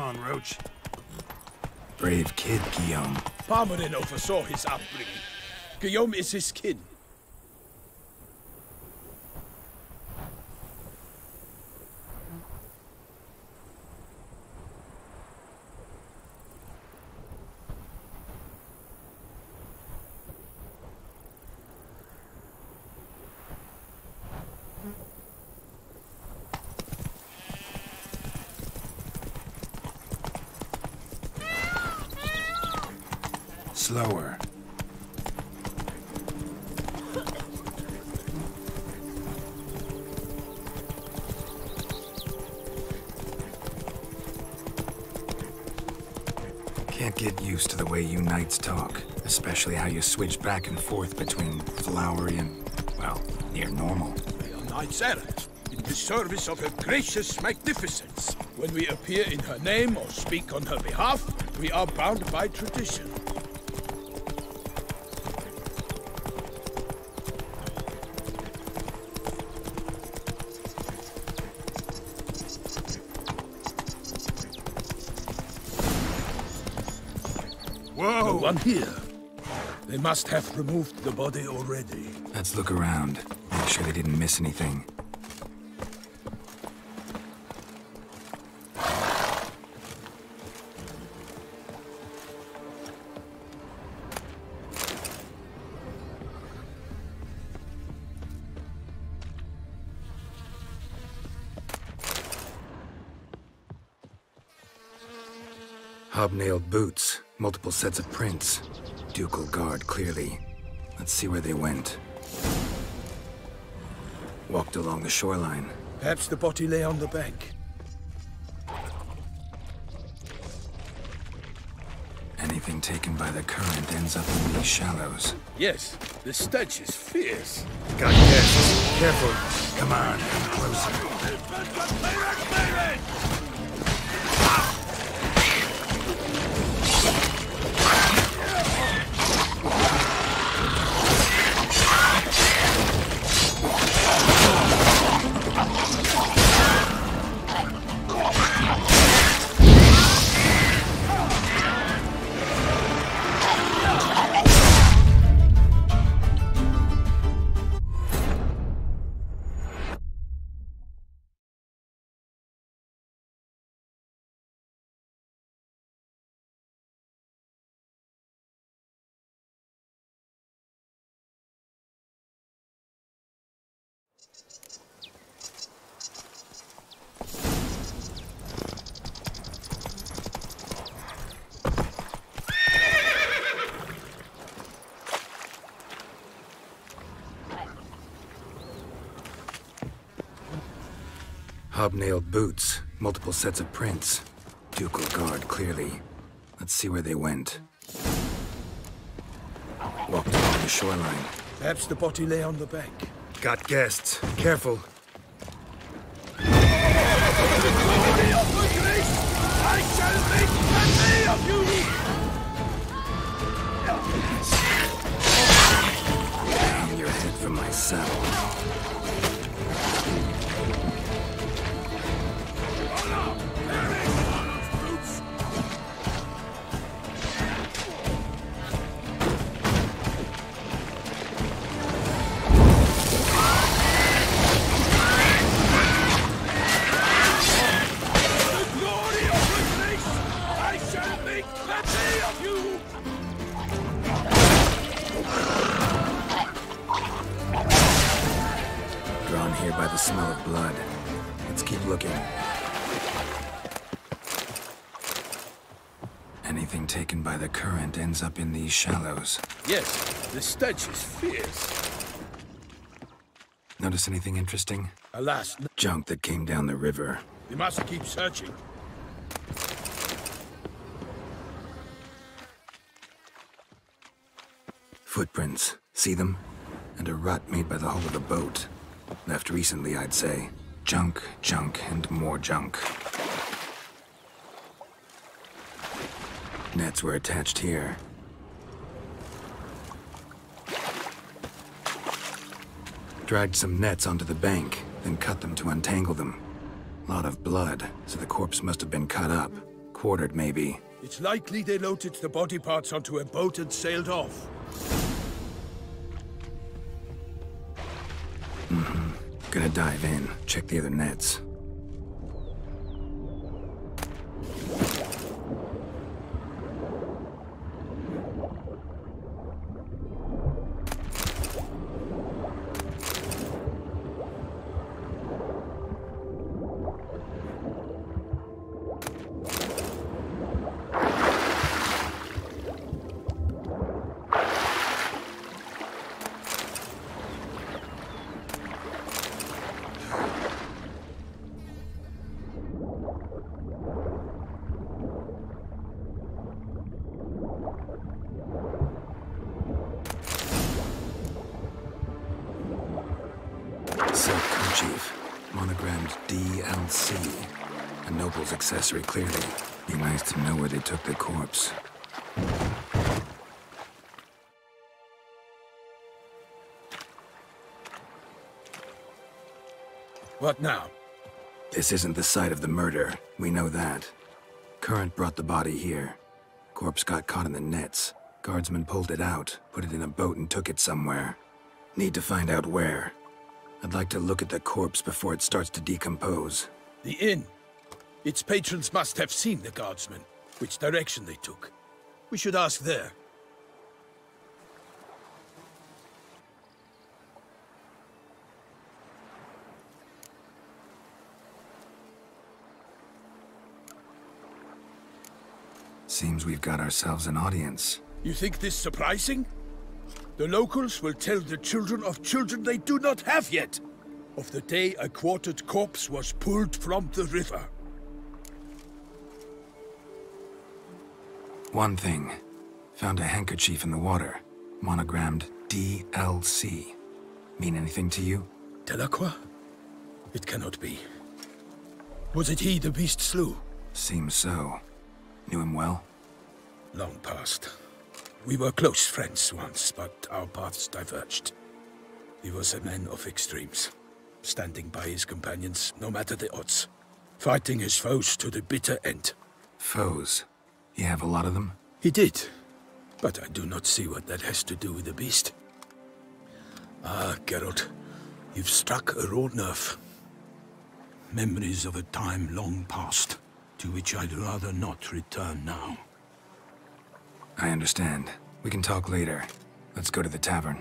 on, Roach. Brave kid, Guillaume. Parmarin oversaw his upbringing. Guillaume is his kin. Slower. Can't get used to the way you knights talk, especially how you switch back and forth between flowery and, well, near normal. We are knights errant, in the service of her gracious magnificence. When we appear in her name or speak on her behalf, we are bound by tradition. Whoa! No one here. They must have removed the body already. Let's look around. Make sure they didn't miss anything. Hobnailed boots, multiple sets of prints. Ducal guard, clearly. Let's see where they went. Walked along the shoreline. Perhaps the body lay on the bank. Anything taken by the current ends up in these shallows. Yes, the stench is fierce. Got guests. Careful. Come on, come closer. Hobnailed boots, multiple sets of prints. Ducal guard, clearly. Let's see where they went. Walked along the shoreline. Perhaps the body lay on the bank. Got guests. Careful. I shall make plenty of you! Down your head from my saddle. Drawn here by the smell of blood. Let's keep looking. Anything taken by the current ends up in these shallows. Yes, the stench is fierce. Notice anything interesting? Alas, Junk that came down the river. we must keep searching. Footprints. See them? And a rut made by the hull of the boat. Left recently, I'd say. Junk, junk, and more junk. Nets were attached here. Dragged some nets onto the bank, then cut them to untangle them. Lot of blood, so the corpse must have been cut up. Quartered, maybe. It's likely they loaded the body parts onto a boat and sailed off. Gonna dive in, check the other nets. Silk kerchief, monogrammed DLC. A noble's accessory, clearly. Be nice to know where they took the corpse. What now? This isn't the site of the murder. We know that. Current brought the body here. Corpse got caught in the nets. Guardsmen pulled it out, put it in a boat and took it somewhere. Need to find out where. I'd like to look at the corpse before it starts to decompose. The inn. Its patrons must have seen the guardsmen, which direction they took. We should ask there. Seems we've got ourselves an audience. You think this surprising? The locals will tell the children of children they do not have yet, of the day a quartered corpse was pulled from the river. One thing. Found a handkerchief in the water. Monogrammed DLC. Mean anything to you? Delacroix? It cannot be. Was it he the beast slew? Seems so. Knew him well? Long past. We were close friends once, but our paths diverged. He was a man of extremes, standing by his companions no matter the odds, fighting his foes to the bitter end. Foes? You have a lot of them? He did, but I do not see what that has to do with the beast. Ah, Geralt, you've struck a raw nerve. Memories of a time long past, to which I'd rather not return now. I understand. We can talk later. Let's go to the tavern.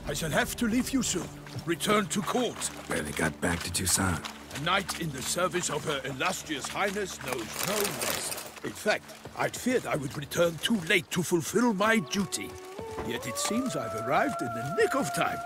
I shall have to leave you soon. Return to court. Barely got back to Toussaint. A knight in the service of Her Illustrious Highness knows no rest. In fact, I'd feared I would return too late to fulfill my duty. Yet it seems I've arrived in the nick of time.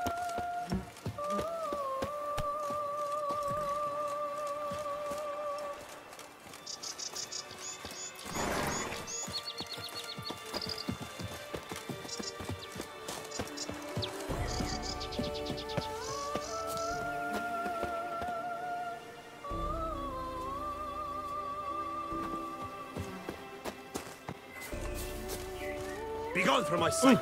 Begone from my sight!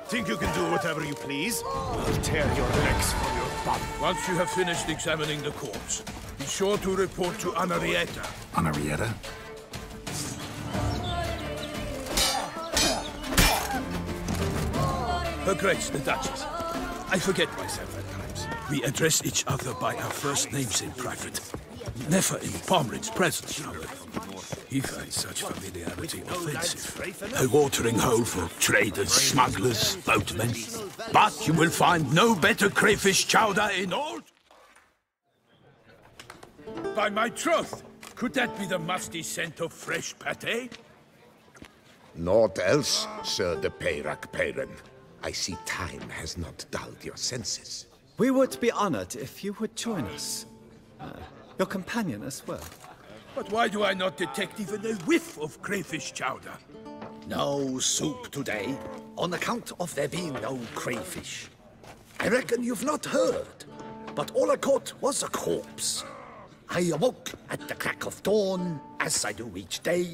Think you can do whatever you please? I'll tear your legs from your body. Once you have finished examining the corpse, be sure to report to Anarietta. Anarietta? Her Grace, the Duchess. I forget myself at times. We address each other by our first names in private. Never in Pomrin's presence, however. He finds such familiarity offensive. A watering hole for traders, smugglers, boatmen. But you will find no better crayfish chowder in all... By my troth, could that be the musty scent of fresh pâté? Naught else, Sir de Peyrac Peyren. I see time has not dulled your senses. We would be honored if you would join us. Your companion as well. But why do I not detect even a whiff of crayfish chowder? No soup today, on account of there being no crayfish. I reckon you've not heard, but all I caught was a corpse. I awoke at the crack of dawn, as I do each day,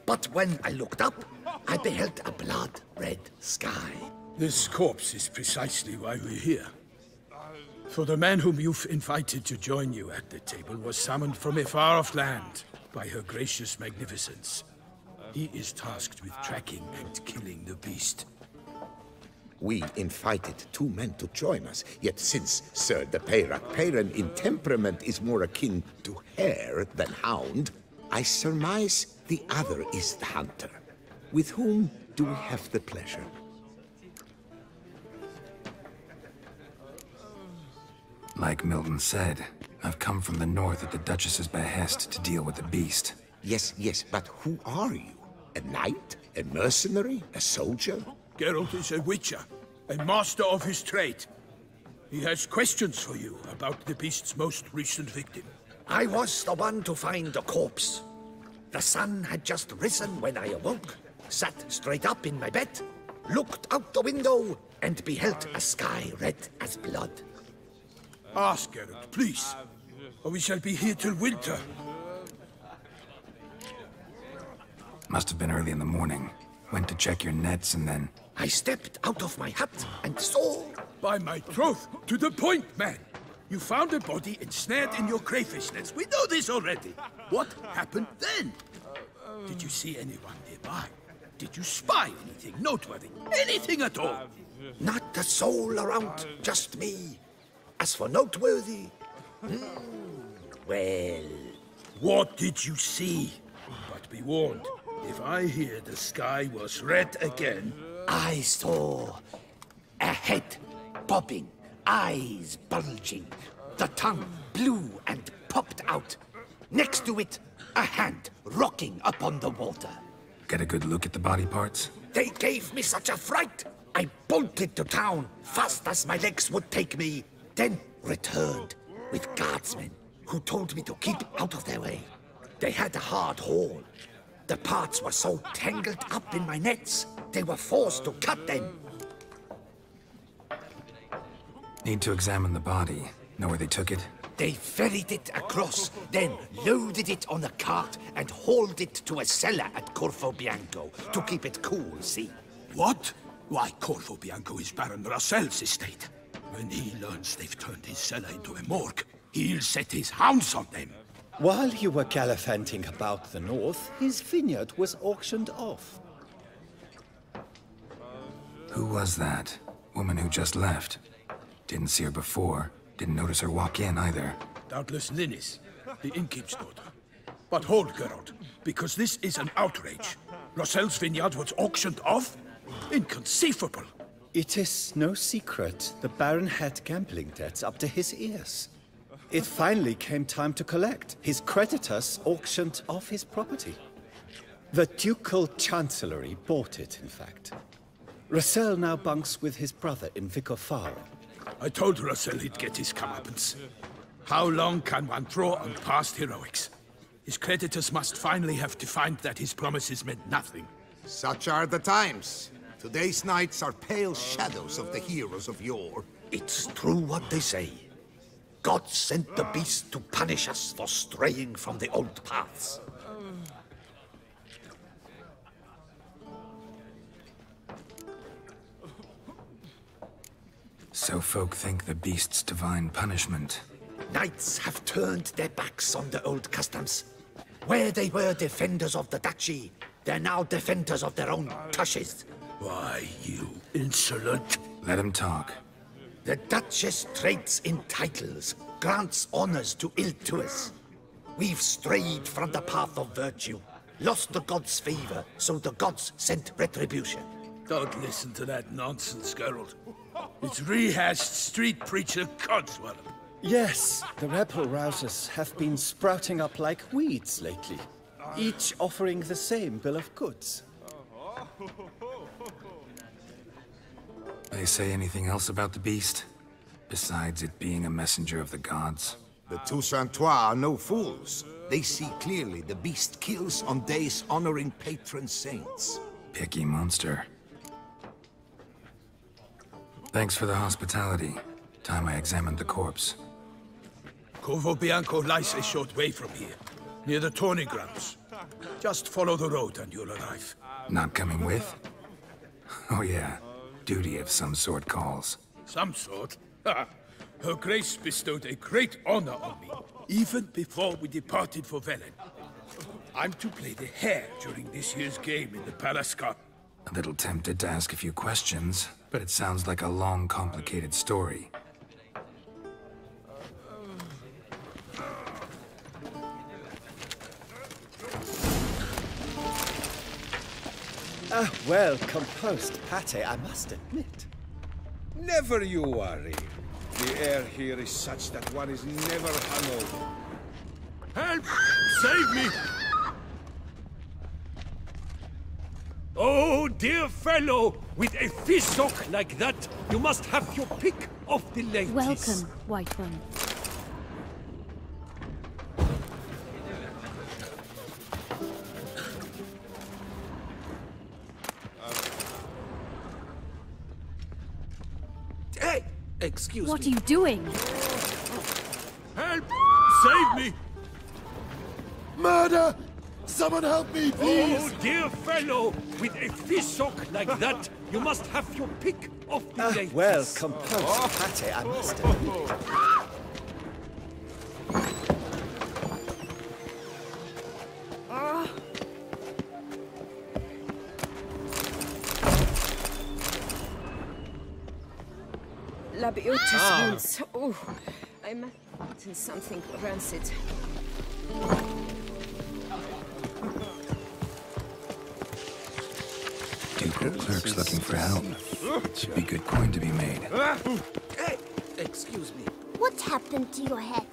but when I looked up, I beheld a blood-red sky. This corpse is precisely why we're here. For the man whom you've invited to join you at the table was summoned from a far-off land. by her gracious magnificence. He is tasked with tracking and killing the beast. We invited 2 men to join us, yet since Sir the Peyrac-Peyran in temperament is more akin to hare than hound, I surmise the other is the hunter. With whom do we have the pleasure? Like Milton said, I've come from the north at the Duchess's behest to deal with the beast. Yes, but who are you? A knight? A mercenary? A soldier? Geralt is a witcher, a master of his trade. He has questions for you about the beast's most recent victim. I was the one to find the corpse. The sun had just risen when I awoke, sat straight up in my bed, looked out the window, and beheld a sky red as blood. Ask Geralt, please, or we shall be here till winter. Must have been early in the morning. Went to check your nets and then... I stepped out of my hut and saw... By my troth, to the point, man! You found a body ensnared in your crayfish nets. We know this already. What happened then? Did you see anyone nearby? Did you spy anything noteworthy? Anything at all? Not a soul around, just me. As for noteworthy... well... What did you see? But be warned, if I hear the sky was red again... I saw a head bobbing, eyes bulging, the tongue blue and popped out. Next to it, a hand rocking upon the water. Get a good look at the body parts? They gave me such a fright. I bolted to town, fast as my legs would take me, then returned with guardsmen who told me to keep out of their way. They had a hard haul. The parts were so tangled up in my nets, they were forced to cut them. Need to examine the body. Know where they took it? They ferried it across, then loaded it on a cart and hauled it to a cellar at Corvo Bianco to keep it cool, see? What? Why, Corvo Bianco is Baron Russell's estate. When he learns they've turned his cellar into a morgue, he'll set his hounds on them. While you were gallivanting about the north, his vineyard was auctioned off. Who was that? Woman who just left. Didn't see her before. Didn't notice her walk in either. Doubtless Linnis, the innkeep's daughter. But hold, Geralt, because this is an outrage. Russell's vineyard was auctioned off? Inconceivable. It is no secret the Baron had gambling debts up to his ears. It finally came time to collect. His creditors auctioned off his property. The Ducal Chancellery bought it, in fact. Russell now bunks with his brother in Vicofaro. I told Russell he'd get his comeuppance. How long can one draw on past heroics? His creditors must finally have defined that his promises meant nothing. Such are the times. Today's knights are pale shadows of the heroes of yore. It's true what they say. God sent the beast to punish us for straying from the old paths. So folk think the beast's divine punishment. Knights have turned their backs on the old customs. Where they were defenders of the duchy, they're now defenders of their own tushes. Why, you insolent... Let him talk. The Duchess trades in titles, grants honors to ill-doers. We've strayed from the path of virtue, lost the gods' favor, so the gods sent retribution. Don't listen to that nonsense, Geralt. It's rehashed street preacher codswallop. Yes, the rebel rousers have been sprouting up like weeds lately, each offering the same bill of goods. They say anything else about the beast? Besides it being a messenger of the gods? The Toussaintois are no fools. They see clearly the beast kills on days honoring patron saints. Picky monster. Thanks for the hospitality. Time I examined the corpse. Corvo Bianco lies a short way from here, near the tourney grounds. Just follow the road and you'll arrive. Not coming with? Oh yeah, duty of some sort calls. Some sort? Her Grace bestowed a great honor on me, even before we departed for Velen. I'm to play the hare during this year's game in the Palace Cup. A little tempted to ask a few questions, but it sounds like a long, complicated story. Well composed pate, I must admit. Never you worry. The air here is such that one is never hungover. Help! Save me! Oh, dear fellow, with a fishhook like that, you must have your pick of the ladies. Welcome, White One. Hey! Excuse me. What are you doing? Help! Save me! Murder! Someone help me, please! Oh, dear fellow, with a fishhook like that, you must have your pick of the ladies. Well composed pate, I must admit. Labiotus wounds. Oh, I must have eaten something rancid. Ducal clerk's looking for help. Should be good coin to be made. Hey! Excuse me. What happened to your head?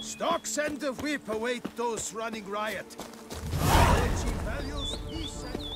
Stocks and the whip await those running riot. Values peace and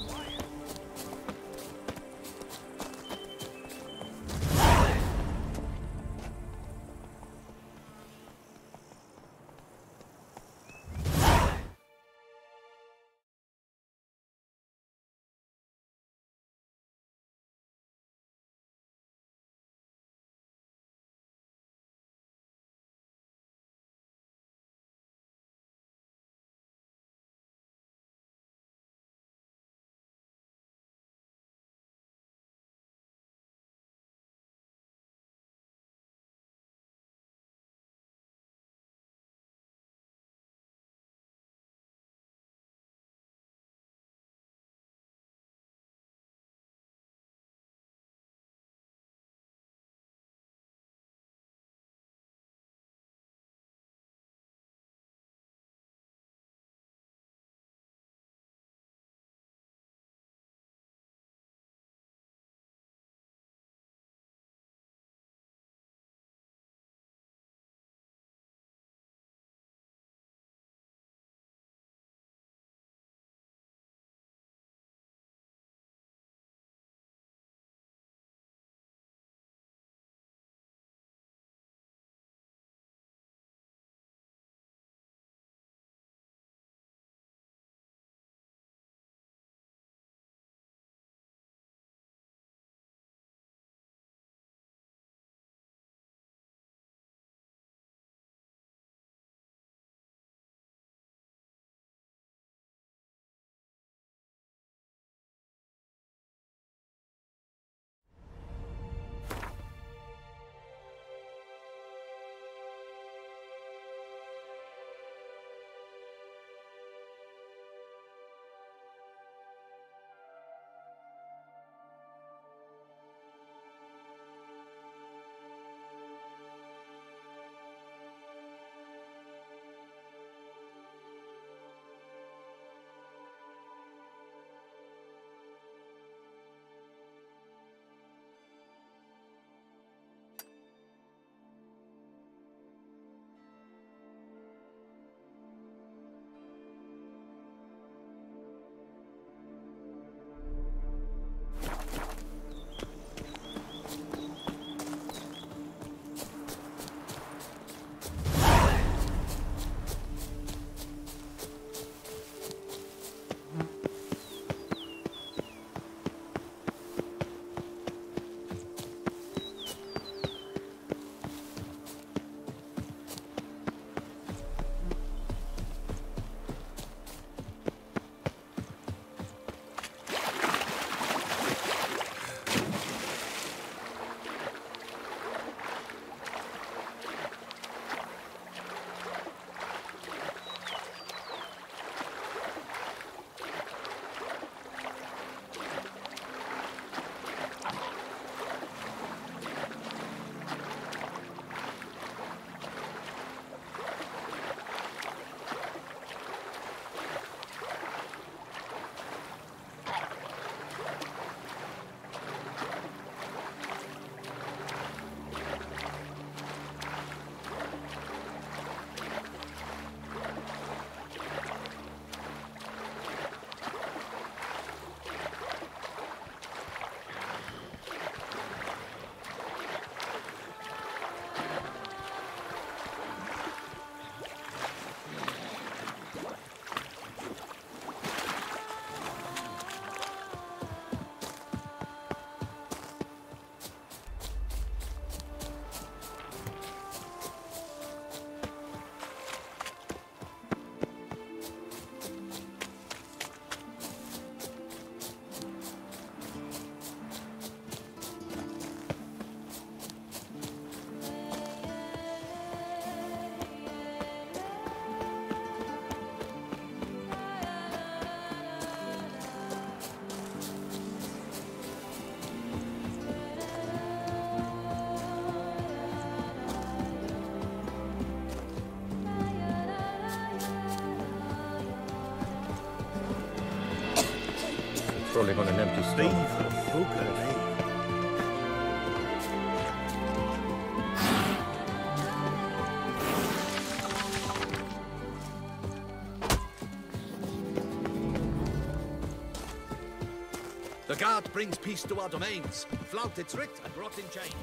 Rolling on an empty stomach. The guard brings peace to our domains. Flouted, tricked, and brought in chains.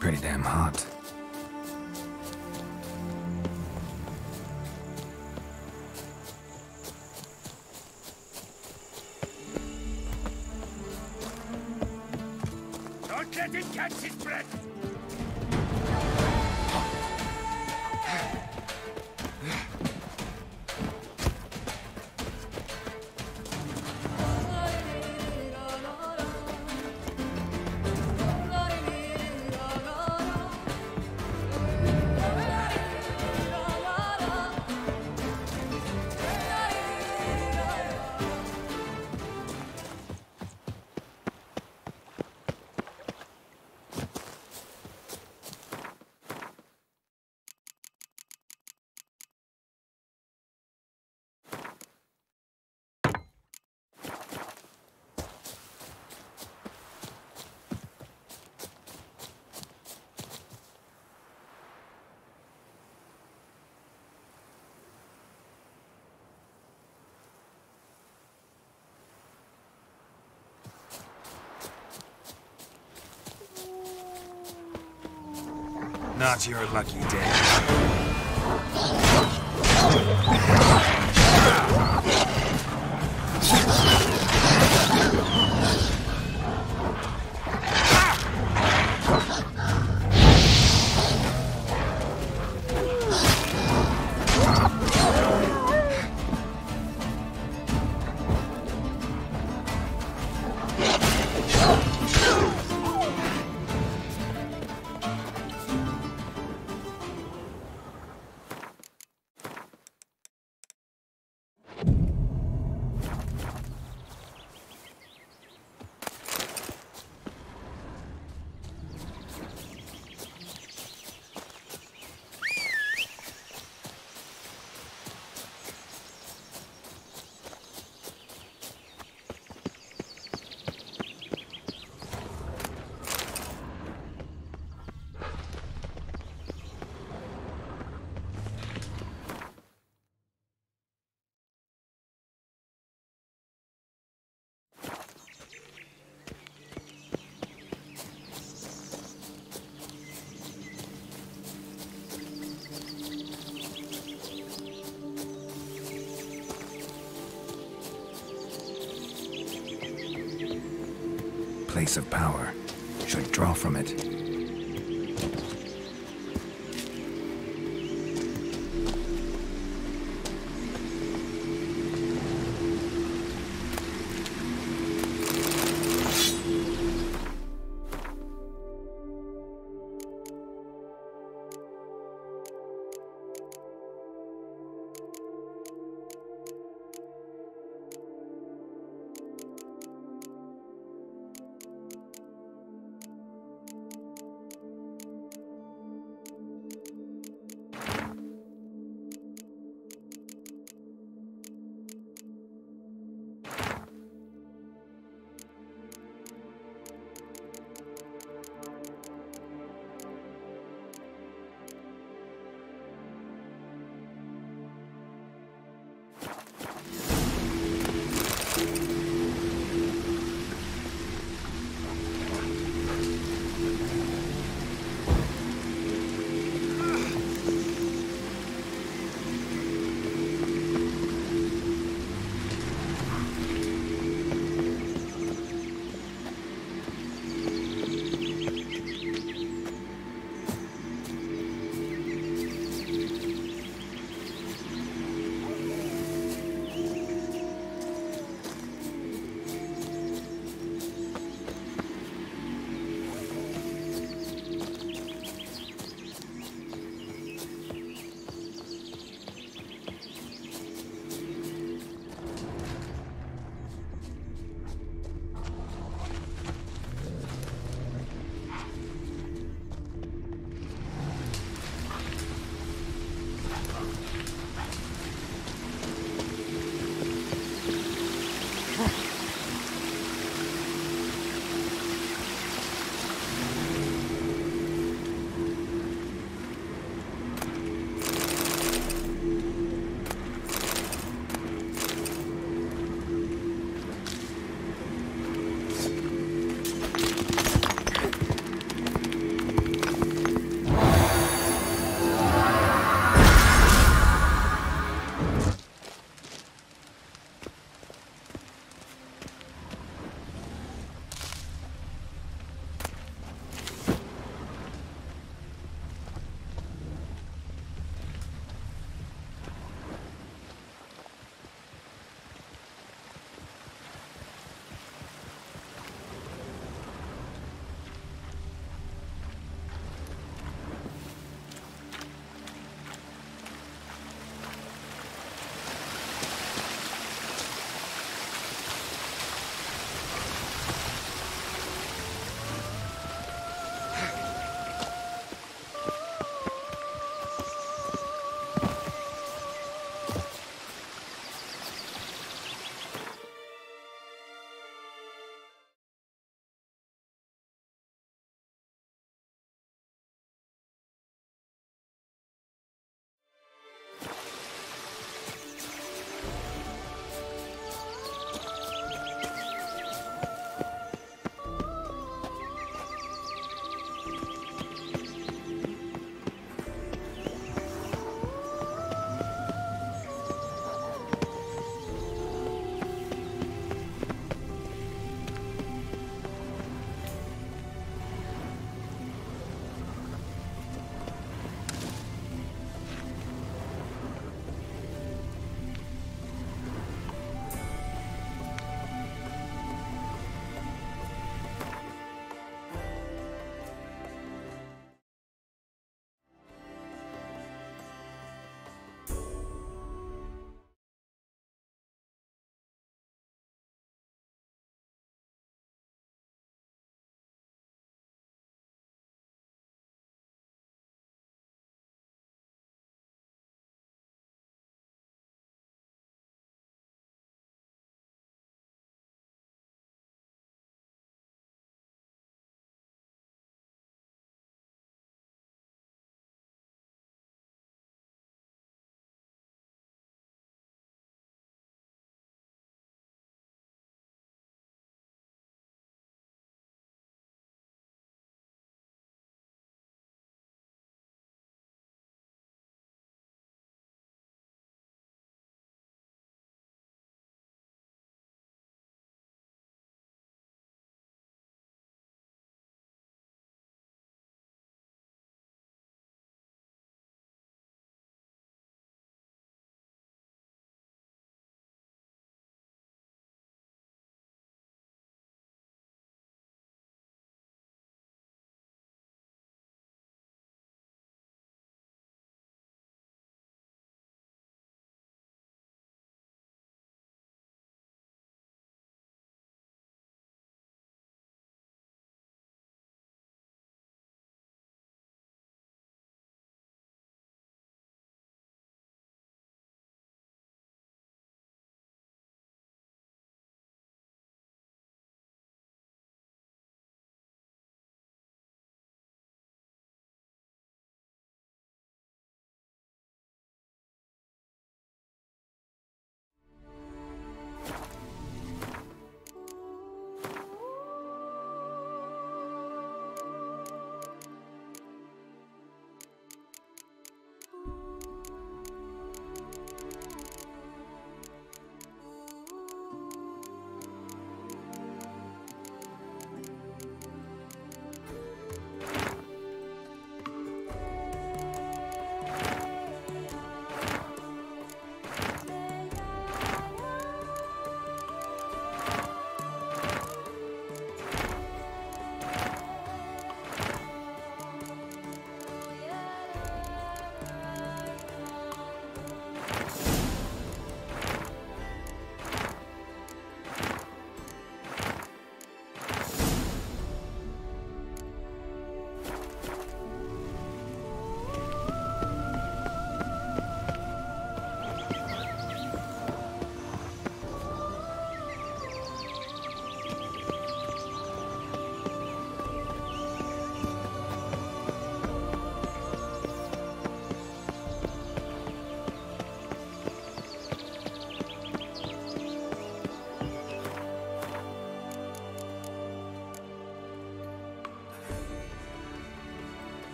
Pretty damn hot. Don't let him catch his breath! Not your lucky day. Place of power. Should draw from it.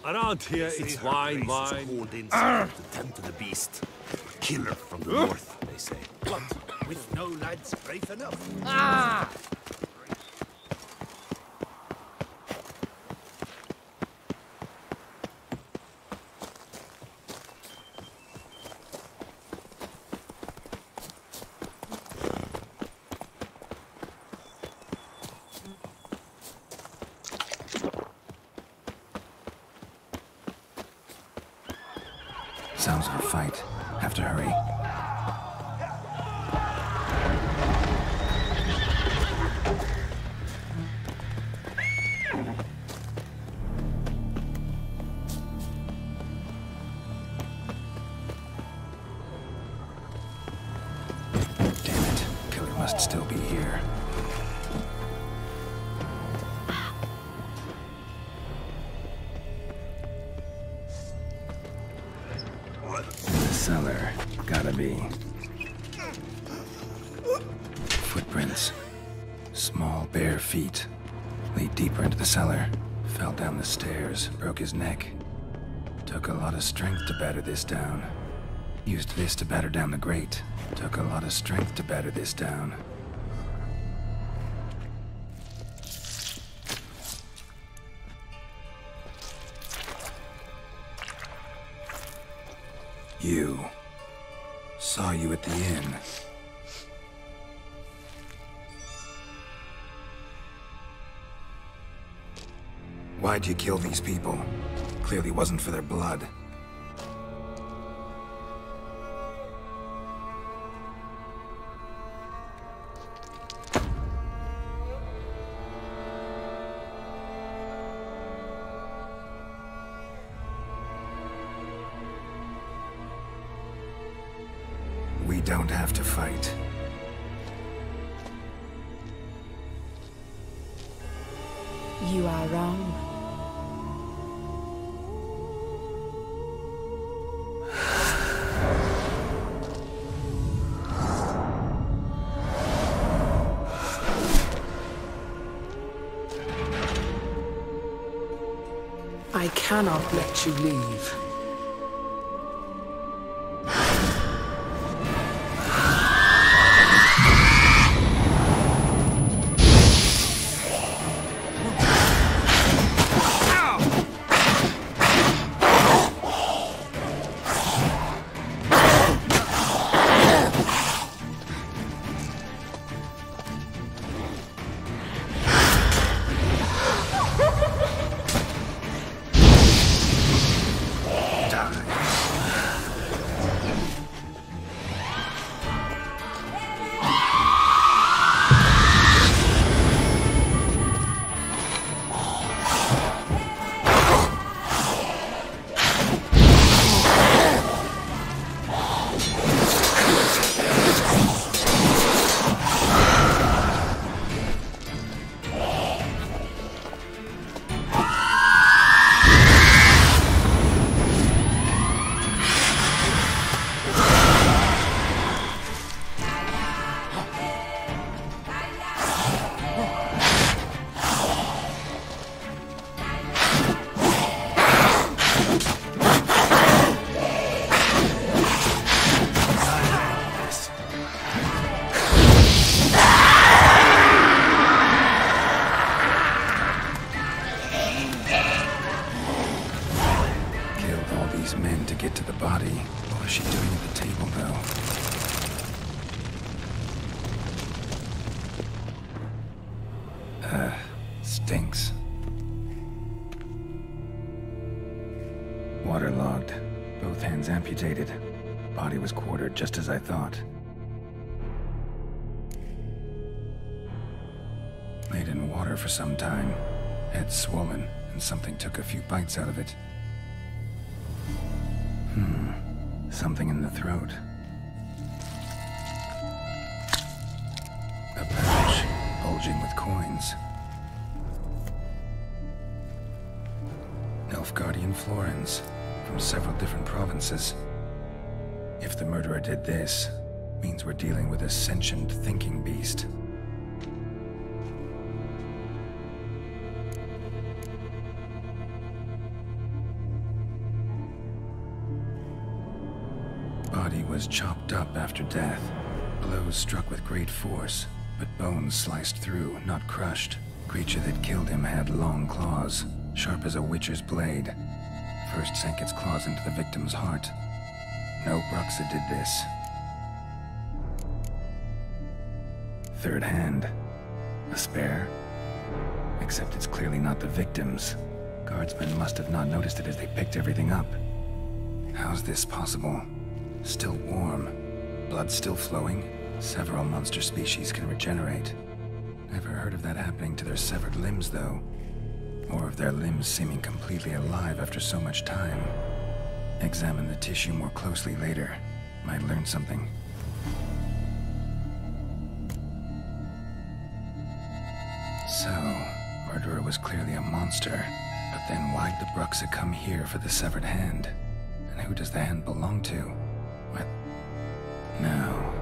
Around here, it's wine. To tend to the beast. Killer from the north, they say. But with no lads brave enough. Ah! Sounds of a fight. Have to hurry. Damn it. Killer must still be here. Cellar. Gotta be. Footprints. Small, bare feet. Lead deeper into the cellar. Fell down the stairs. Broke his neck. Took a lot of strength to batter this down. Used this to batter down the grate. Took a lot of strength to batter this down. You. Saw you at the inn. Why'd you kill these people? Clearly wasn't for their blood. We don't have to fight. You are wrong. I cannot let you leave. Stinks. Waterlogged. Both hands amputated. Body was quartered just as I thought. Laid in water for some time. Head swollen, and something took a few bites out of it. Something in the throat. A pouch, bulging with coins. Nilfgaardian florins, from several different provinces. If the murderer did this, means we're dealing with a sentient thinking beast. Body was chopped up after death. Blows struck with great force, but bones sliced through, not crushed. Creature that killed him had long claws, sharp as a witcher's blade. First sank its claws into the victim's heart. No Bruxa did this. Third hand. A spare? Except it's clearly not the victim's. Guardsmen must have not noticed it as they picked everything up. How's this possible? Still warm. Blood still flowing. Several monster species can regenerate. Never heard of that happening to their severed limbs, though. Or of their limbs seeming completely alive after so much time. Examine the tissue more closely later. Might learn something. So, murderer was clearly a monster. But then why'd the Bruxa come here for the severed hand? And who does the hand belong to? What? Now,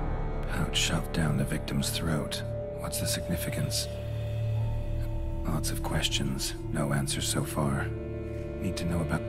pouch shoved down the victim's throat. What's the significance? Lots of questions, no answers so far. Need to know about...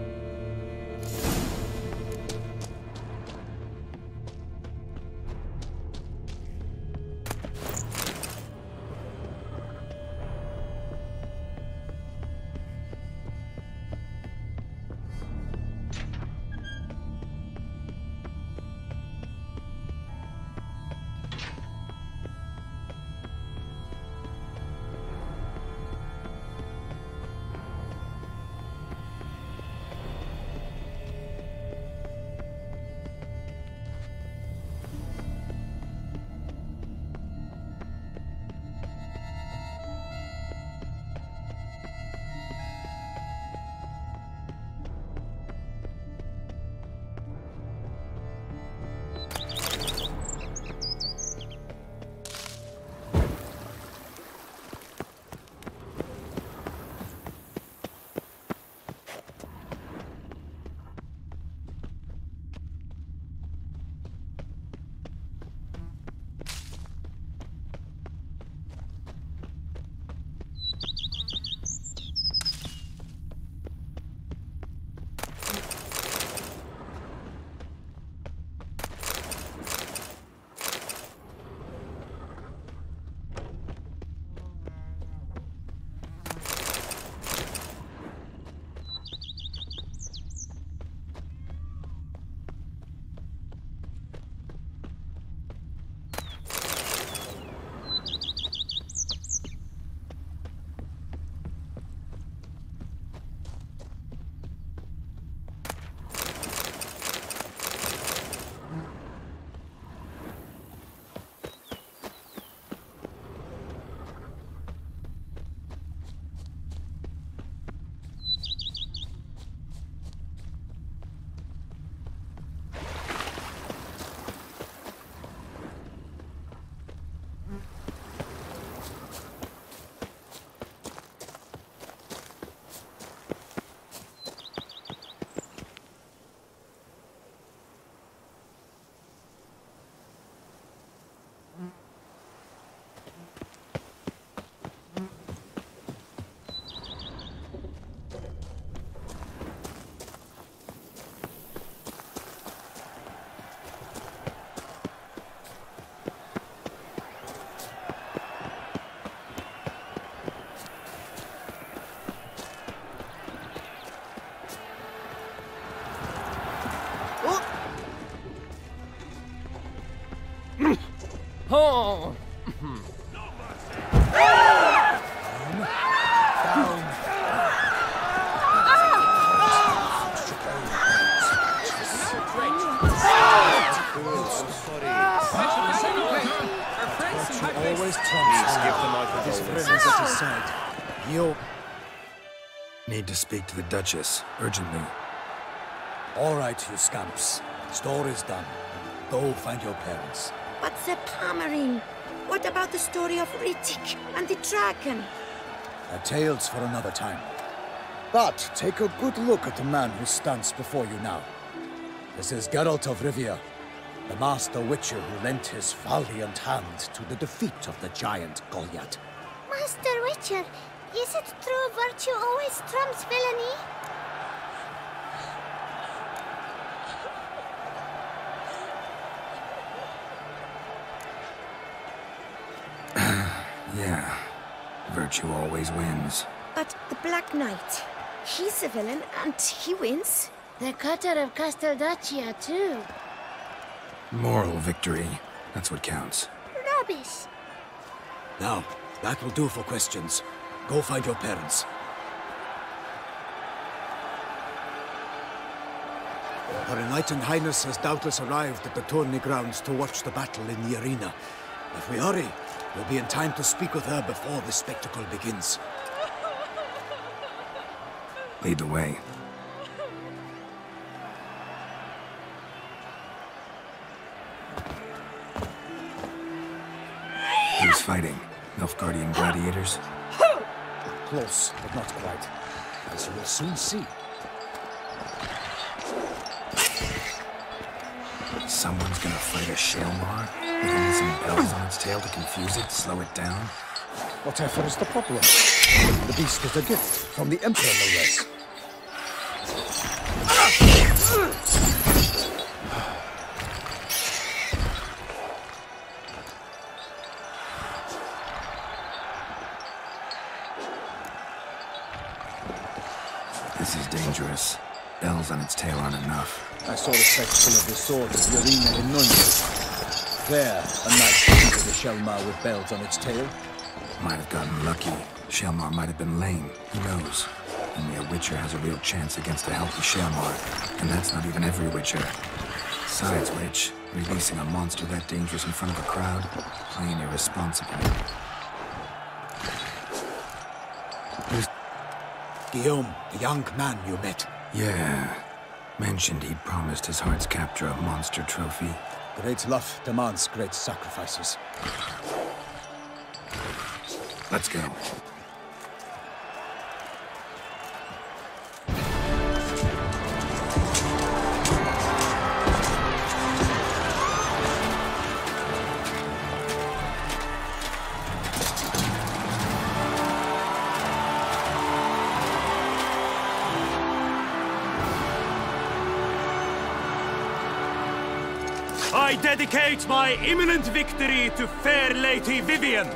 Oh! Always trumps. Give the knife his friends at his side. You need to speak to the Duchess urgently. All right, you scamps. Story's done. Go find your parents. But the Palmering, what about the story of Rittik and the dragon? A tale's for another time. But take a good look at the man who stands before you now. This is Geralt of Rivia, the master witcher who lent his valiant hand to the defeat of the giant Goliath. Master Witcher, is it true virtue always trumps villainy? Yeah. Virtue always wins. But the Black Knight, he's a villain and he wins. The cutter of Casteldacia, too. Moral victory. That's what counts. Rubbish. Now, that will do for questions. Go find your parents. Her Enlightened Highness has doubtless arrived at the tourney grounds to watch the battle in the arena. If we hurry, we'll be in time to speak with her before the spectacle begins. Lead the way. Who's fighting? Nilfgaardian gladiators? Close, but not quite. As you will soon see. Someone's gonna fight a Shalmar? With only some bells on its tail to confuse it, slow it down? Whatever is the problem? The beast is a gift from the Emperor, no less. This is dangerous. Bells on its tail aren't enough. I saw the spectacle of the swords of the arena in Nuremberg. There, a knight defeated a Shalmar with bells on its tail. Might have gotten lucky. Shalmar might have been lame. Who knows? Only a Witcher has a real chance against a healthy Shalmar. And that's not even every Witcher. Besides which, releasing a monster that dangerous in front of a crowd, plain irresponsible. Guillaume, the young man you met. Yeah. Mentioned he'd promised his heart's captor a monster trophy. Great love demands great sacrifices. Let's go. I dedicate my imminent victory to fair Lady Vivian.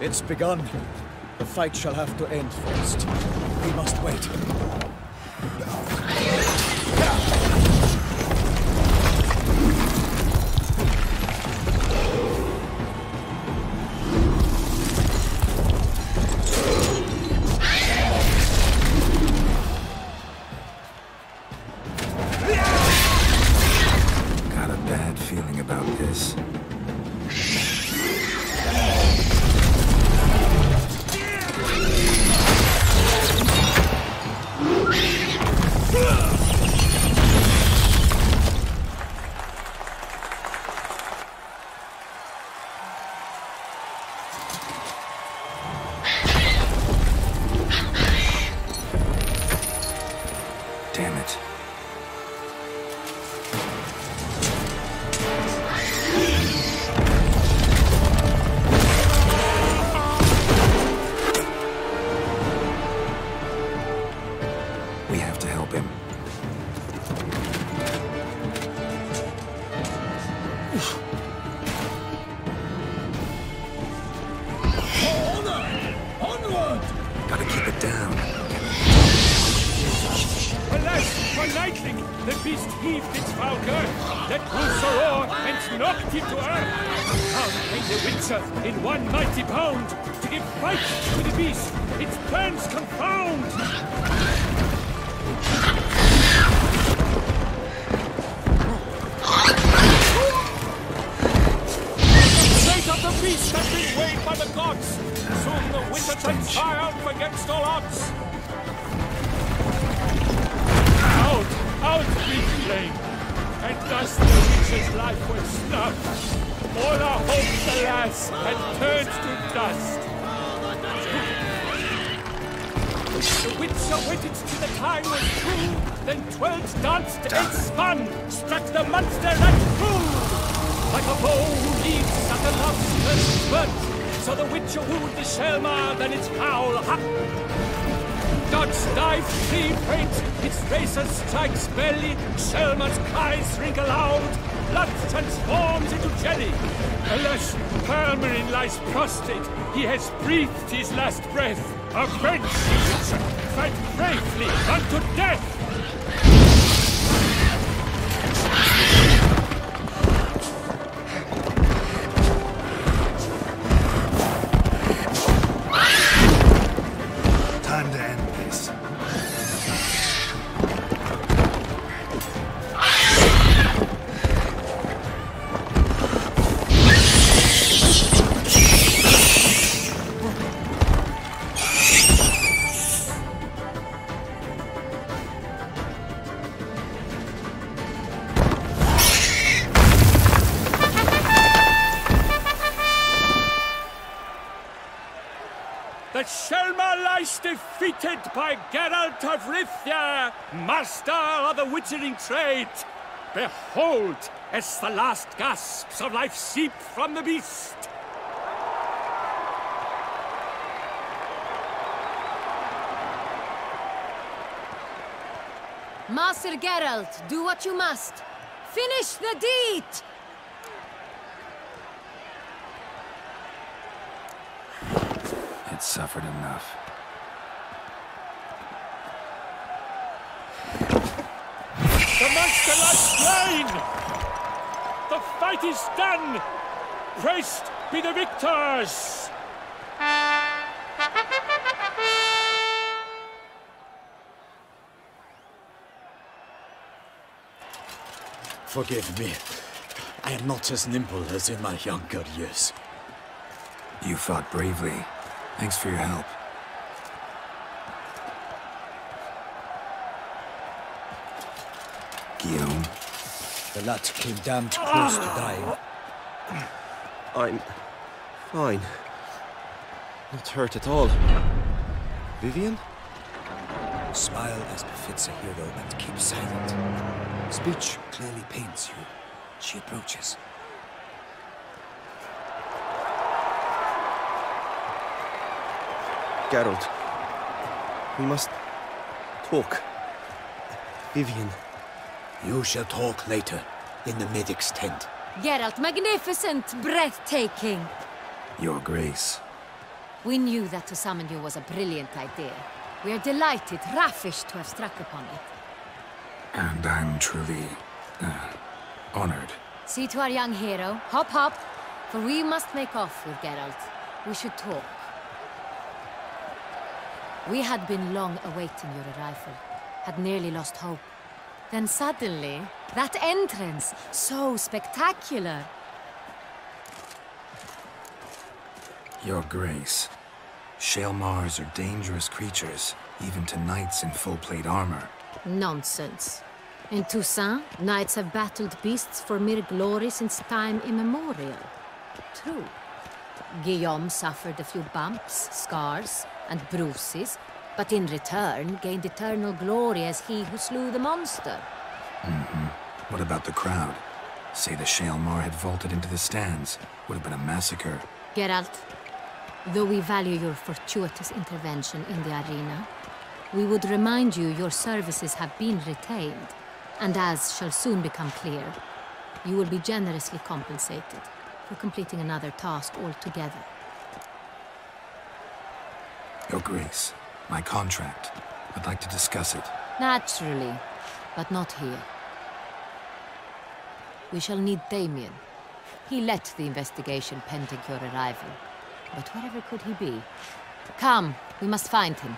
It's begun. The fight shall have to end first. We must wait. Got a bad feeling about this. Damn it. We have to help him. Onward! Gotta keep it down. Alas, for lightning, the beast heaved its foul girth, that rose the roar and knocked it to earth. Down came the Witcher in one mighty bound, to give fight to the beast, its plans confound. The fate of the beast has been weighed by the gods. Soon the Witcher shall triumph against all odds. Out with flame, and thus the Witcher's life was snuffed. All our hopes, alas, had turned to dust. The Witcher waited till the time was through, then 12 danced, 8 spun, struck the monster and threw. Like a bow leaves at the love's first spurt, so the Witcher wooed the Shelma, then its howl hop. Dodge, dive, flee, feint, its razor strikes belly, Shelma's cries ring aloud, blood transforms into jelly. Alas, Palmerin lies prostrate, he has breathed his last breath. Avenge the Witcher, fight bravely unto death! Time to end this. The Shelma lies defeated by Geralt of Rivia, master of the witchering trade. Behold, as the last gasps of life seep from the beast. Master Geralt, do what you must. Finish the deed! It's suffered enough. The monster lies slain! The fight is done! Praised be the victors! Forgive me. I am not as nimble as in my younger years. You fought bravely. Thanks for your help. Guillaume? The lad came damned close to dying. I'm fine. Not hurt at all. Vivian? Smile as befits a hero and keep silent. Speech clearly pains you. She approaches. Geralt, we must talk. Vivian. You shall talk later, in the medic's tent. Geralt, magnificent, breathtaking. Your Grace. We knew that to summon you was a brilliant idea. We are delighted, ravished to have struck upon it. And I'm truly, honored. See to our young hero. Hop, hop. For we must make off with Geralt. We should talk. We had been long awaiting your arrival. Had nearly lost hope. Then suddenly, that entrance, so spectacular. Your Grace. Shaelmars are dangerous creatures, even to knights in full-plate armor. Nonsense. In Toussaint, knights have battled beasts for mere glory since time immemorial. True. Guillaume suffered a few bumps, scars, and bruises, but in return gained eternal glory as he who slew the monster. What about the crowd? Say the Shaelmar had vaulted into the stands. Would have been a massacre. Geralt, though we value your fortuitous intervention in the arena, we would remind you your services have been retained, and as shall soon become clear, you will be generously compensated for completing another task altogether. Your Grace, my contract. I'd like to discuss it. Naturally, but not here. We shall need Damien. He led the investigation pending your arrival. But wherever could he be? Come, we must find him.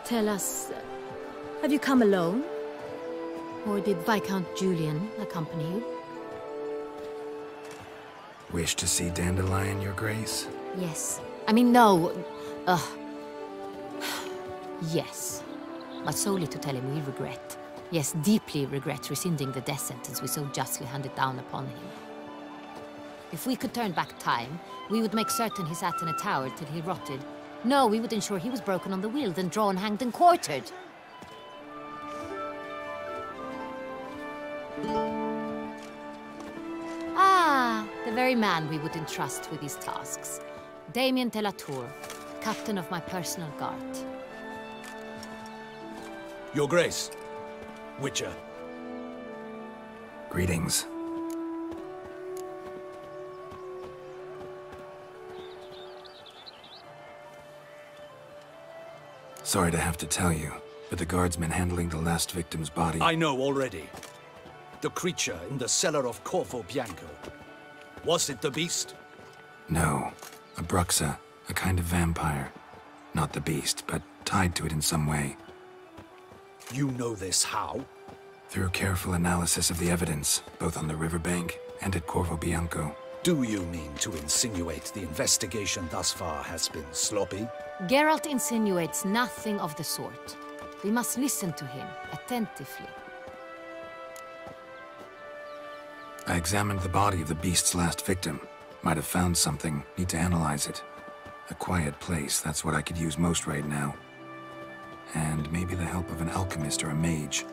Tell us, have you come alone? Or did Viscount Julian accompany you? Wish to see Dandelion, Your Grace? Yes. I mean, no. Yes, but solely to tell him we regret. Yes, deeply regret rescinding the death sentence we so justly handed down upon him. If we could turn back time, we would make certain he sat in a tower till he rotted. No, we would ensure he was broken on the wheel, then drawn, hanged, and quartered. Ah, the very man we would entrust with these tasks. Damien de la Tour, captain of my personal guard. Your Grace, Witcher. Greetings. Sorry to have to tell you, but the guardsman handling the last victim's body... I know already. The creature in the cellar of Corvo Bianco. Was it the beast? No. A Bruxa, a kind of vampire. Not the beast, but tied to it in some way. You know this how? Through careful analysis of the evidence, both on the riverbank and at Corvo Bianco. Do you mean to insinuate the investigation thus far has been sloppy? Geralt insinuates nothing of the sort. We must listen to him attentively. I examined the body of the beast's last victim. Might have found something. Need to analyze it. A quiet place, that's what I could use most right now. And maybe the help of an alchemist or a mage.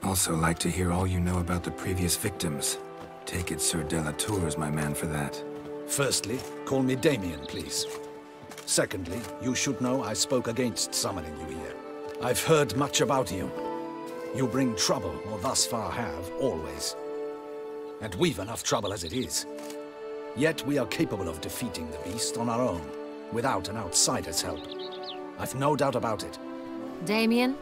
Also like to hear all you know about the previous victims. Take it Sir de la Tour is my man for that. Firstly, call me Damien, please. Secondly, you should know I spoke against summoning you here. I've heard much about you. You bring trouble, or thus far have, always. And we've enough trouble as it is. Yet we are capable of defeating the beast on our own, without an outsider's help. I've no doubt about it. Damien,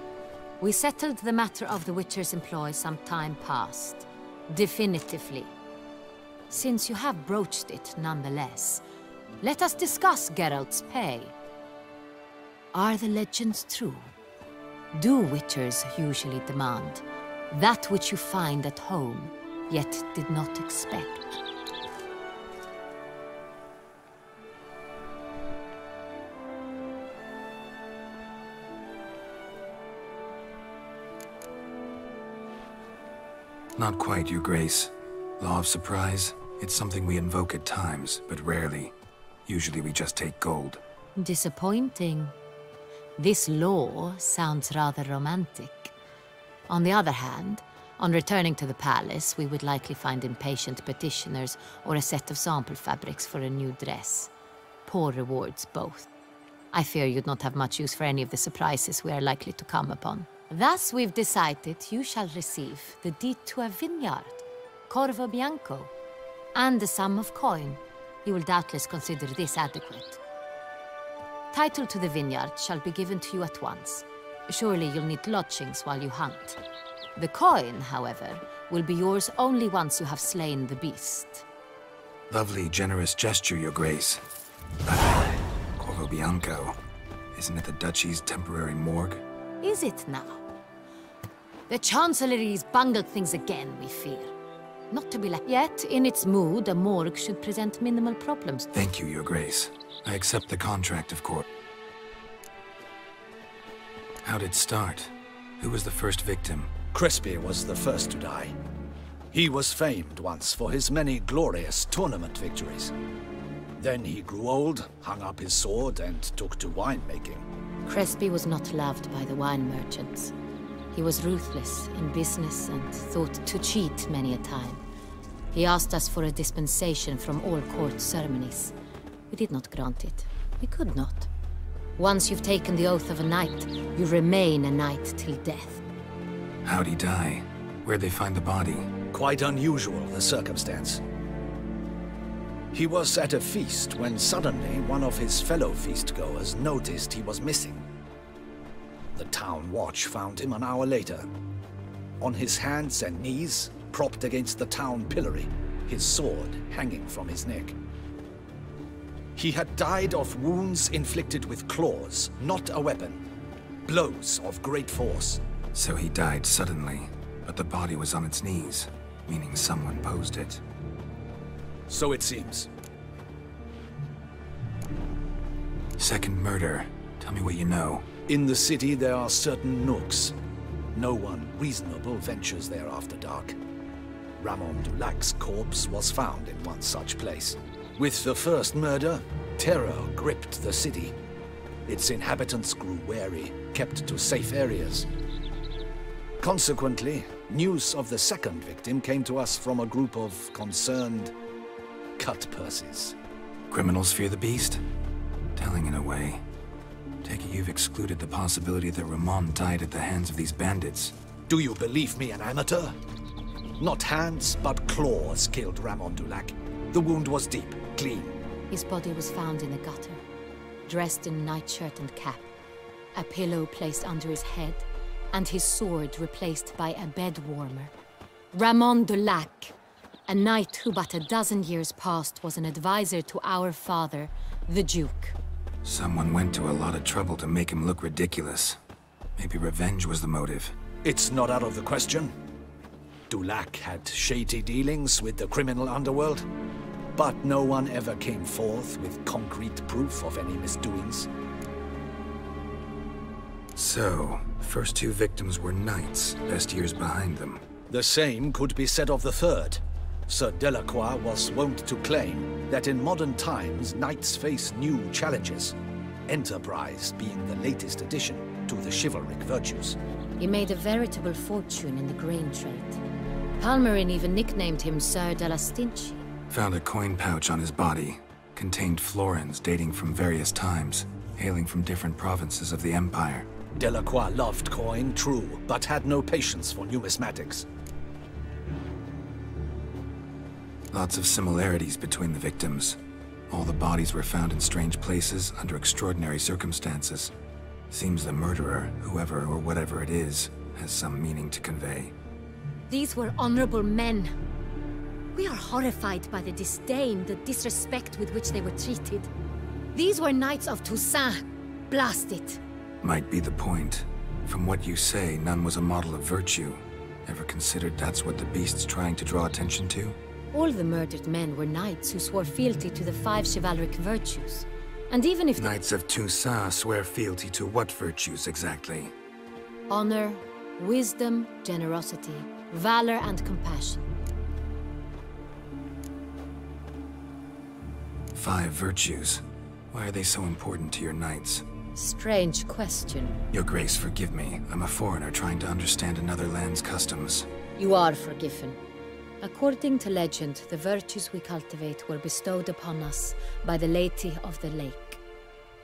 we settled the matter of the Witcher's employ some time past. Definitively. Since you have broached it nonetheless, let us discuss Geralt's pay. Are the legends true? Do Witchers usually demand that which you find at home, yet did not expect? Not quite, Your Grace. Law of surprise, it's something we invoke at times, but rarely. Usually we just take gold. Disappointing. This law sounds rather romantic. On the other hand, on returning to the palace, we would likely find impatient petitioners or a set of sample fabrics for a new dress. Poor rewards, both. I fear you'd not have much use for any of the surprises we are likely to come upon. Thus, we've decided you shall receive the deed to a vineyard, Corvo Bianco, and the sum of coin. You will doubtless consider this adequate. Title to the vineyard shall be given to you at once. Surely you'll need lodgings while you hunt. The coin, however, will be yours only once you have slain the beast. Lovely, generous gesture, Your Grace. Corvo Bianco. Isn't it the Duchy's temporary morgue? Is it now? The Chancellery's bungled things again, we fear. Not to be like... Yet, in its mood, a morgue should present minimal problems. Thank you, Your Grace. I accept the contract, of course. How'd it start? Who was the first victim? Crespi was the first to die. He was famed once for his many glorious tournament victories. Then he grew old, hung up his sword, and took to winemaking. Crespi was not loved by the wine merchants. He was ruthless in business and thought to cheat many a time. He asked us for a dispensation from all court ceremonies. We did not grant it. We could not. Once you've taken the oath of a knight, you remain a knight till death. How'd he die? Where'd they find the body? Quite unusual, the circumstance. He was at a feast when suddenly one of his fellow feastgoers noticed he was missing. The town watch found him an hour later. On his hands and knees, propped against the town pillory, his sword hanging from his neck. He had died of wounds inflicted with claws, not a weapon. Blows of great force. So he died suddenly, but the body was on its knees, meaning someone posed it. So it seems. Second murder. Tell me what you know. In the city, there are certain nooks. No one reasonable ventures there after dark. Ramon Dulac's corpse was found in one such place. With the first murder, terror gripped the city. Its inhabitants grew wary, kept to safe areas. Consequently, news of the second victim came to us from a group of concerned cut-purses. Criminals fear the beast? Telling in a way. Take it you've excluded the possibility that Ramon died at the hands of these bandits. Do you believe me an amateur? Not hands, but claws killed Ramon Dulac. The wound was deep, clean. His body was found in a gutter, dressed in nightshirt and cap, a pillow placed under his head, and his sword replaced by a bed warmer. Ramon Dulac, a knight who but a dozen years past was an advisor to our father, the Duke. Someone went to a lot of trouble to make him look ridiculous. Maybe revenge was the motive. It's not out of the question. Dulac had shady dealings with the criminal underworld, but no one ever came forth with concrete proof of any misdoings. So, first two victims were knights, best years behind them. The same could be said of the third. Sir Delacroix was wont to claim that in modern times, knights face new challenges, enterprise being the latest addition to the chivalric virtues. He made a veritable fortune in the grain trade. Palmerin even nicknamed him Sir de la Stinchi. Found a coin pouch on his body. Contained florins dating from various times, hailing from different provinces of the Empire. Delacroix loved coin, true, but had no patience for numismatics. Lots of similarities between the victims. All the bodies were found in strange places under extraordinary circumstances. Seems the murderer, whoever or whatever it is, has some meaning to convey. These were honorable men. We are horrified by the disdain, the disrespect with which they were treated. These were knights of Toussaint. Blast it. Might be the point. From what you say, none was a model of virtue. Ever considered that's what the beast's trying to draw attention to? All the murdered men were knights who swore fealty to the 5 chivalric virtues. And even if Knights of Toussaint swear fealty to what virtues exactly? Honor, wisdom, generosity, valor, and compassion. 5 virtues. Why are they so important to your knights? Strange question. Your Grace, forgive me. I'm a foreigner trying to understand another land's customs. You are forgiven. According to legend, the virtues we cultivate were bestowed upon us by the Lady of the Lake.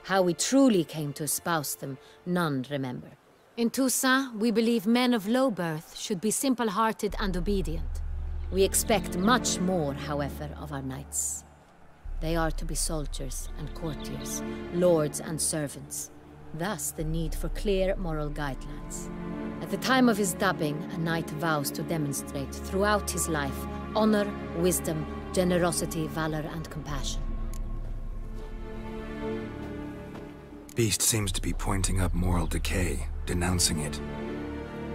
How we truly came to espouse them, none remember. In Toussaint, we believe men of low birth should be simple-hearted and obedient. We expect much more, however, of our knights. They are to be soldiers and courtiers, lords and servants. Thus, the need for clear moral guidelines. At the time of his dubbing, a knight vows to demonstrate throughout his life honor, wisdom, generosity, valor, and compassion. Beast seems to be pointing up moral decay, denouncing it.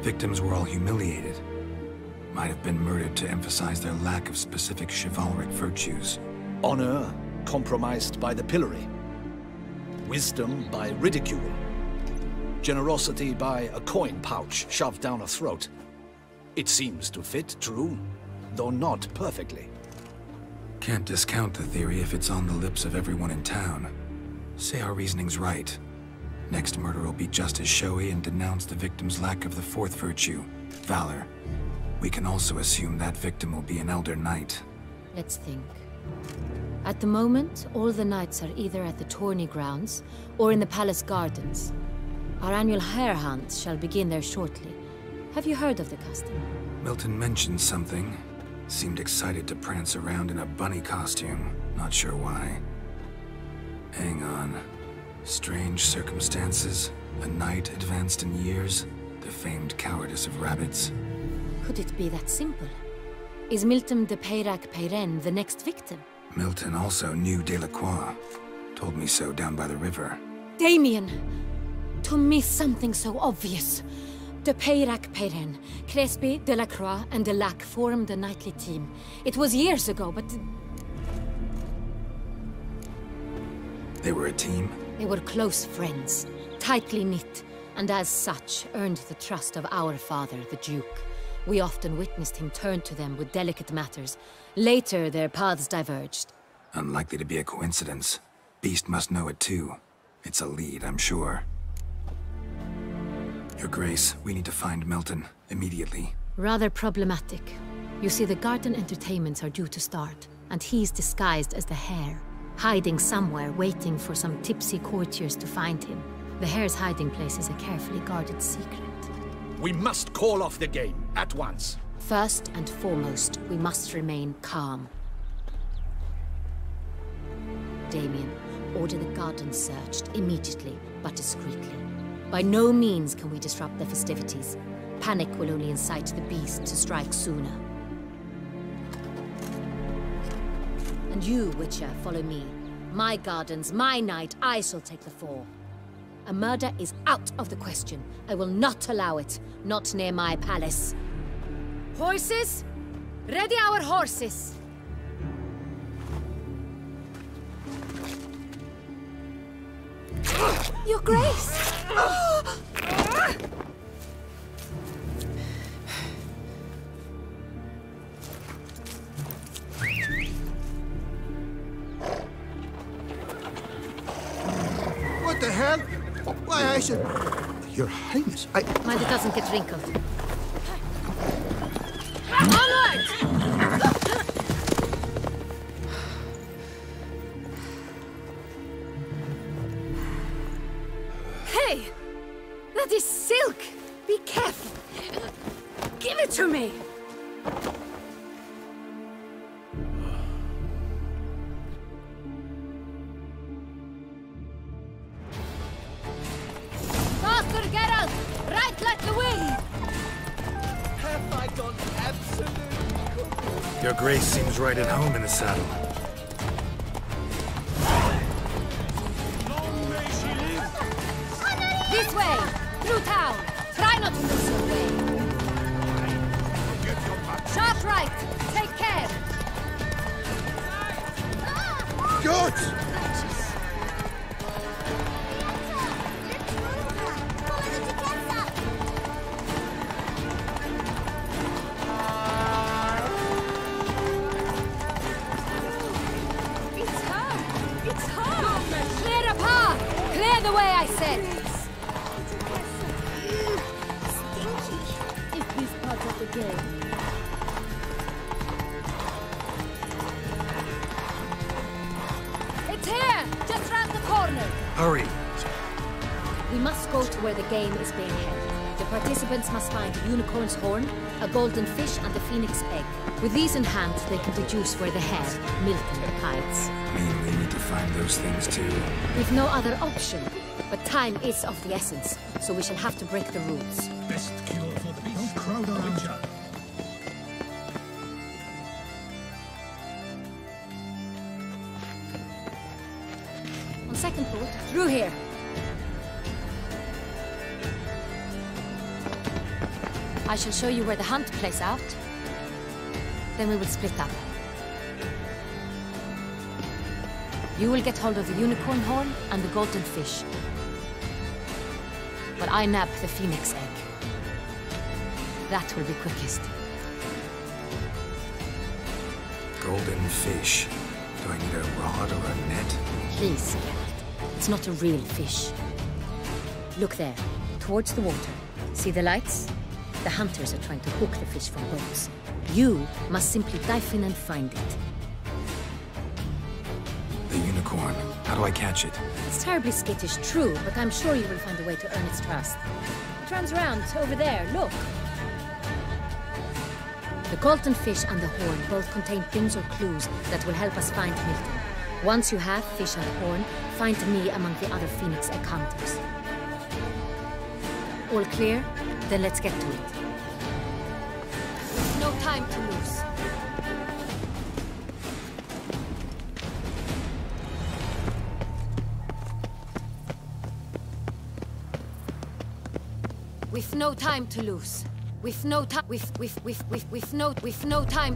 Victims were all humiliated. Might have been murdered to emphasize their lack of specific chivalric virtues. Honor compromised by the pillory. Wisdom by ridicule. Generosity by a coin pouch shoved down a throat. It seems to fit, true, though not perfectly. Can't discount the theory if it's on the lips of everyone in town. Say our reasoning's right. Next murder will be just as showy and denounce the victim's lack of the 4th virtue, valor. We can also assume that victim will be an elder knight. Let's think. At the moment, all the knights are either at the tourney grounds or in the palace gardens. Our annual hare hunt shall begin there shortly. Have you heard of the custom? Milton mentioned something. Seemed excited to prance around in a bunny costume. Not sure why. Hang on. Strange circumstances. A knight advanced in years. The famed cowardice of rabbits. Could it be that simple? Is Milton de Peyrac-Peyren the next victim? Milton also knew Delacroix. Told me so down by the river. Damien! To miss something so obvious. De Peyrac-Peyren, Crespi, Delacroix, and Delac formed a knightly team. It was years ago, but... They were a team? They were close friends. tightly knit, and as such earned the trust of our father, the Duke. We often witnessed him turn to them with delicate matters. Later, their paths diverged. Unlikely to be a coincidence. Beast must know it too. It's a lead, I'm sure. Your Grace, we need to find Milton, immediately. Rather problematic. You see, the garden entertainments are due to start, and he's disguised as the Hare, hiding somewhere, waiting for some tipsy courtiers to find him. The Hare's hiding place is a carefully guarded secret. We must call off the game, at once. First and foremost, we must remain calm. Damien, order the garden searched immediately, but discreetly. By no means can we disrupt the festivities. Panic will only incite the beast to strike sooner. And you, Witcher, follow me. My gardens, my night, I shall take the fall. A murder is out of the question. I will not allow it. Not near my palace. Horses? Ready our horses! Your Grace! What the hell? Why, I should... Your Highness, I... Mind it doesn't get wrinkled. Onward! Hey! That is silk! Be careful! Give it to me! Faster, Geralt! Right like the wind! Have I done absolutely... Your Grace seems right at home in the saddle. This way! Through town! Try not to lose your way! Sharp right! Take care! Good! It's her! It's her! Clear the path! Clear the way, I said! If this part of the game. It's here! Just round the corner! Hurry! We must go to where the game is being held. The participants must find a unicorn's horn, a golden fish, and a phoenix egg. With these in hand, they can deduce where the Hare, Milton, hides. Mean we need to find those things too. We've no other option. But time is of the essence, so we shall have to break the rules. Best cure for the beast. Don't crowd around you. On second thought, through here. I shall show you where the hunt plays out. Then we will split up. You will get hold of the unicorn horn and the golden fish. But I nab the phoenix egg. That will be quickest. Golden fish. Do I need a rod or a net? Please, Geralt. It's not a real fish. Look there, towards the water. See the lights? The hunters are trying to hook the fish from boats. You must simply dive in and find it. The unicorn. How do I catch it? It's terribly skittish, true, but I'm sure you will find a way to earn its trust. It runs around over there, look. The golden fish and the horn both contain things or clues that will help us find Milton. Once you have fish and horn, find me among the other phoenix egg hunters. All clear? Then let's get to it. No time to lose. With no time to lose. With no time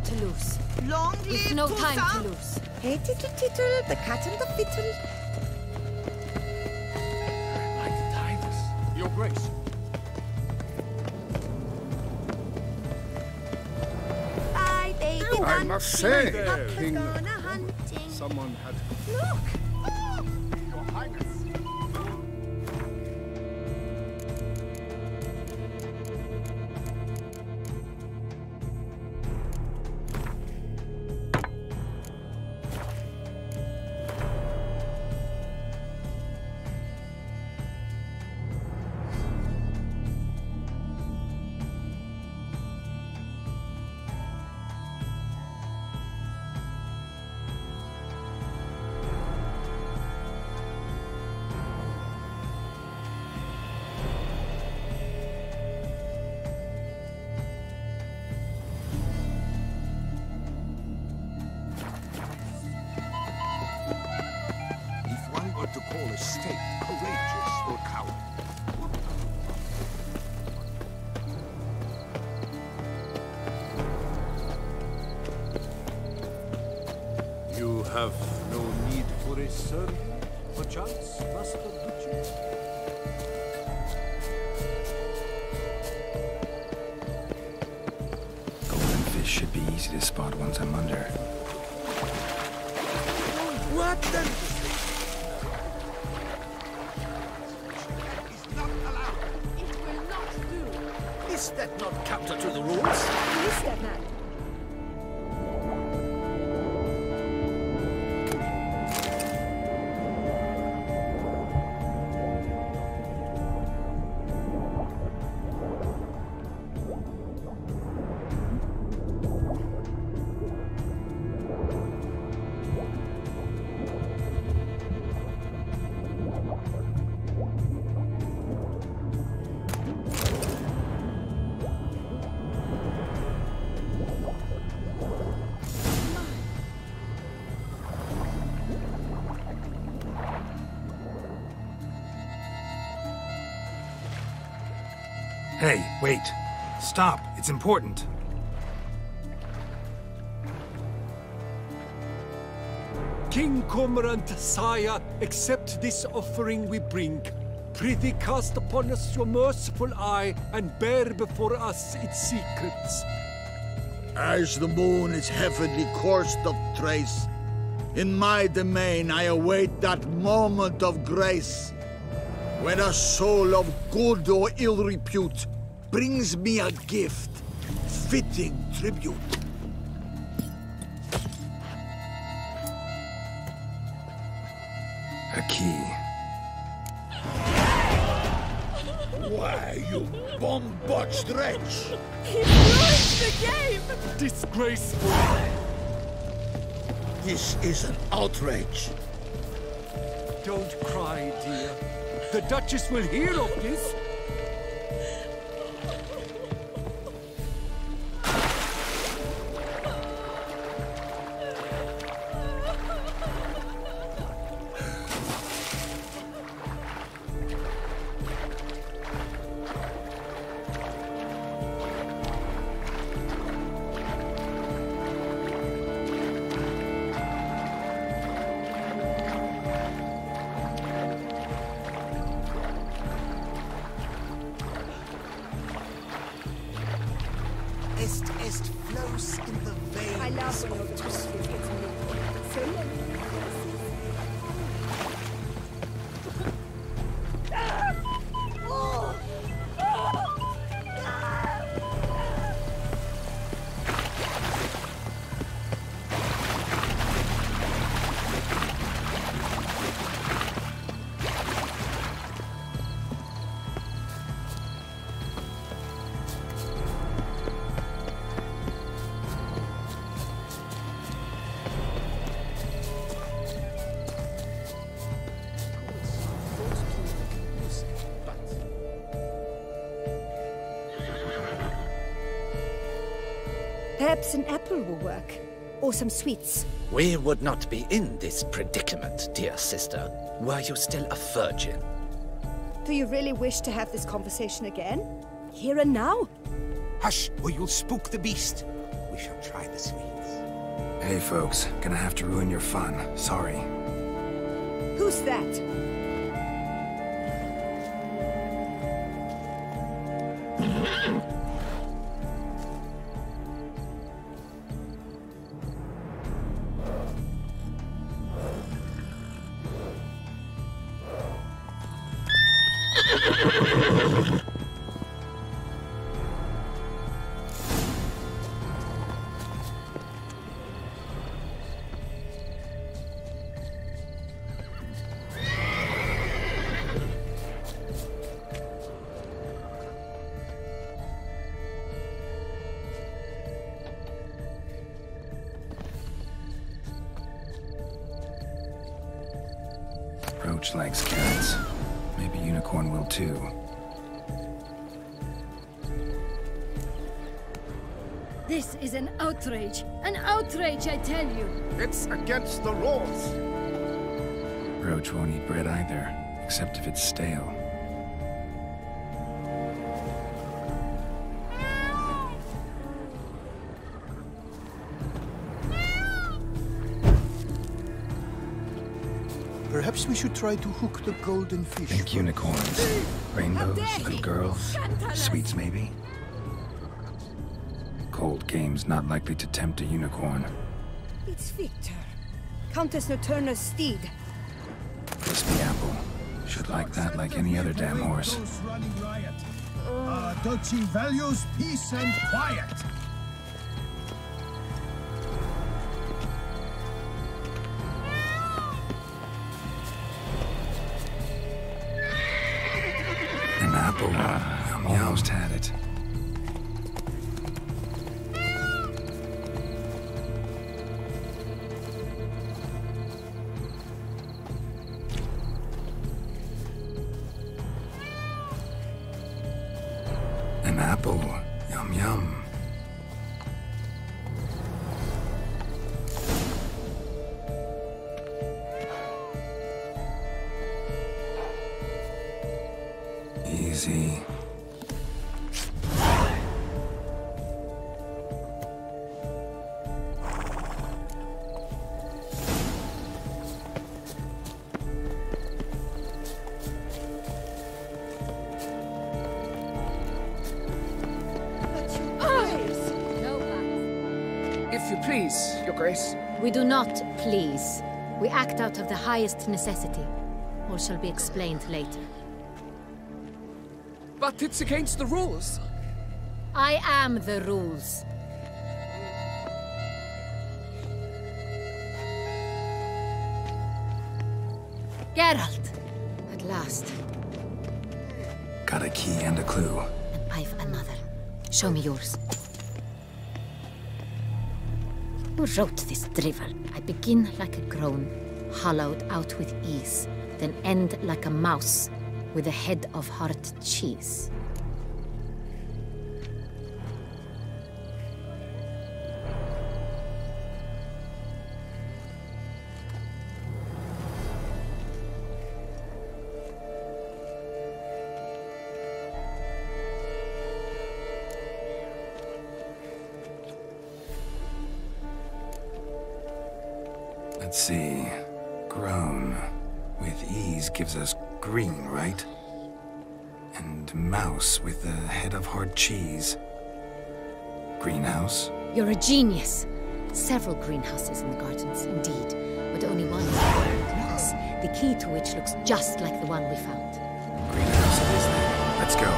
to lose. Long With live no time Toussaint. to lose. Hey, tittle, tittle, the cat and the fiddle. Like the time Your Grace. Bye, baby. I must say, King, hunting. someone had... Look! Your Highness. To call a state courageous or coward. You have no need for a servant, perchance, Master Witcher? Golden fish should be easy to spot once I'm under. What the... Is that not counter to the rules? Who is that man? Hey, wait. Stop. It's important. King Cormorant, sire, accept this offering we bring. Prithee cast upon us your merciful eye, and bear before us its secrets. As the moon its heavenly course doth trace, in my domain I await that moment of grace, when a soul of good or ill repute brings me a gift, fitting tribute. A key. Why, you bomb-botched wretch! He ruined the game! Disgraceful! This is an outrage. Don't cry, dear. The Duchess will hear of this. Est flows in the veins. I love when your twist gets me. So perhaps an apple will work. Or some sweets. We would not be in this predicament, dear sister, were you still a virgin. Do you really wish to have this conversation again? Here and now? Hush, or you'll spook the beast. We shall try the sweets. Hey, folks. Gonna have to ruin your fun. Sorry. Who's that? Roach likes cats. Maybe Unicorn will too. This is an outrage. An outrage, I tell you. It's against the rules. Roach won't eat bread either, except if it's stale. Perhaps we should try to hook the golden fish. Think unicorns, rainbows, little girls, sweets maybe? Cold game's not likely to tempt a unicorn. It's Victor, Countess Noturna's steed. Crispy apple. Should like that like any other damn horse. Running riot. Duchy values peace and quiet. An apple. Almost had it. An apple. Yum yum. Easy. If you please, Your Grace. We do not please. We act out of the highest necessity. All shall be explained later. But it's against the rules. I am the rules. Geralt! At last. Got a key and a clue. And I've another. Show me yours. Who wrote this drivel? I begin like a groan, hollowed out with ease, then end like a mouse, with a head of hard cheese. Let's see. Grown. With ease gives us green, right? And mouse with the head of hard cheese. Greenhouse? You're a genius. Several greenhouses in the gardens, indeed, but only one looks, the key to which looks just like the one we found. Greenhouse it is then. Let's go.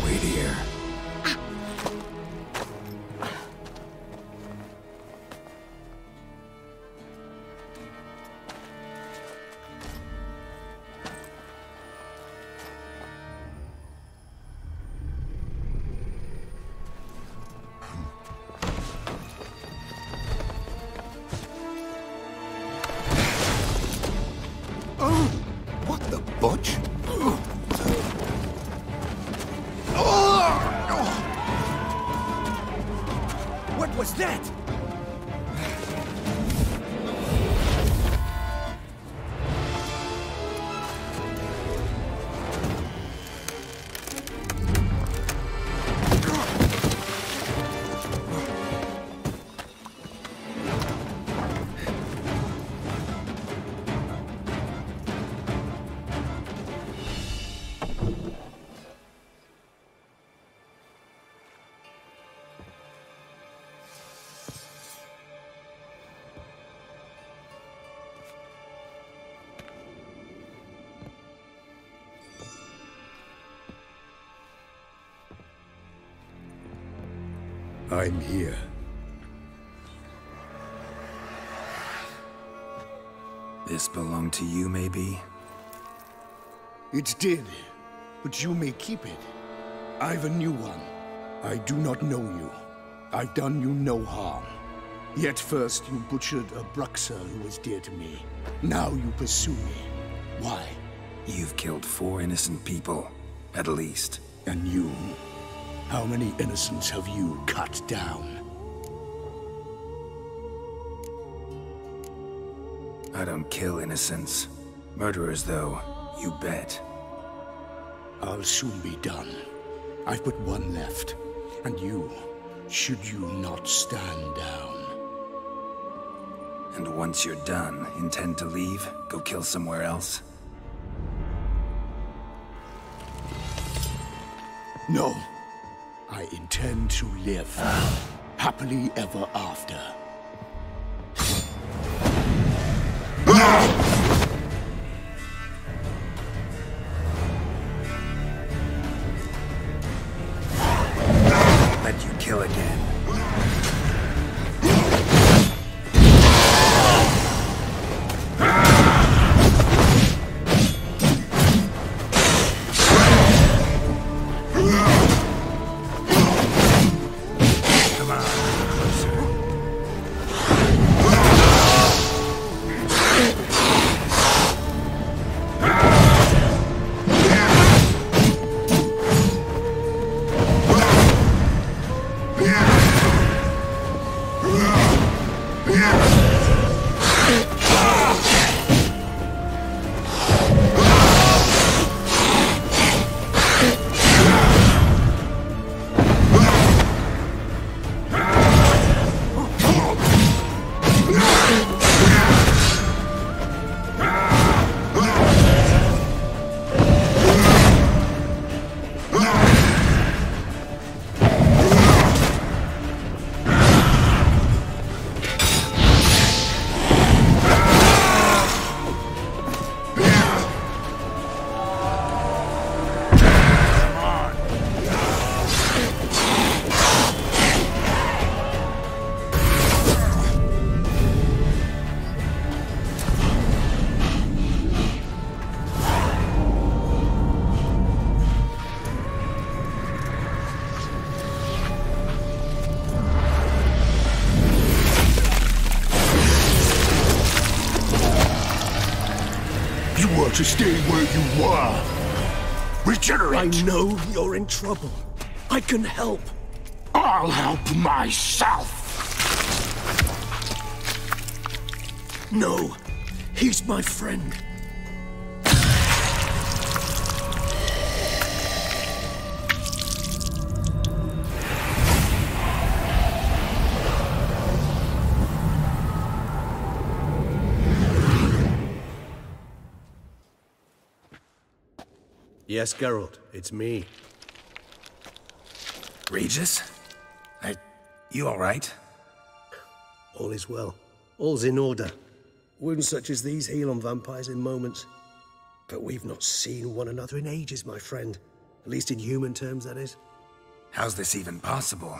Wait here. What the butch? What was that? I'm here. This belonged to you, maybe? It did, but you may keep it. I've a new one. I do not know you. I've done you no harm. Yet first you butchered a Bruxer who was dear to me. Now you pursue me. Why? You've killed 4 innocent people, at least. And you? How many innocents have you cut down? I don't kill innocents. Murderers, though, you bet. I'll soon be done. I've but one left. And you, should you not stand down. And once you're done, intend to leave? Go kill somewhere else? No. I intend to live. Happily ever after. Let you kill again. To stay where you were. Regenerate! I know you're in trouble. I can help. I'll help myself! No, he's my friend. Yes, Geralt, it's me. Regis? You all right? All is well. All's in order. Wounds such as these heal on vampires in moments. But we've not seen one another in ages, my friend. At least in human terms, that is. How's this even possible?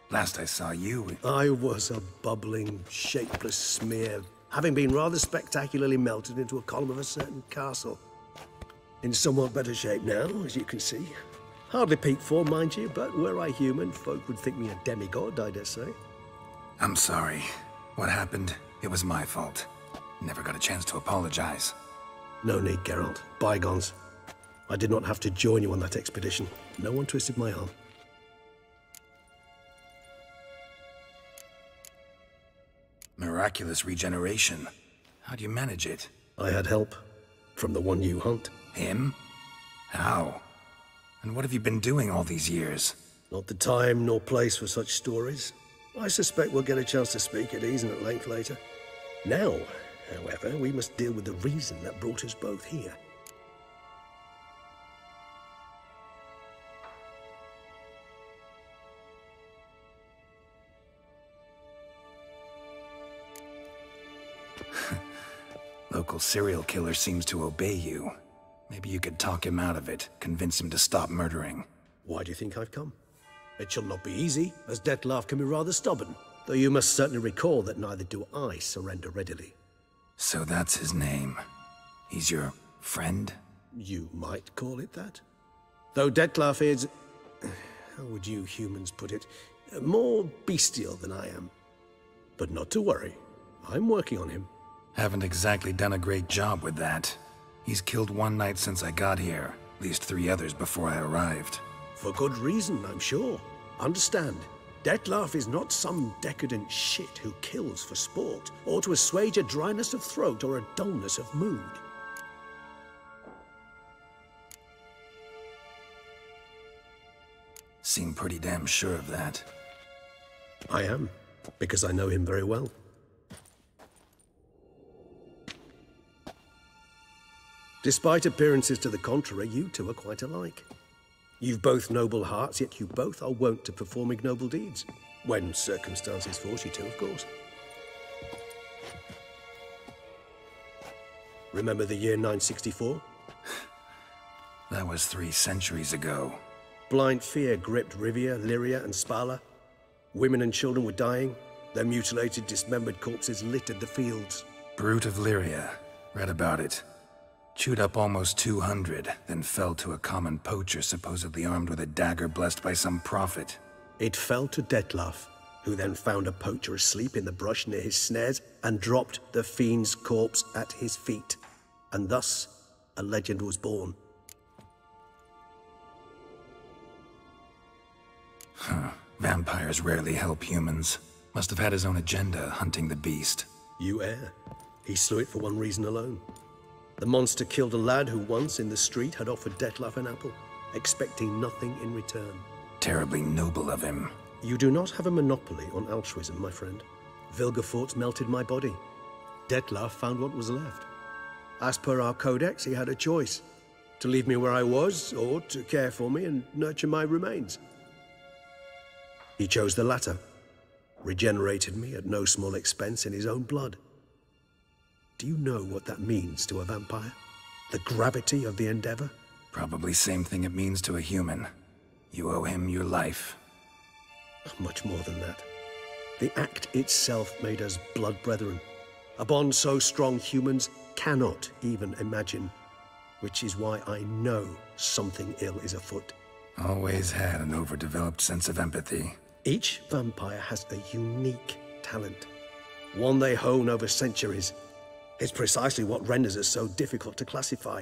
Last I saw you... I was a bubbling, shapeless smear, having been rather spectacularly melted into a column of a certain castle. In somewhat better shape now, as you can see. Hardly peak form, mind you, but were I human, folk would think me a demigod, I dare say. I'm sorry. What happened, it was my fault. Never got a chance to apologize. No need, Geralt. Bygones. I did not have to join you on that expedition. No one twisted my arm. Miraculous regeneration. How do you manage it? I had help. From the one you hunt. Him? How? And what have you been doing all these years? Not the time nor place for such stories. I suspect we'll get a chance to speak at ease and at length later. Now, however, we must deal with the reason that brought us both here. Local serial killer seems to obey you. Maybe you could talk him out of it, convince him to stop murdering. Why do you think I've come? It shall not be easy, as Dettlaff can be rather stubborn, though you must certainly recall that neither do I surrender readily. So that's his name. He's your friend? You might call it that. Though Dettlaff is... how would you humans put it? More bestial than I am. But not to worry. I'm working on him. Haven't exactly done a great job with that. He's killed one knight since I got here. At least 3 others before I arrived. For good reason, I'm sure. Understand, Dettlaff is not some decadent shit who kills for sport, or to assuage a dryness of throat or a dullness of mood. Seem pretty damn sure of that. I am, because I know him very well. Despite appearances to the contrary, you two are quite alike. You've both noble hearts, yet you both are wont to perform ignoble deeds. When circumstances force you to, of course. Remember the year 964? That was 3 centuries ago. Blind fear gripped Rivia, Lyria, and Spala. Women and children were dying. Their mutilated, dismembered corpses littered the fields. Brute of Lyria. Read about it. Chewed up almost 200, then fell to a common poacher supposedly armed with a dagger blessed by some prophet. It fell to Dettlaff, who then found a poacher asleep in the brush near his snares and dropped the fiend's corpse at his feet. And thus, a legend was born. Huh. Vampires rarely help humans. Must have had his own agenda, hunting the beast. You err. He slew it for one reason alone. The monster killed a lad who once, in the street, had offered Dettlaff an apple, expecting nothing in return. Terribly noble of him. You do not have a monopoly on altruism, my friend. Vilgefortz melted my body. Dettlaff found what was left. As per our codex, he had a choice. To leave me where I was, or to care for me and nurture my remains. He chose the latter. Regenerated me at no small expense in his own blood. Do you know what that means to a vampire? The gravity of the endeavor? Probably same thing it means to a human. You owe him your life. Much more than that. The act itself made us blood brethren. A bond so strong humans cannot even imagine. Which is why I know something ill is afoot. Always had an overdeveloped sense of empathy. Each vampire has a unique talent. One they hone over centuries. It's precisely what renders us so difficult to classify.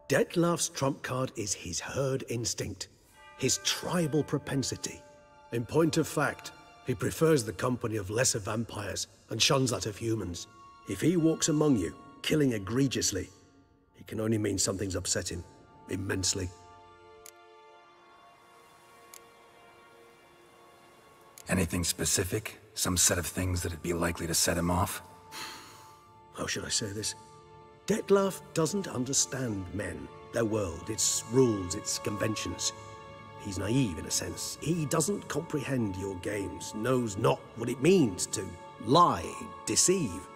Dettlaff's trump card is his herd instinct, his tribal propensity. In point of fact, he prefers the company of lesser vampires and shuns that of humans. If he walks among you, killing egregiously, it can only mean something's upset him, immensely. Anything specific? Some set of things that'd be likely to set him off? How should I say this? Dettlaff doesn't understand men, their world, its rules, its conventions. He's naive in a sense. He doesn't comprehend your games, knows not what it means to lie, deceive.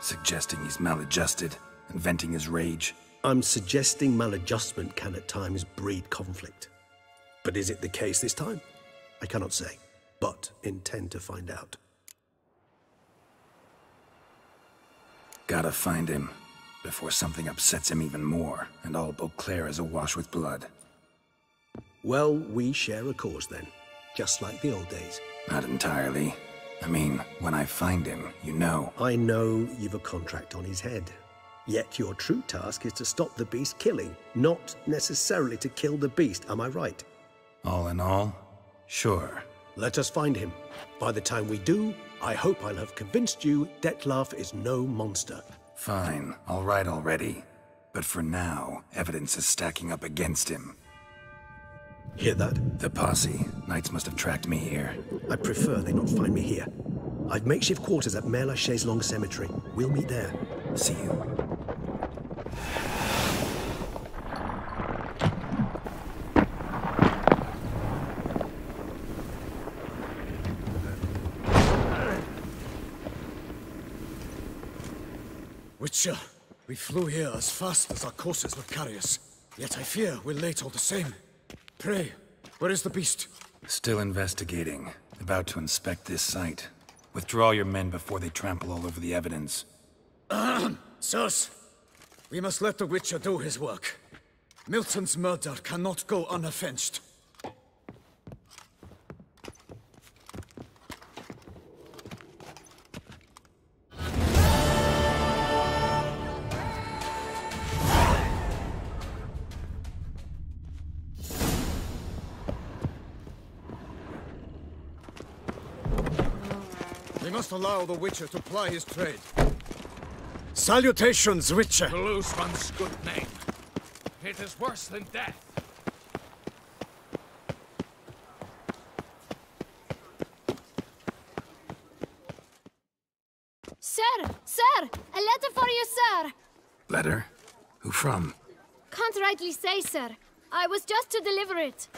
Suggesting he's maladjusted, and venting his rage. I'm suggesting maladjustment can at times breed conflict. But is it the case this time? I cannot say, but intend to find out. Gotta find him, before something upsets him even more, and all Beauclair is awash with blood. Well, we share a cause then, just like the old days. Not entirely. I mean, when I find him, you know. I know you've a contract on his head. Yet your true task is to stop the beast killing, not necessarily to kill the beast, am I right? All in all, sure. Let us find him. By the time we do, I hope I'll have convinced you Dettlaff is no monster. Fine, all right already. But for now, evidence is stacking up against him. Hear that? The posse. Knights must have tracked me here. I prefer they not find me here. I've makeshift quarters at Mère Lachaise Long Cemetery. We'll meet there. See you. Witcher, we flew here as fast as our courses would carry us. Yet I fear we're late all the same. Pray, where is the beast? Still investigating. About to inspect this site. Withdraw your men before they trample all over the evidence. Sirs, we must let the Witcher do his work. Milton's murder cannot go unavenged. We must allow the Witcher to ply his trade. Salutations, Witcher! To lose one's good name. It is worse than death. Sir! Sir! A letter for you, sir! Letter? Who from? Can't rightly say, sir. I was just to deliver it.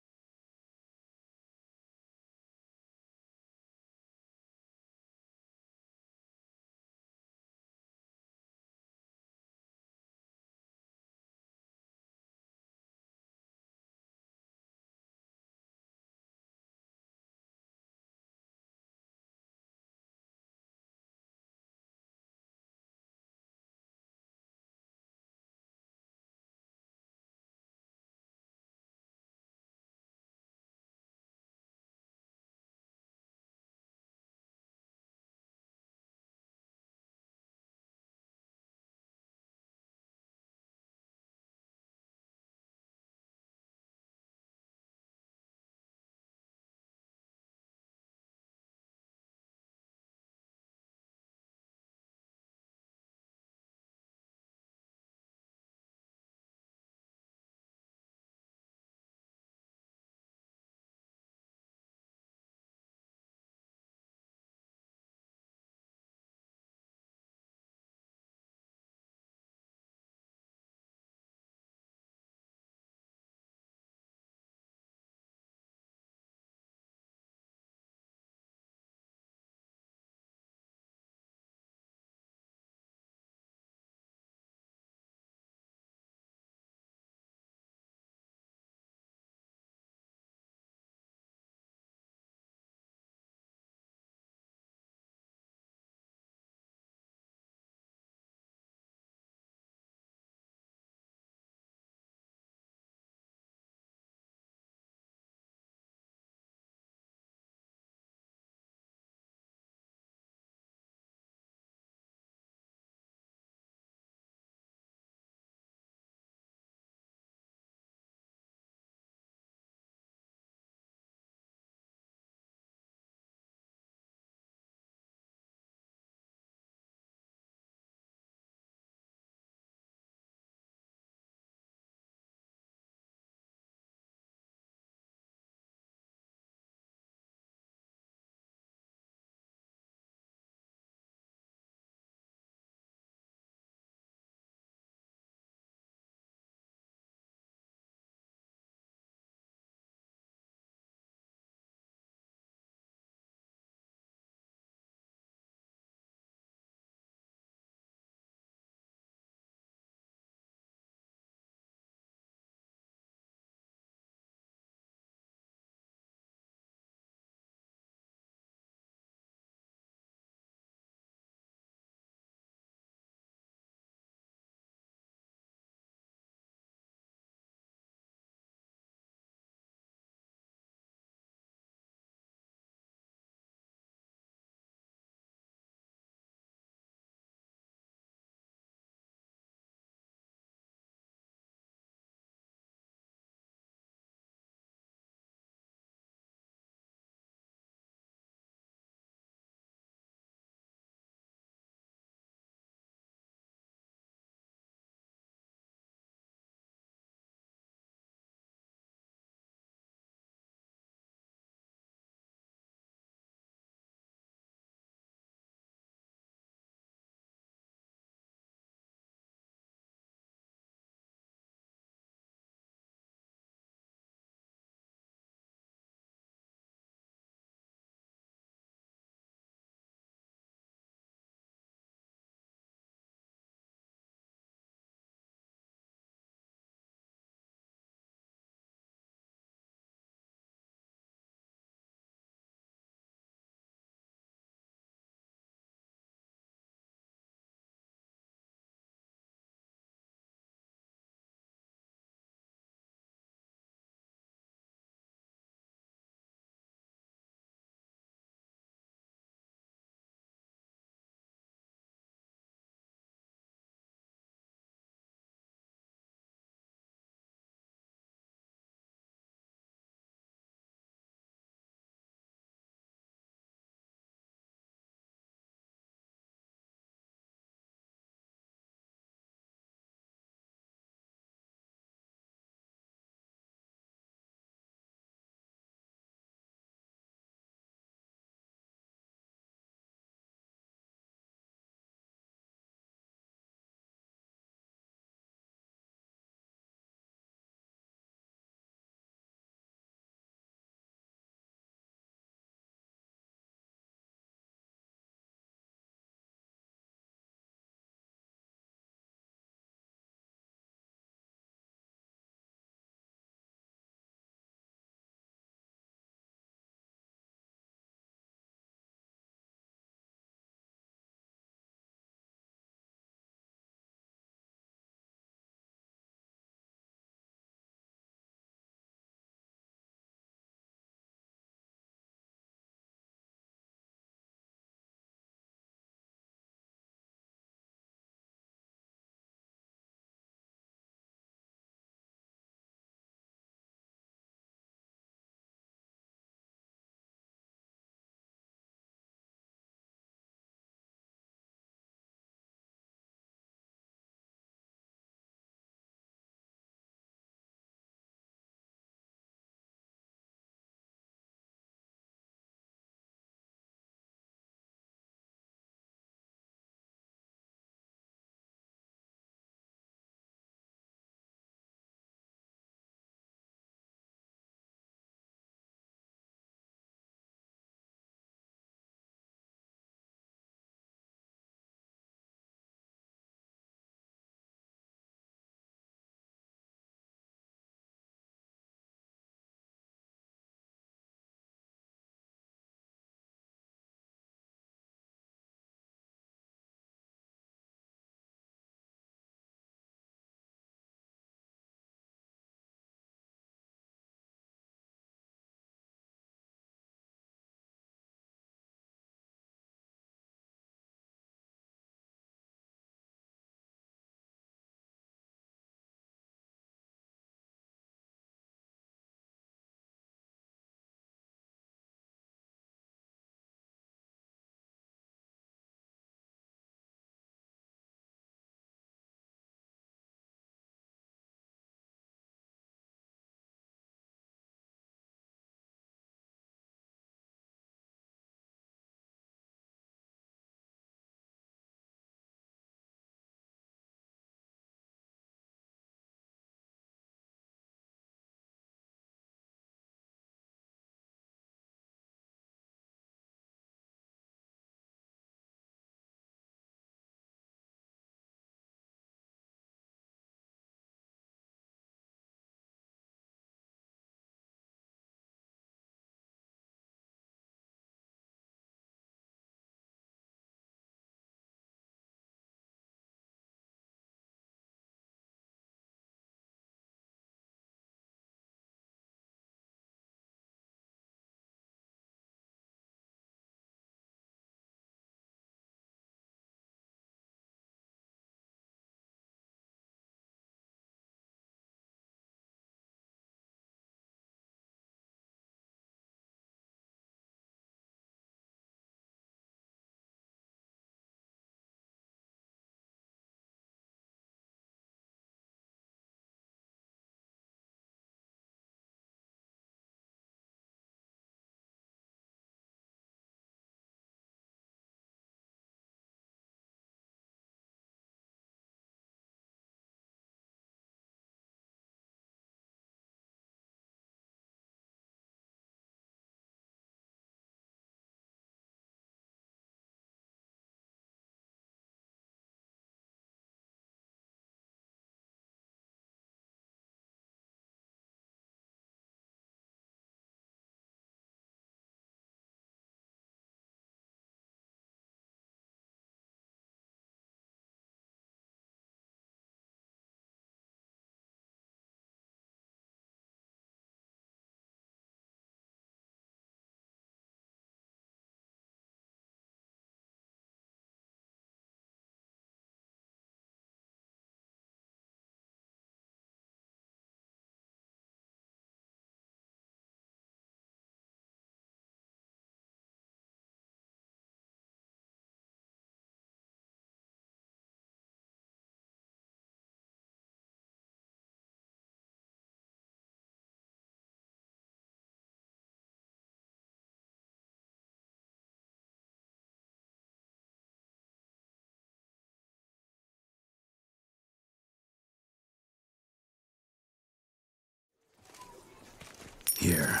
Here.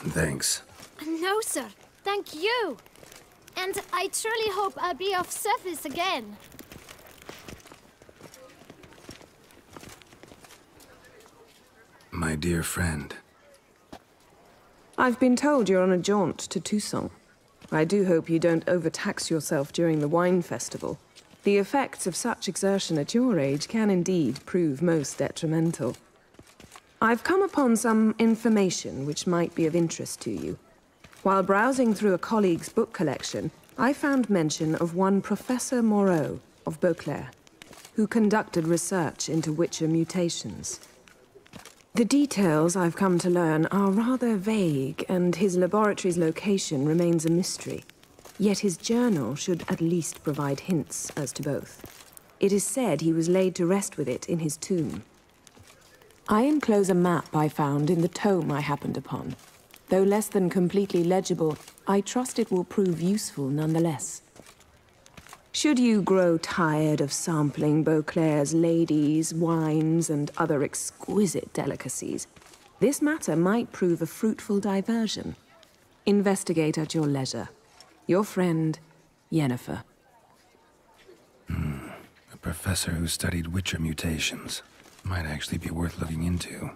And thanks. No, sir. Thank you. And I truly hope I'll be of service again. My dear friend. I've been told you're on a jaunt to Tucson. I do hope you don't overtax yourself during the wine festival. The effects of such exertion at your age can indeed prove most detrimental. I've come upon some information which might be of interest to you. While browsing through a colleague's book collection, I found mention of one Professor Moreau of Beauclair, who conducted research into Witcher mutations. The details I've come to learn are rather vague, and his laboratory's location remains a mystery. Yet his journal should at least provide hints as to both. It is said he was laid to rest with it in his tomb. I enclose a map I found in the tome I happened upon. Though less than completely legible, I trust it will prove useful nonetheless. Should you grow tired of sampling Beauclair's ladies, wines, and other exquisite delicacies, this matter might prove a fruitful diversion. Investigate at your leisure. Your friend, Yennefer. A professor who studied Witcher mutations. Might actually be worth looking into.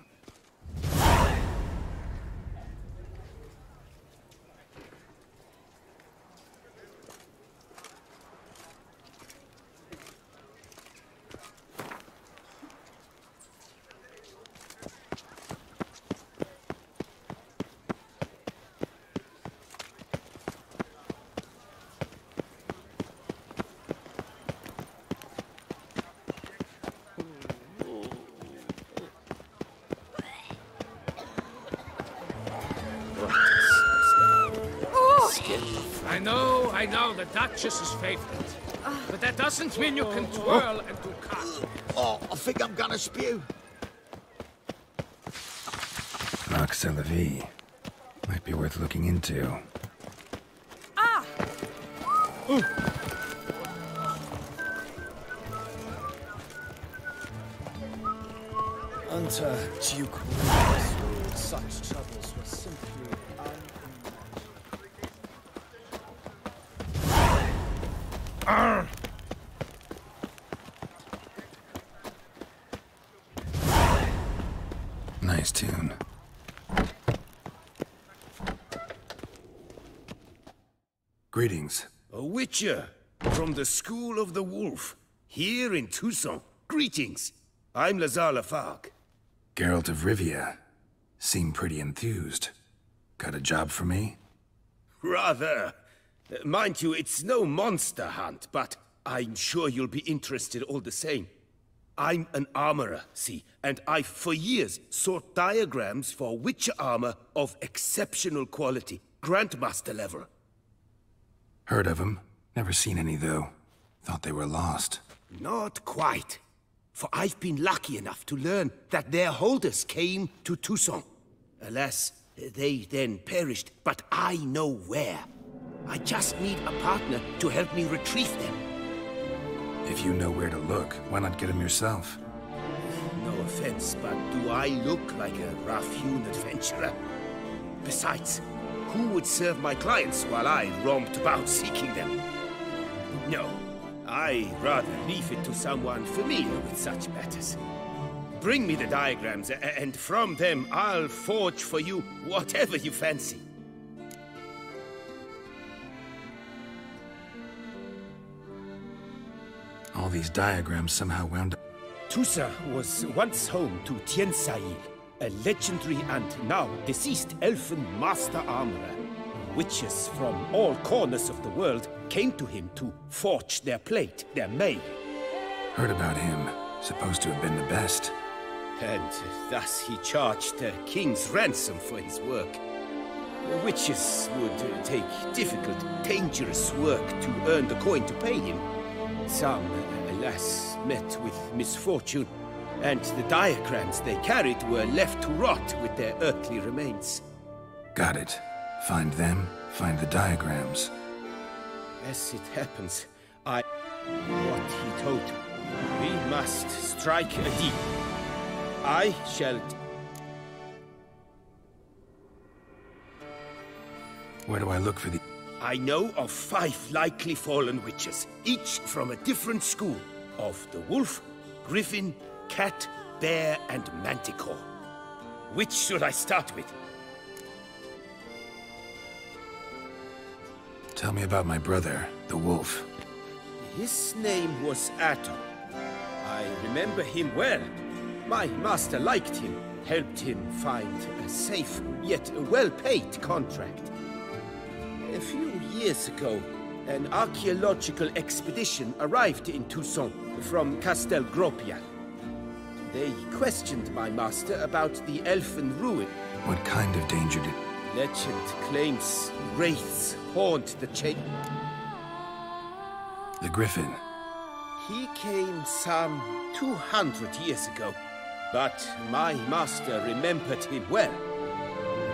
I know, the Duchess's favorite. But that doesn't mean you can twirl and do cartwheels. Oh, I think I'm gonna spew. Nox a la vie. Might be worth looking into. Ah! Unter Duke William's such troubles were simply Nice tune. Greetings. A Witcher from the School of the Wolf, here in Tucson. Greetings. I'm Lazar Lafargue. Geralt of Rivia. Seem pretty enthused. Got a job for me? Rather. Mind you, it's no monster hunt, but I'm sure you'll be interested all the same. I'm an armorer, see, and I've for years sought diagrams for Witcher armor of exceptional quality, Grandmaster level. Heard of them. Never seen any, though. Thought they were lost. Not quite. For I've been lucky enough to learn that their holders came to Tucson. Alas, they then perished, but I know where. I just need a partner to help me retrieve them. If you know where to look, why not get them yourself? No offense, but do I look like a rough-hewn adventurer? Besides, who would serve my clients while I romped about seeking them? No, I'd rather leave it to someone familiar with such matters. Bring me the diagrams, and from them I'll forge for you whatever you fancy. All these diagrams somehow wound up. Tusa was once home to Tiensail, a legendary and now deceased elfin master armorer. Witches from all corners of the world came to him to forge their plate, their mail. Heard about him. Supposed to have been the best. And thus he charged the king's ransom for his work. Witches would take difficult, dangerous work to earn the coin to pay him. Some, alas, met with misfortune, and the diagrams they carried were left to rot with their earthly remains. Got it. Find them, find the diagrams. As it happens, what he told me. We must strike a deal. I shall... Where do I look for the... I know of 5 likely fallen witches, each from a different school of the wolf, griffin, cat, bear, and manticore. Which should I start with? Tell me about my brother, the wolf. His name was Atom. I remember him well. My master liked him, helped him find a safe, yet well-paid contract. A few years ago, an archaeological expedition arrived in Toussaint from Castel Gropian. They questioned my master about the elfin ruin. What kind of danger did... Legend claims wraiths haunt the The griffin. He came some 200 years ago, but my master remembered him well.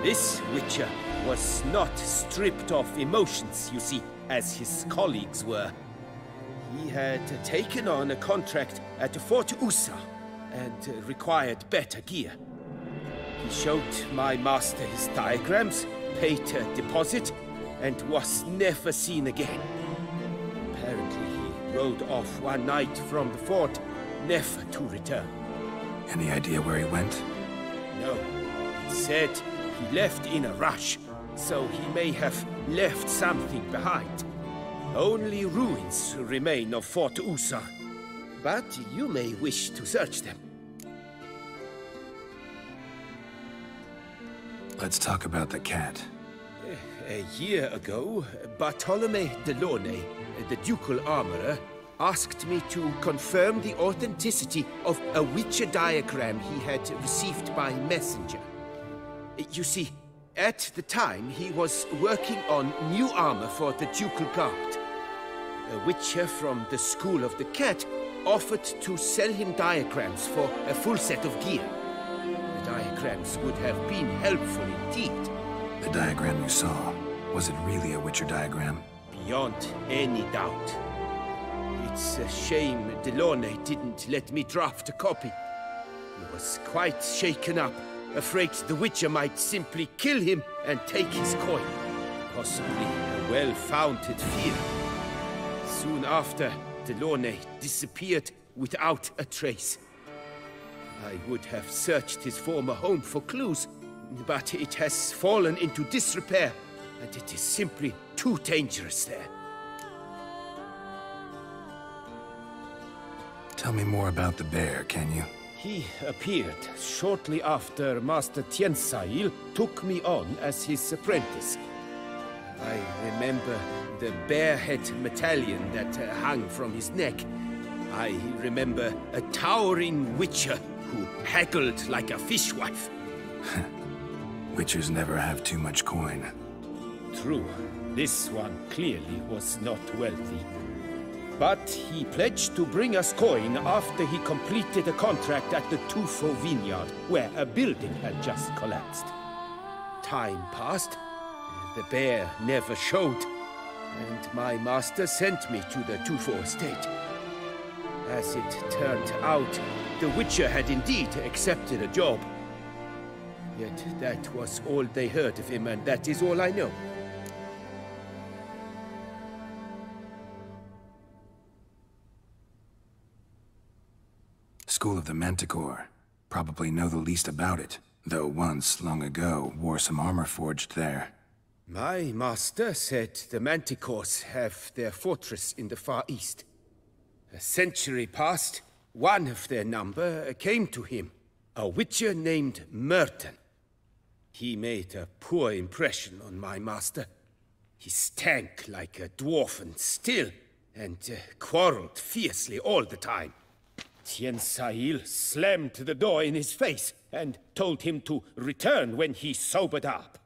This witcher was not stripped of emotions, you see, as his colleagues were. He had taken on a contract at Fort Usa and required better gear. He showed my master his diagrams, paid a deposit, and was never seen again. Apparently he rode off one night from the fort, never to return. Any idea where he went? No. He said he left in a rush, so he may have left something behind. Only ruins remain of Fort Usa, but you may wish to search them. Let's talk about the cat. A year ago, Bartolome Delaunay, the ducal armorer, asked me to confirm the authenticity of a Witcher diagram he had received by messenger. You see, at the time he was working on new armor for the ducal guard. A Witcher from the School of the Cat offered to sell him diagrams for a full set of gear. The diagrams would have been helpful indeed. The diagram you saw, was it really a Witcher diagram? Beyond any doubt. It's a shame Delaunay didn't let me draft a copy. He was quite shaken up, afraid the Witcher might simply kill him and take his coin. Possibly a well-founded fear. Soon after, Delaunay disappeared without a trace. I would have searched his former home for clues, but it has fallen into disrepair, and it is simply too dangerous there. Tell me more about the bear, can you? He appeared shortly after Master Tiensail took me on as his apprentice. I remember the bear-head medallion that hung from his neck. I remember a towering witcher who haggled like a fishwife. Witchers never have too much coin. True. This one clearly was not wealthy. But he pledged to bring us coin after he completed a contract at the Tufo vineyard, where a building had just collapsed. Time passed. The bear never showed, and my master sent me to the Tufo estate. As it turned out, the Witcher had indeed accepted a job. Yet that was all they heard of him, and that is all I know. School of the Manticore. Probably know the least about it, though once, long ago, wore some armor forged there. My master said the Manticores have their fortress in the Far East. A century past, one of their number came to him, a witcher named Merton. He made a poor impression on my master. He stank like a dwarfen still, and quarreled fiercely all the time. Tiensail slammed the door in his face and told him to return when he sobered up.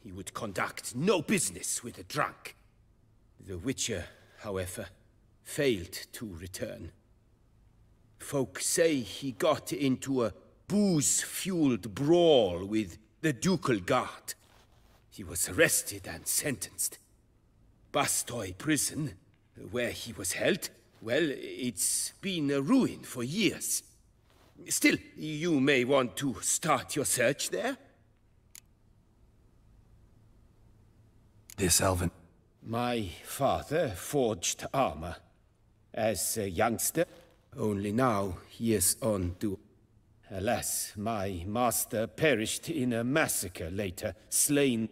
He would conduct no business with a drunk. The Witcher, however, failed to return. Folk say he got into a booze-fueled brawl with the ducal guard. He was arrested and sentenced. Bastoy prison, where he was held, well, it's been a ruin for years. Still, you may want to start your search there. This elven... My father forged armor. As a youngster, only now he is on to... Alas, my master perished in a massacre later, slain.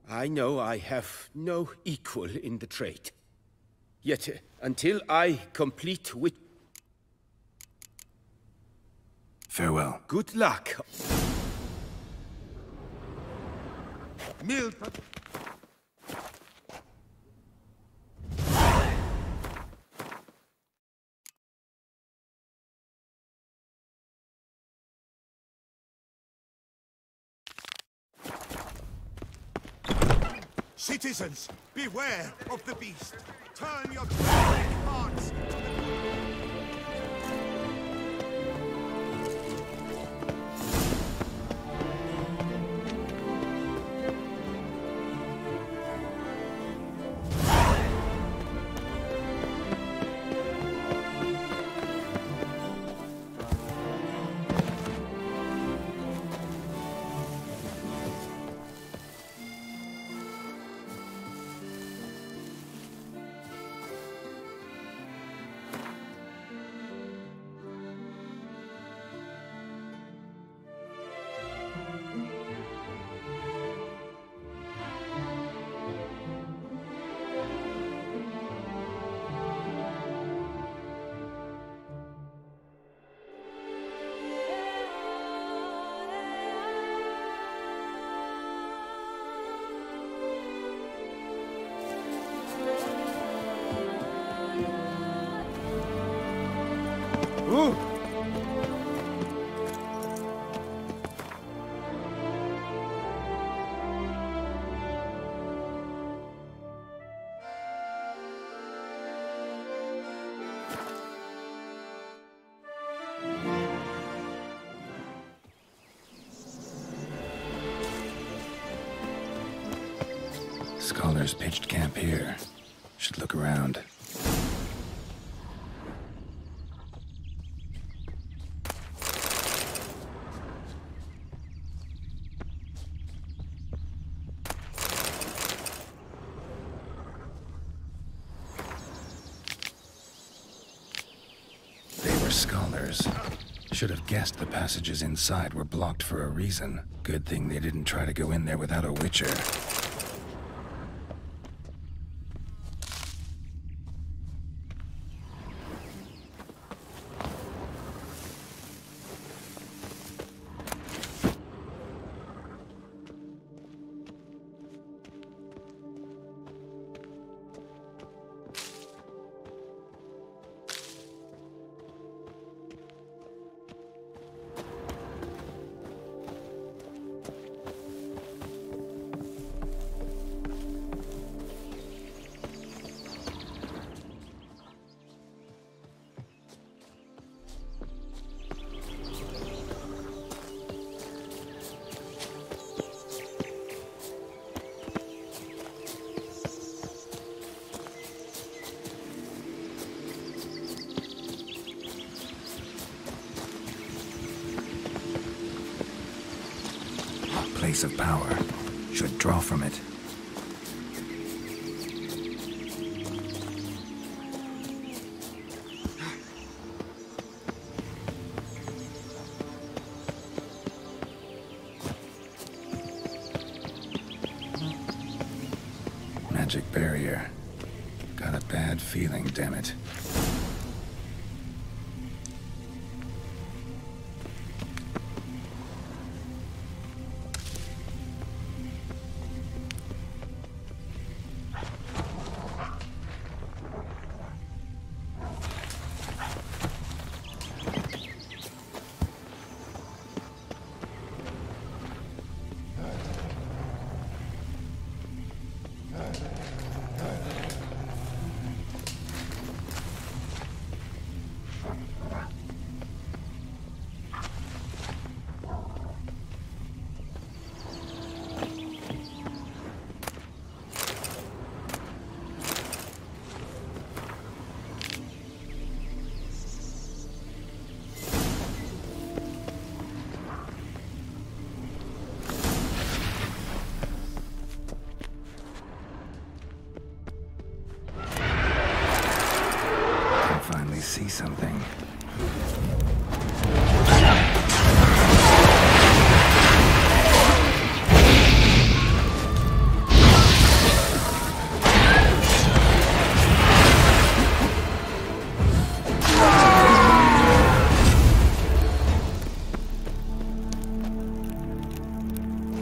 I know I have no equal in the trade. Yet, until I complete with... Farewell. Good luck. Milk. Citizens, beware of the beast. Turn your trembling hearts to the... Ooh. Scholars pitched camp here. Should look around. Scholars. Should have guessed the passages inside were blocked for a reason. Good thing they didn't try to go in there without a Witcher. Place of power. Should draw from it. Magic barrier. Got a bad feeling, damn it. see something.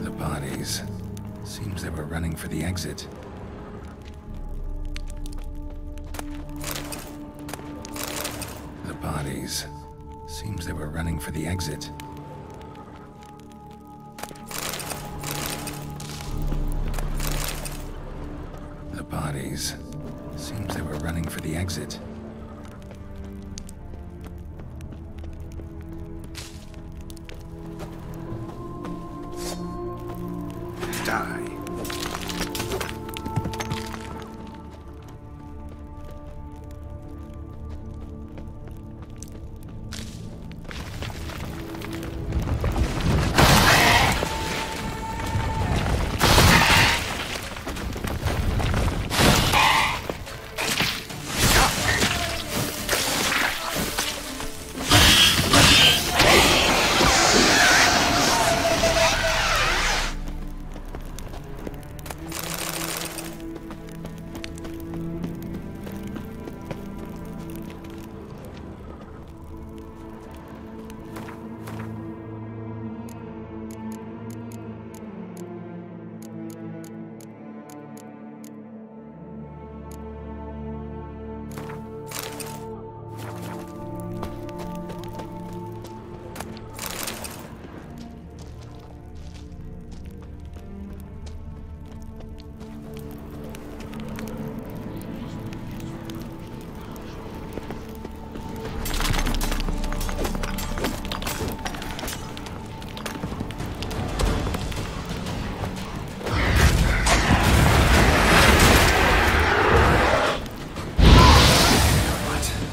The bodies. Seems they were running for the exit. The bodies. Seems they were running for the exit. The bodies. Seems they were running for the exit. Die.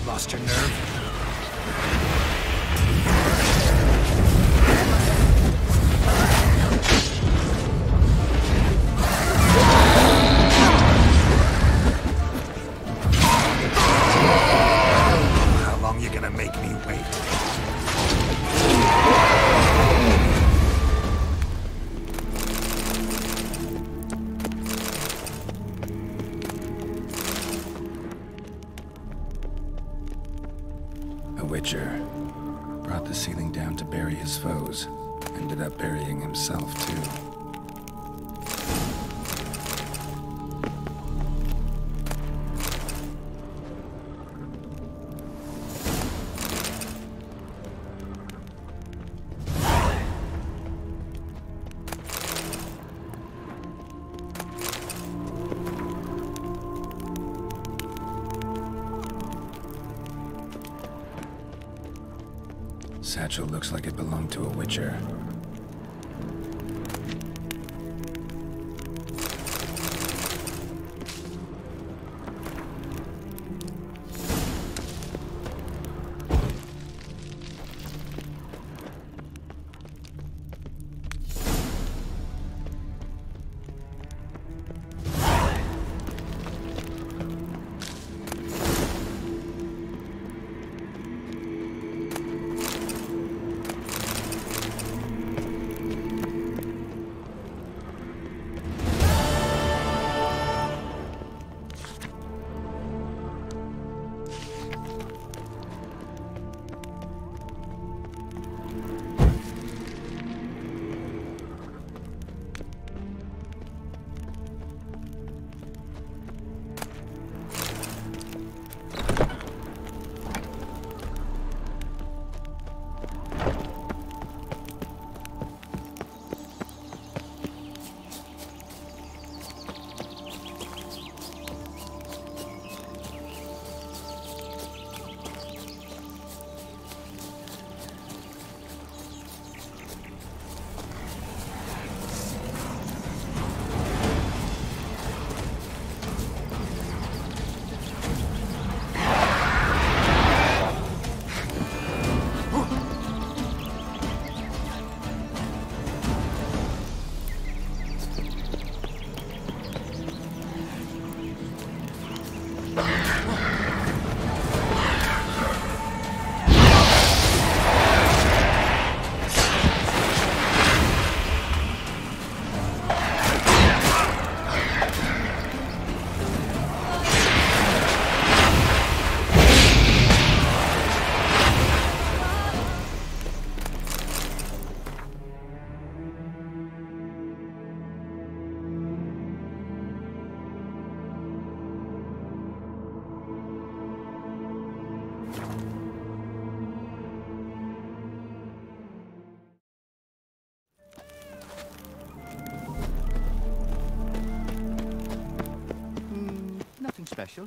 Lost your nerve? How long you gonna make me wait? A Witcher. Brought the ceiling down to bury his foes. Ended up burying himself, too. Satchel looks like it belonged to a Witcher. special?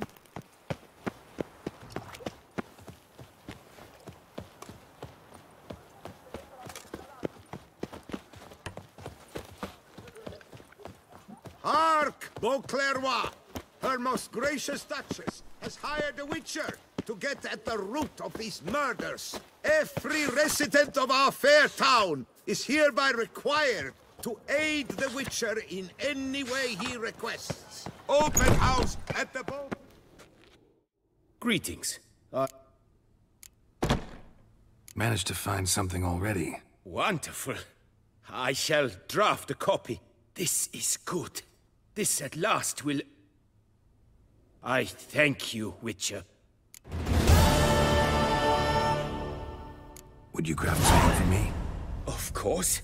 Hark, Beauclerc! Her most gracious Duchess has hired a Witcher to get at the root of these murders. Every resident of our fair town is hereby required to aid the Witcher in any way he requests. Open house at the boat. Greetings. Managed to find something already. Wonderful. I shall draft a copy. This is good. This at last will... I thank you, Witcher. Would you craft something for me? Of course.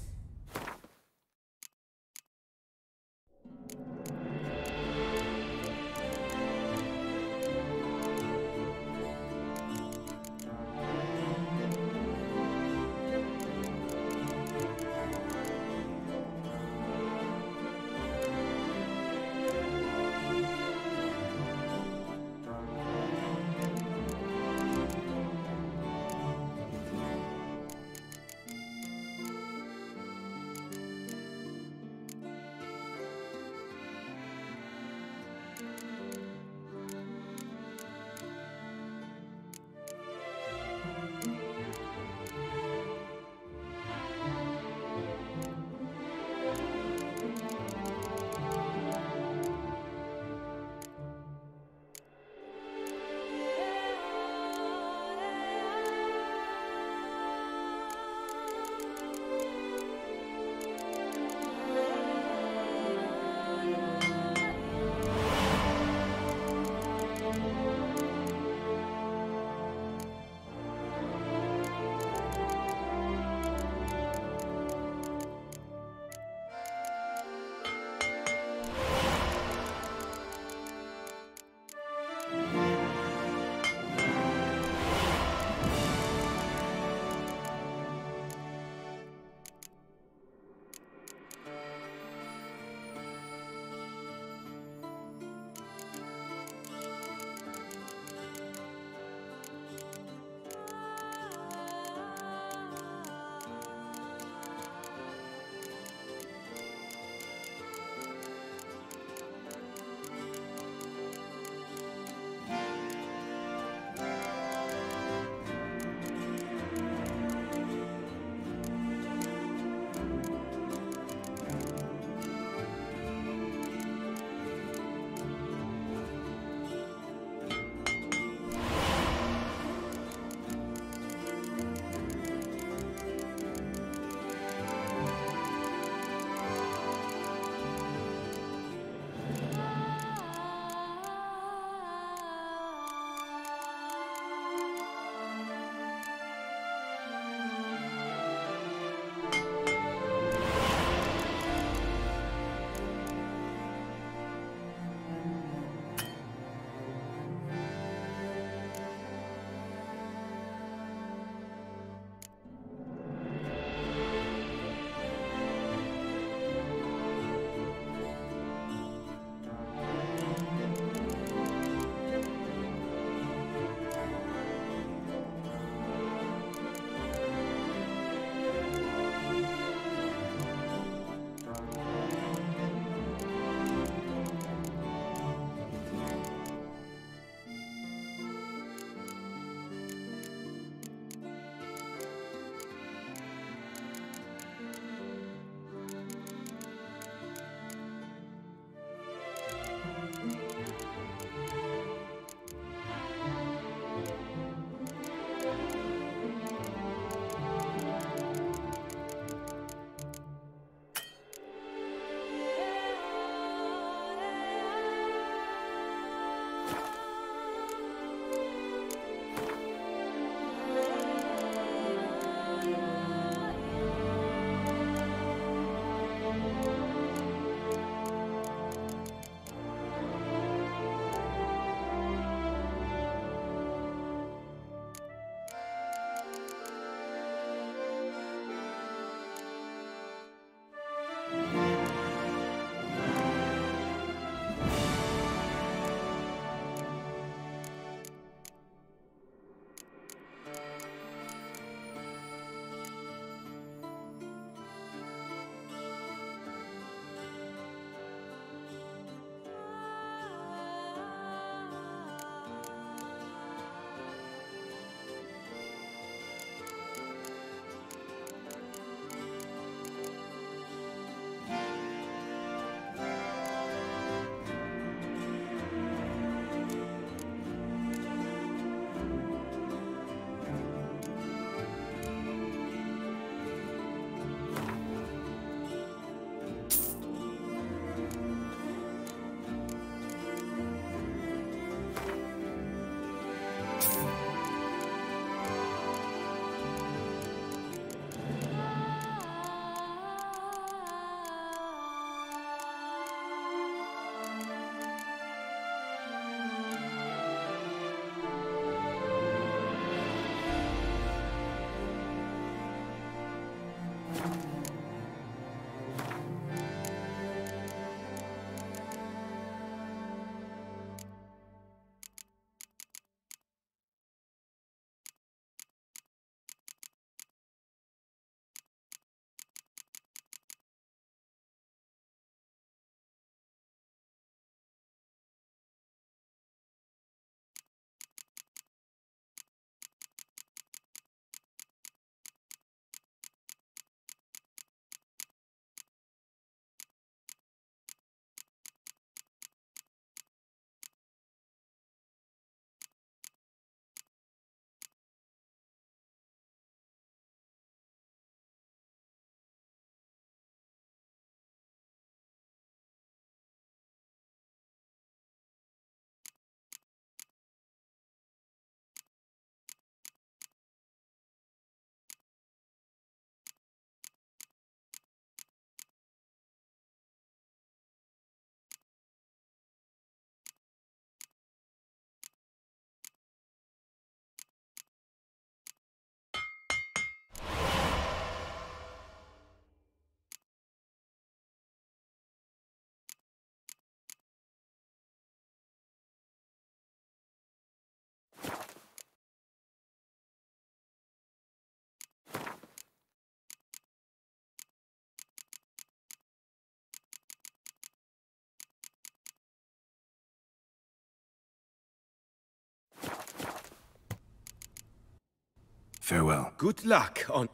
Farewell. Good luck on...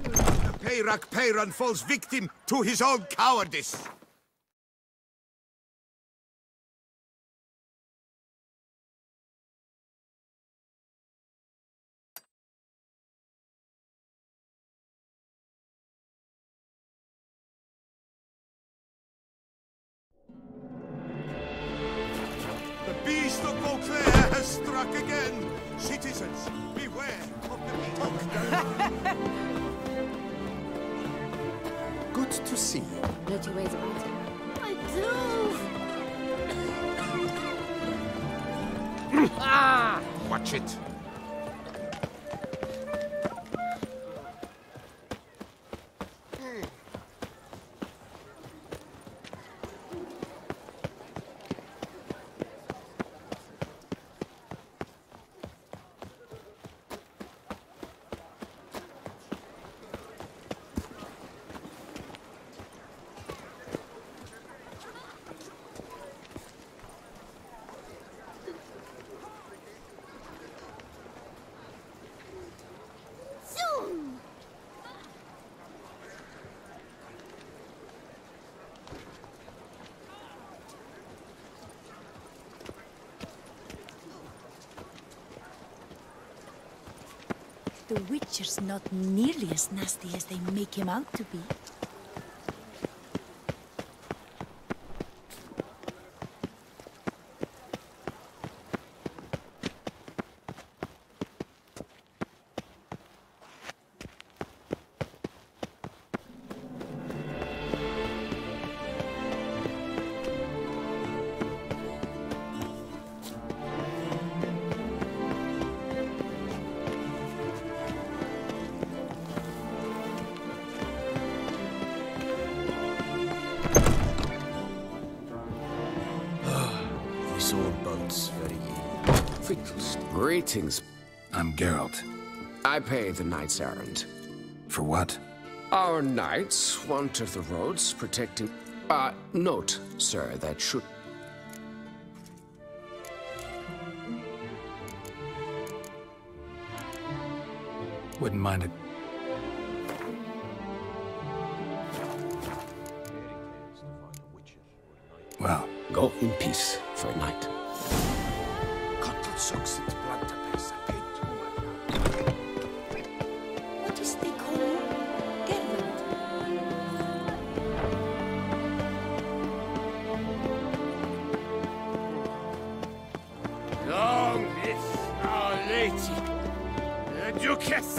The Peyrak Peyran falls victim to his own cowardice. The beast of Beauclair has struck again. Citizens, beware of the beast. Good to see you. No two ways about it. I do. Ah! Watch it. The Witcher's not nearly as nasty as they make him out to be. Greetings. I'm Geralt. I pay the knight's errand. For what? Our knights wander the roads protecting... note, sir, that should... Wouldn't mind it. Well, go in peace for a night. What is they call you? Geralt. Long live our lady, the Duchess.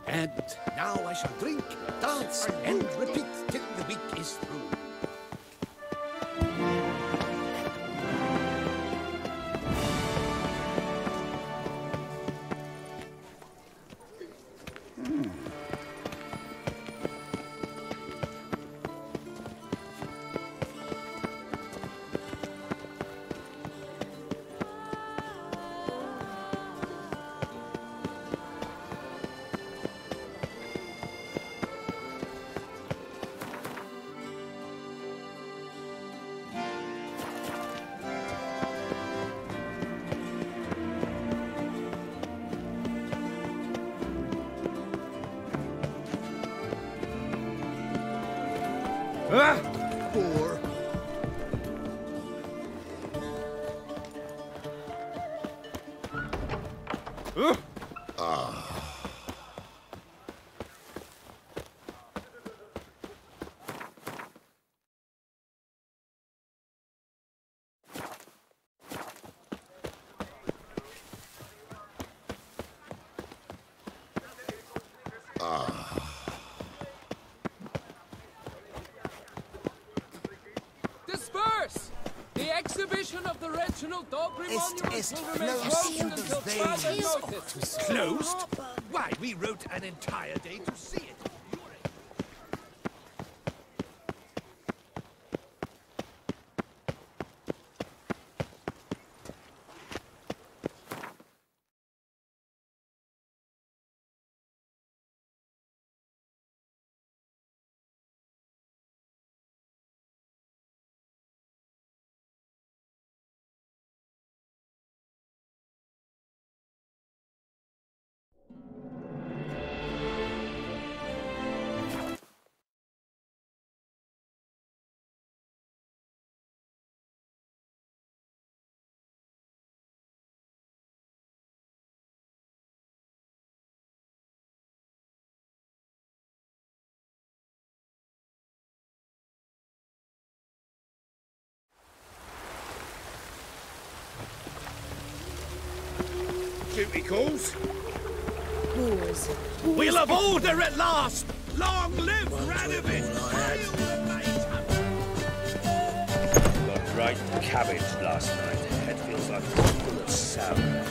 And now I shall drink, dance, and repeat till the week is through. Poor. Disperse! The exhibition of the Reginald Dobry monument will remain closed closed until further notice. Closed? Why, we wrote an entire day to see it. Because? Wars. We'll have order at last! Long live Radovid! Got right cabbage last night. Head feels like full of sour.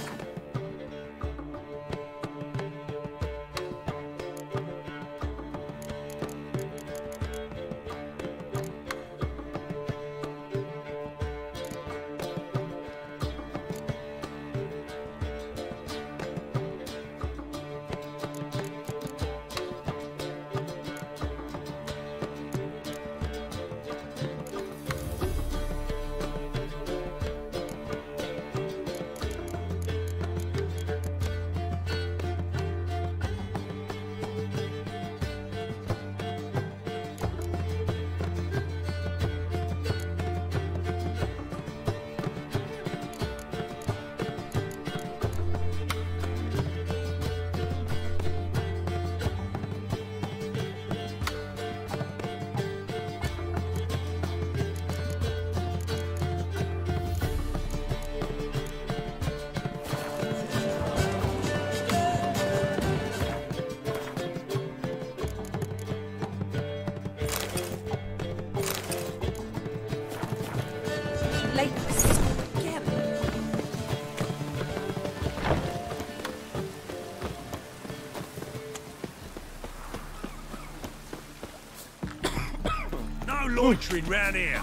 Loitering round here.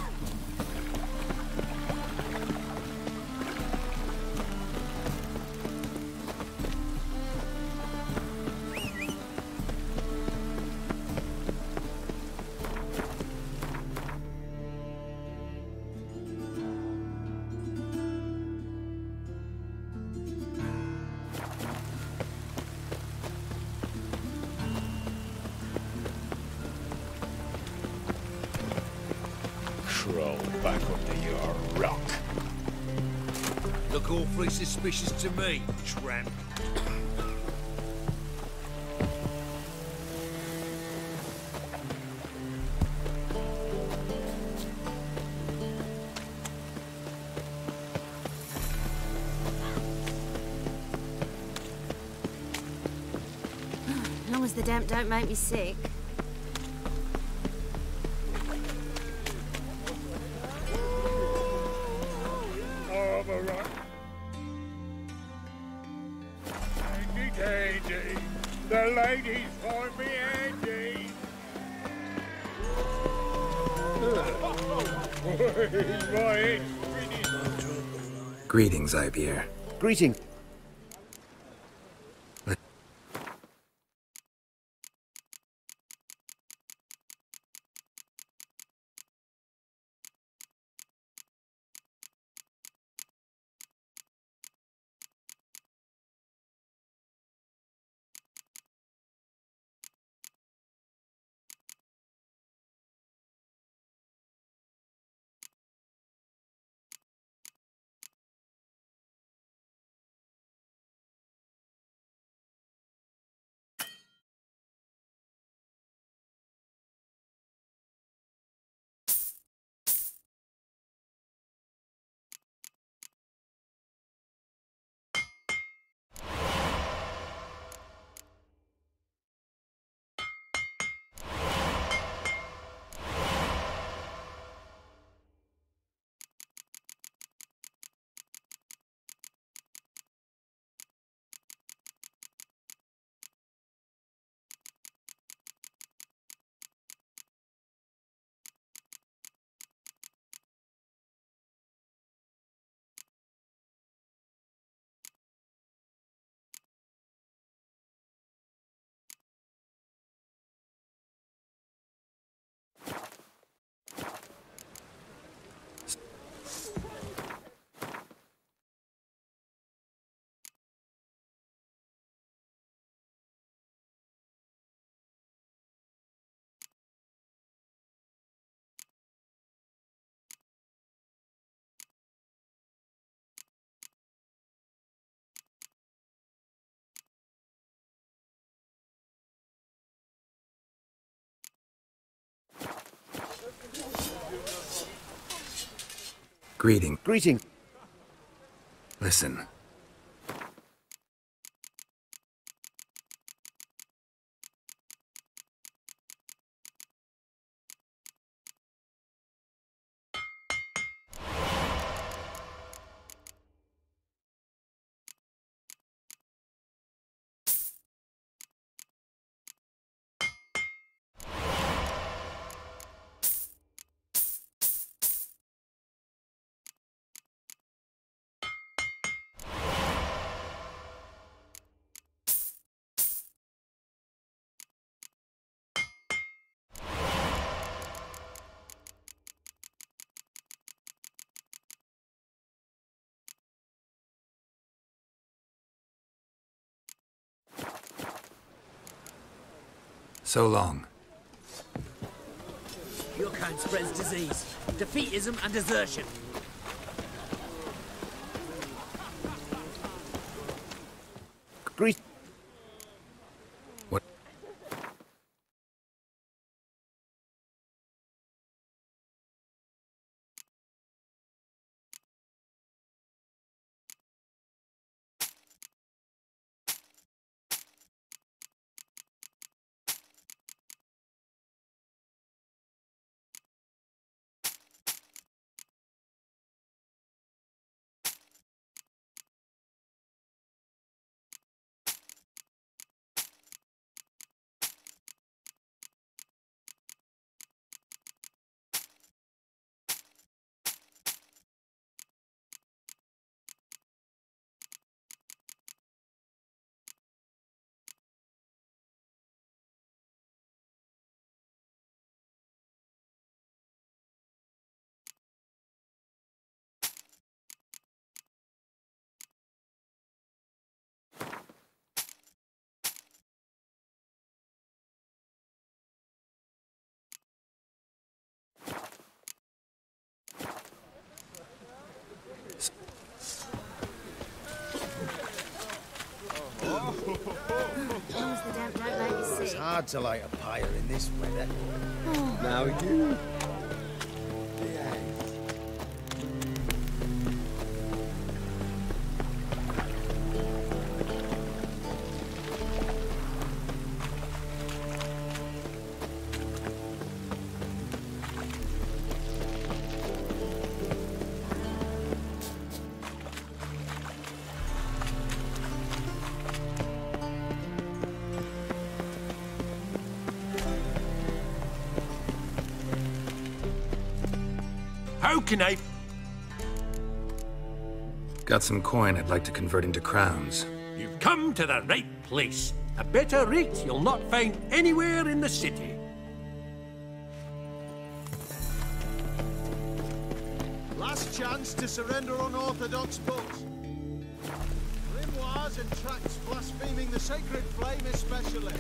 Back onto your rock. Look awfully suspicious to me, tramp. As long as the damp don't make me sick. The ladies find me handy. My head's spinning. Greetings, Ipier. Greeting. Greeting. Greeting. Listen. So long. Your kind spreads disease, defeatism, and desertion. Greet. What? It's hard to light a pyre in this weather. Now we do. How can I... Got some coin I'd like to convert into crowns. You've come to the right place. A better rate you'll not find anywhere in the city. Last chance to surrender unorthodox books. Grimoires and tracts blaspheming the sacred flame especially.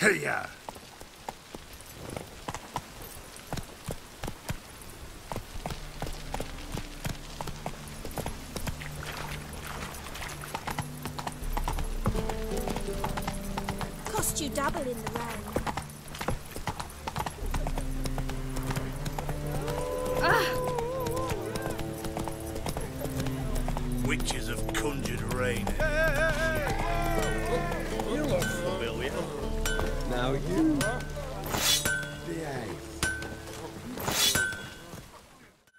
Hey-ya! Cost you double in the round. Witches have conjured rain. You look familiar. Now you.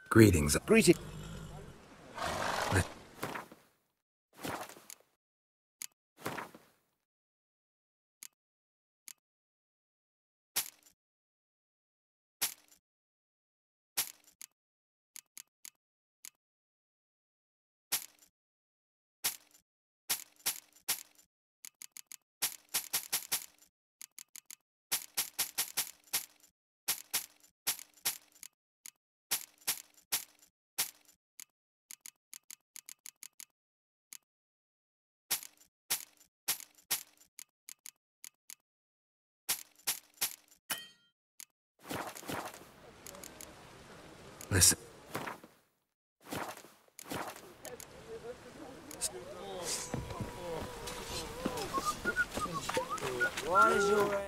Greetings. Greetings. Listen. What is your...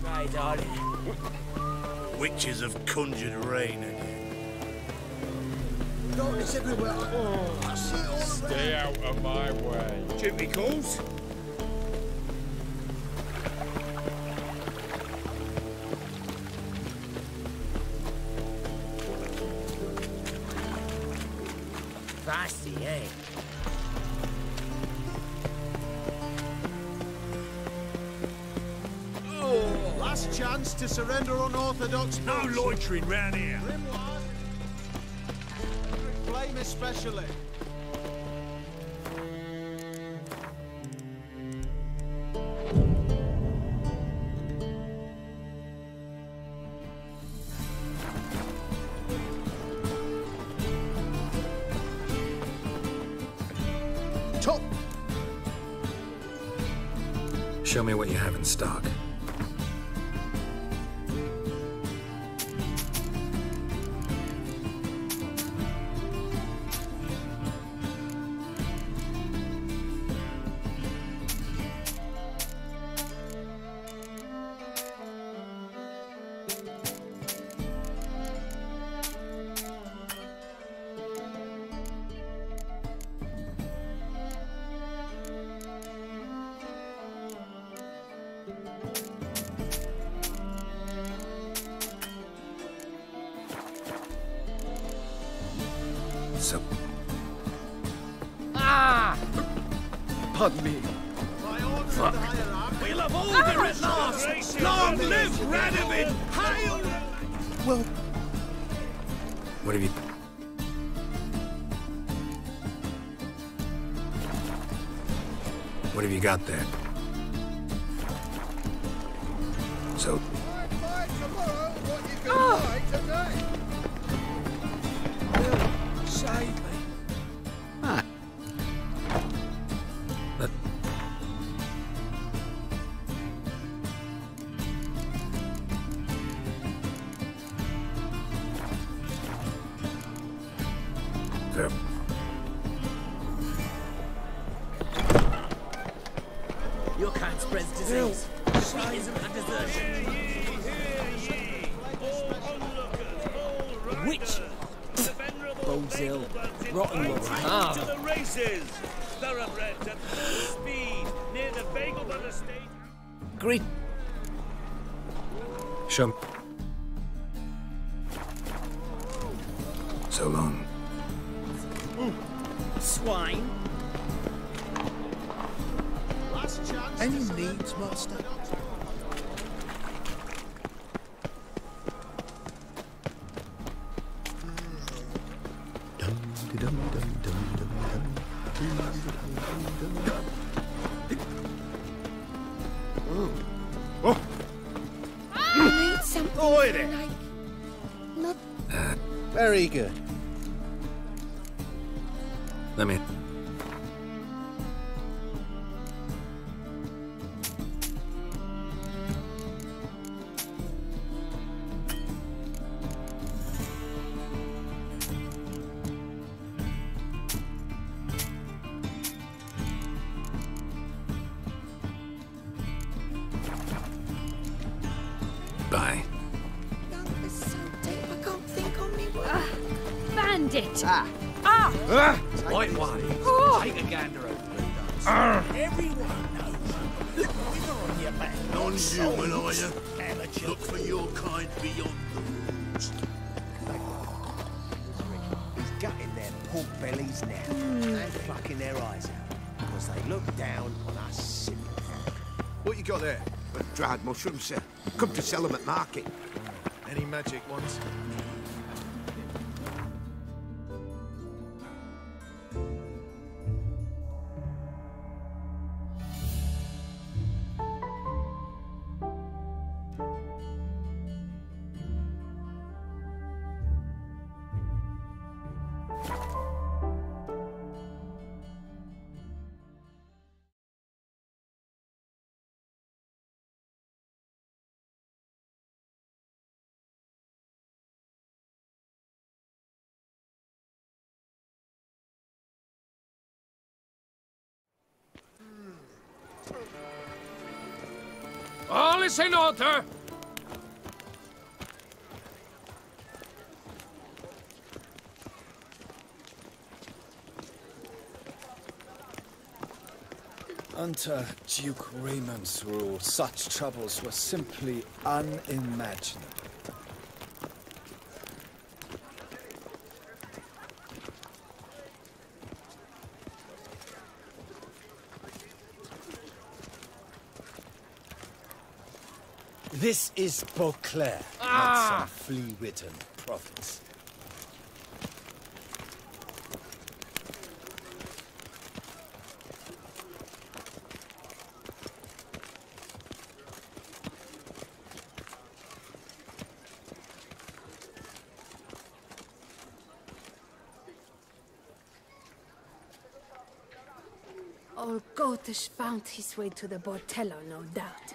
Right, darling. Witches have conjured rain again. Darkness everywhere. Oh, I see it all around. Stay out of my way. Jimmy calls. Feisty, eh? Oh, last chance to surrender unorthodox. No loitering round here. Flame especially. Top. Show me what you have in stock. So... Ah! Pardon me. Fuck. We'll have all been at last. Long live Radovid! Hail! Well... What have you... What have you got there? So... Save me. Ah. But... Fair. Your kind spreads disease, elitism and desertion. Witch! Bodes ill. Rotten looks hard. To the races! Thoroughbreds at full speed near the Bagel Butter State. Great. Show me. So long. Swine. Last chance. Any needs, master? I need something Oi there. like... Not... Very good. Let me... Bye. It's so deep, I can't think on me. Bandit! Right way. Take a gander over the Everyone knows you. Quiver on your back. Non-human, are you? Amateur. Look for your kind beyond the rules. He's gutting their pork bellies now and plucking their eyes out because they look down on us simple. What you got there? Dried mushrooms, sir. Come to sell them at market. Any magic ones? All is in order! Under Duke Raymond's rule, such troubles were simply unimaginable. This is Beauclair, not some flea-bitten province. Old Gotish found his way to the Bordello, no doubt.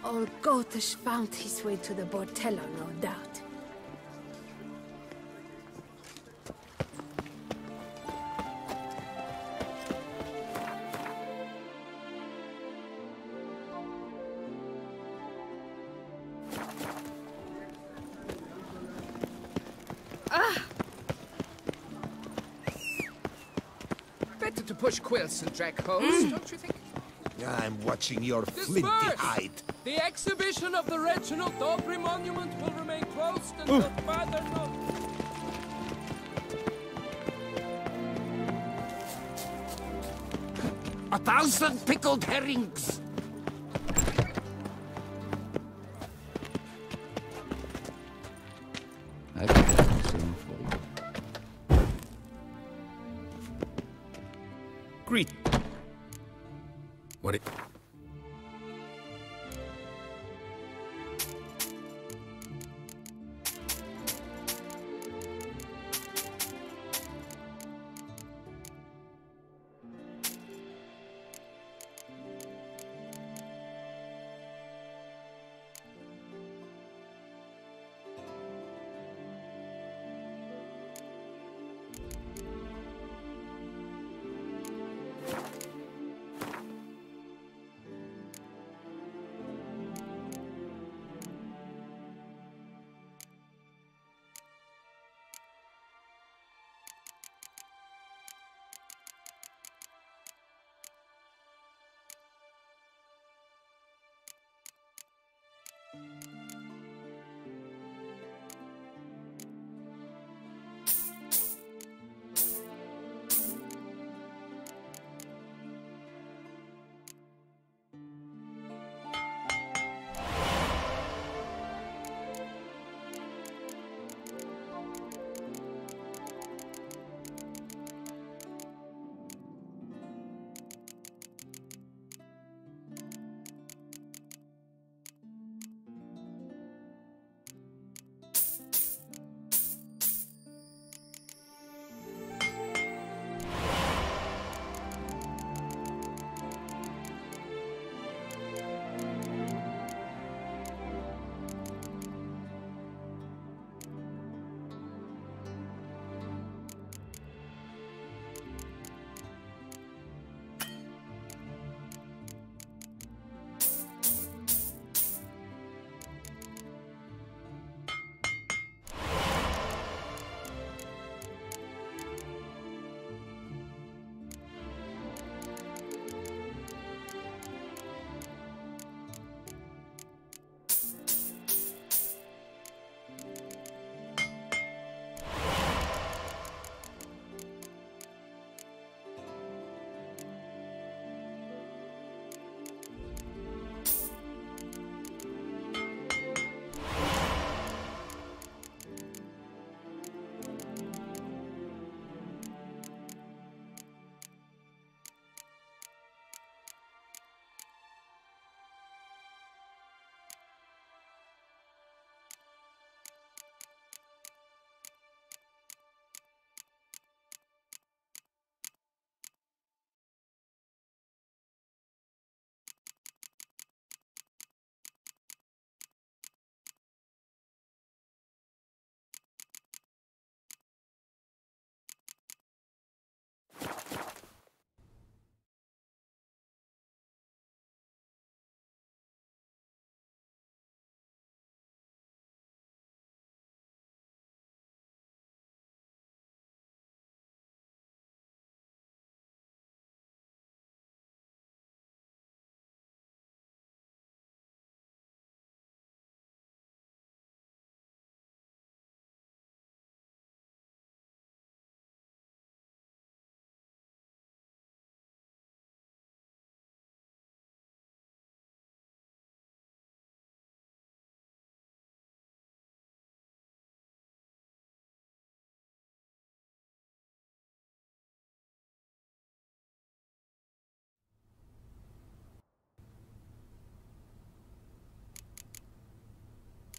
Old Gotish found his way to the Bordello, no doubt. Better to push quilts and drag hose, don't you think? I'm watching your flinty hide. The exhibition of the Reginald Daubry monument will remain closed until further notice. 1,000 pickled herrings! Greet. What it...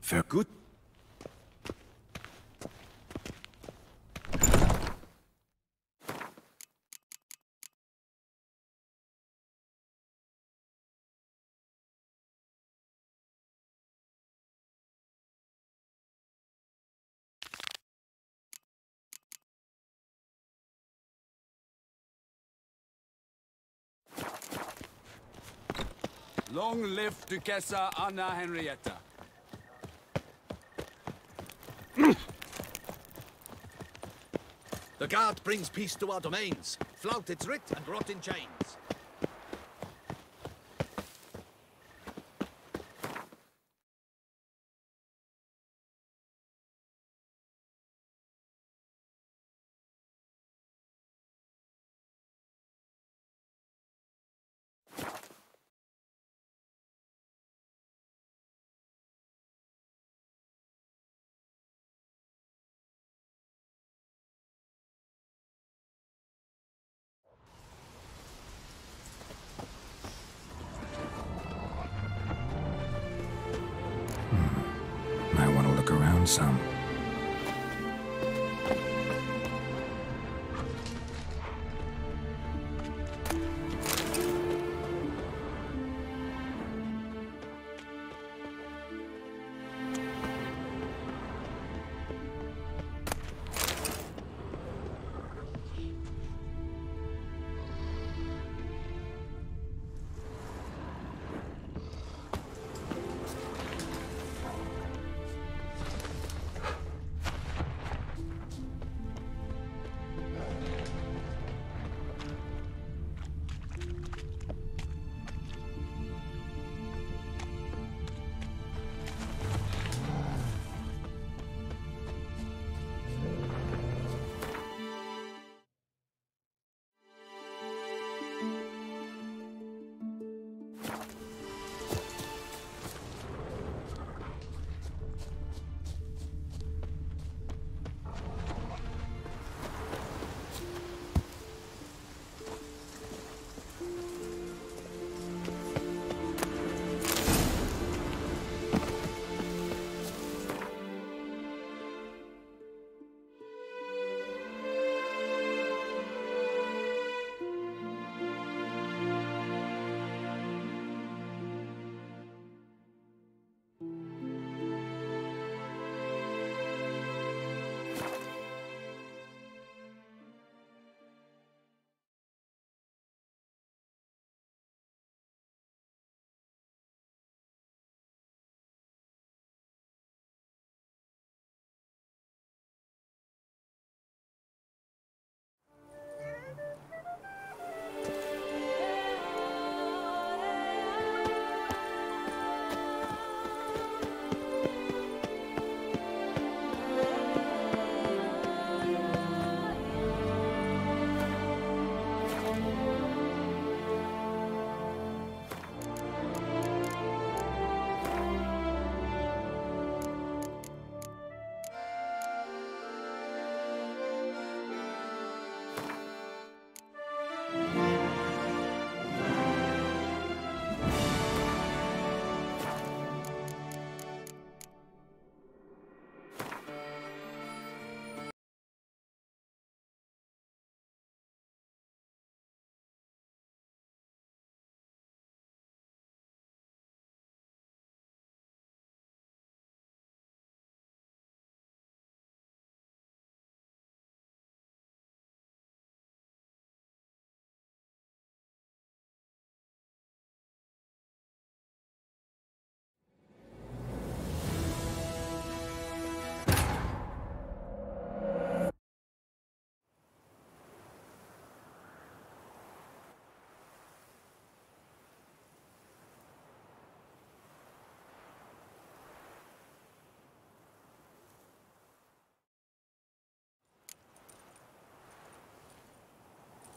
Fair. Good. Long live Duchessa Anna Henrietta. The guard brings peace to our domains. Flout its writ and rot in chains. Might want to look around some.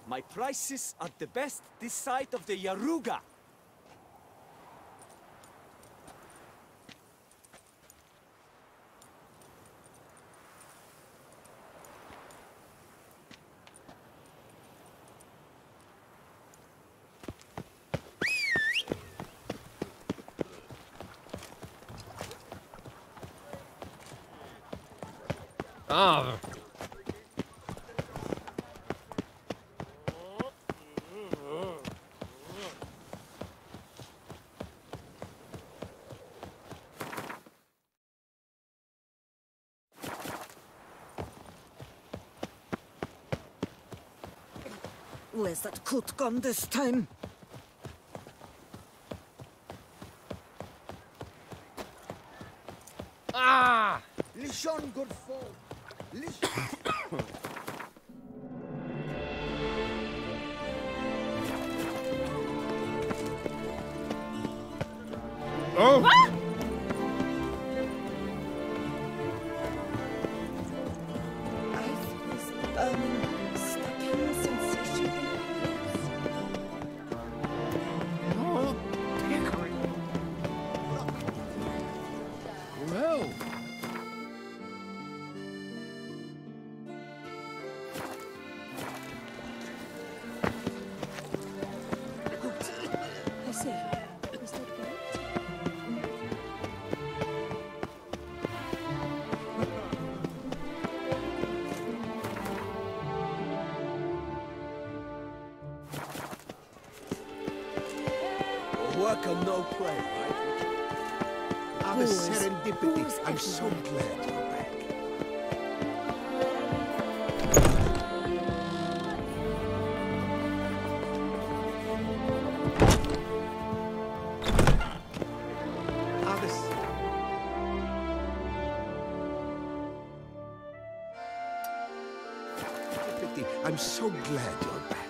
My prices are the best this side of the Yaruga. Ah. Where's that coot gone this time? Ah! Lishon, good fall. Oh! What? Well. I see. Is that correct? Work and no play, right? Out of serendipity, I'm so glad you're back. I'm so glad you're back.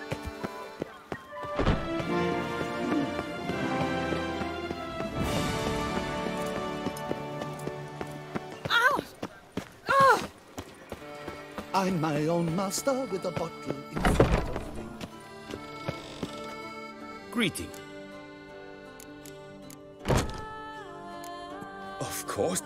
Ow! Oh! I'm my own master with a bottle in front of me. Greeting. Of course.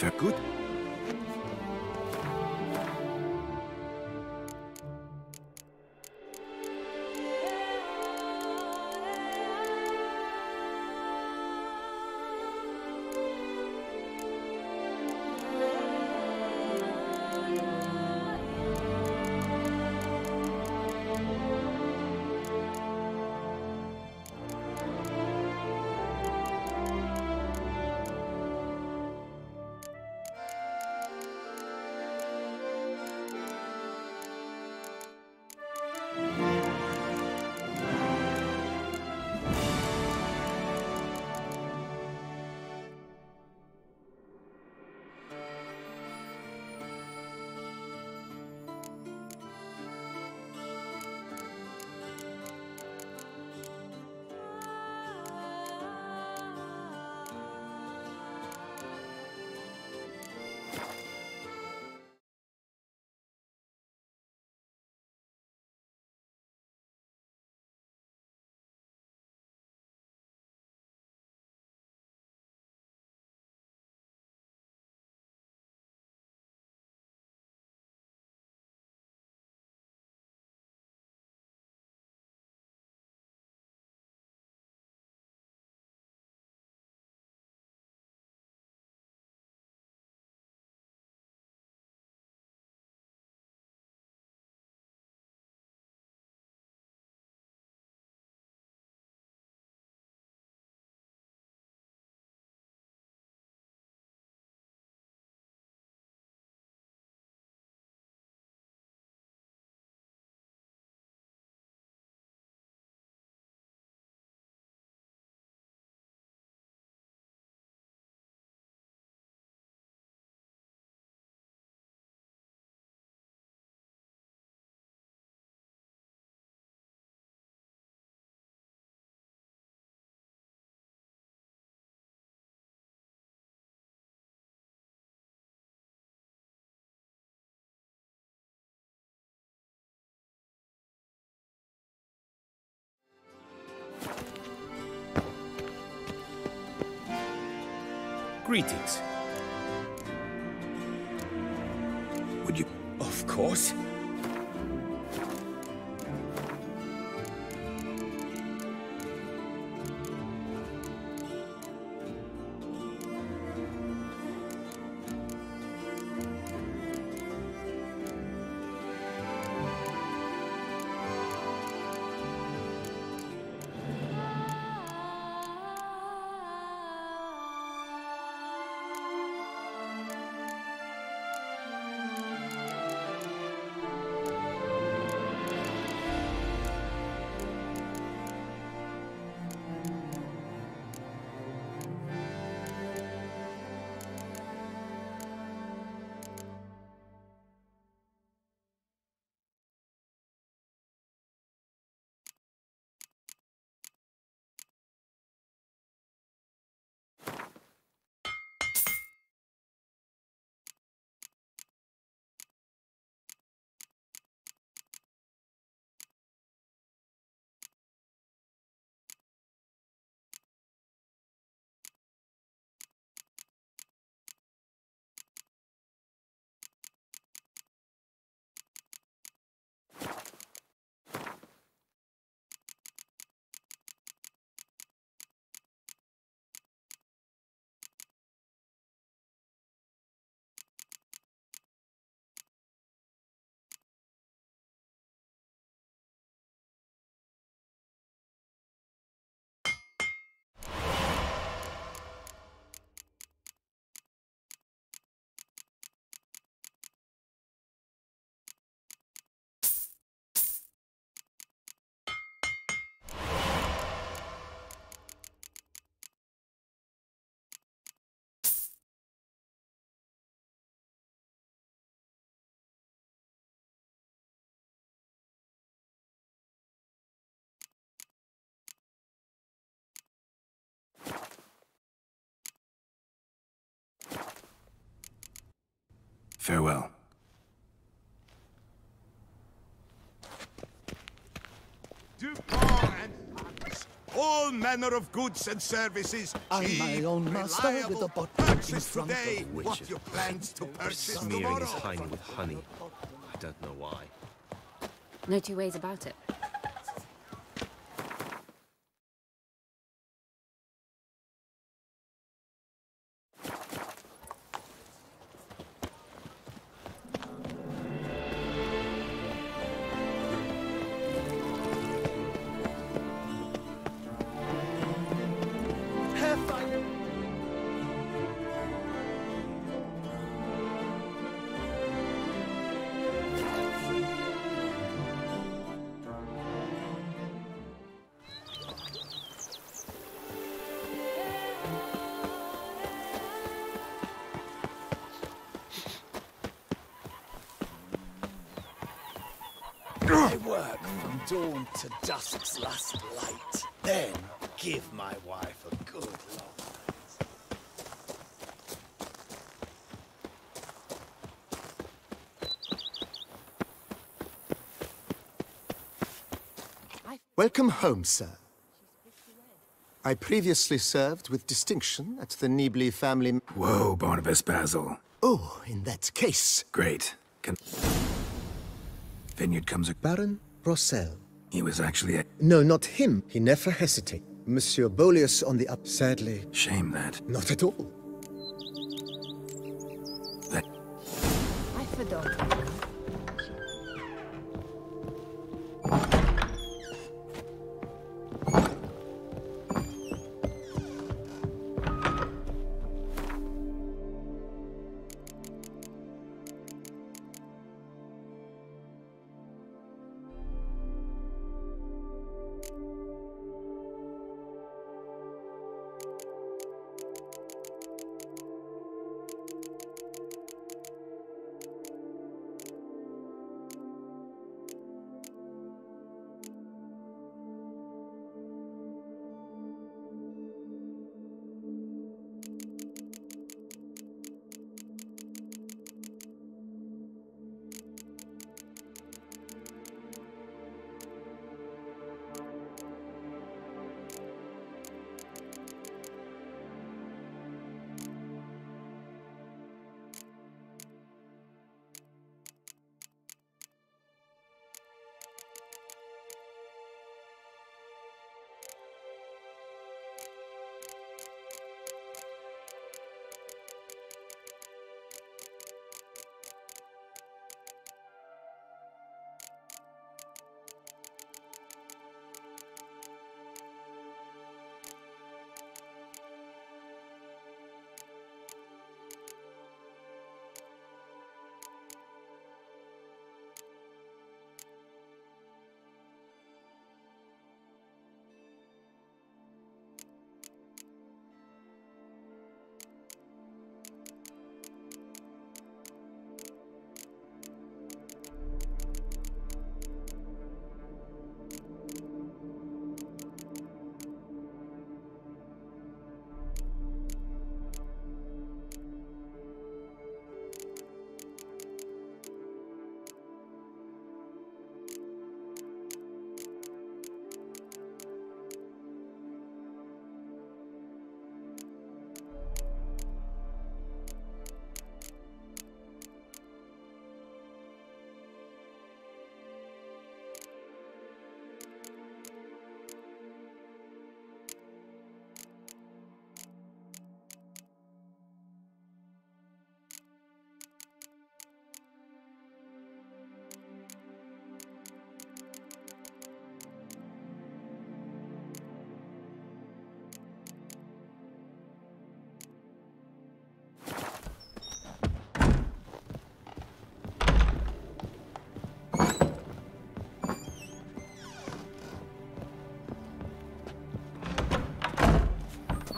Very good. Greetings. Would you? Of course. Farewell. All manner of goods and services. I'm my own master with a bottle in front today. of What you plans to purchase Smearing tomorrow? his hiney with honey. I don't know why. No two ways about it. my work from dawn to dusk's last light. Then give my wife a good long Welcome home, sir. I previously served with distinction at the Nibley family... Whoa, Barnabas Basil. Oh, in that case... Great. Vineyard comes a... Baron Rossel. He was actually a... No, not him. He never hesitated. Monsieur Bolius on the up... Sadly... Shame that. Not at all. That... I forgot.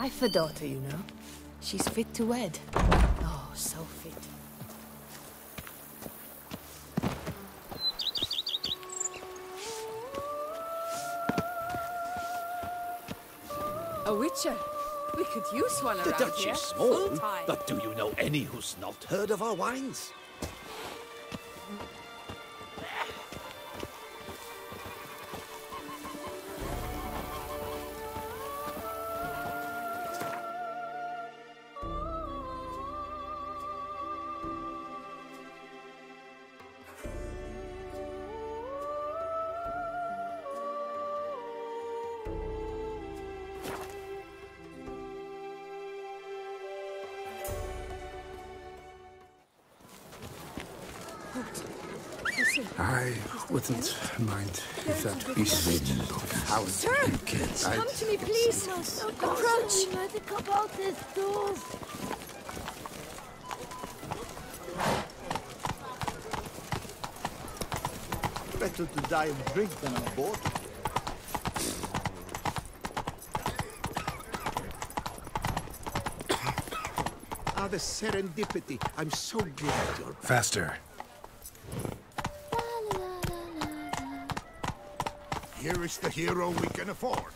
I've a daughter, you know. She's fit to wed. Oh, so fit. A Witcher. We could use one The around Dutch here. is small, Full-time. but do you know any who's not heard of our wines? I wouldn't mind if that beast didn't look how Sir! kids. Come to me, please! Approach! Better to die of drink than on board. Ah, the serendipity. I'm so glad you're... Faster. Here is the hero we can afford.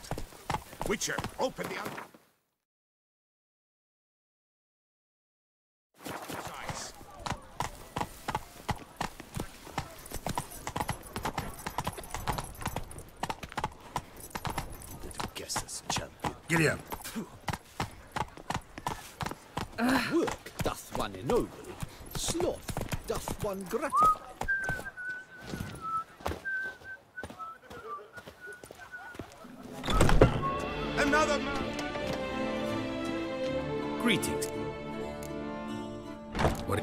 Witcher, open the other. Giddy up. Work doth one ennoble, sloth doth one gratify. Another man! Greetings. What?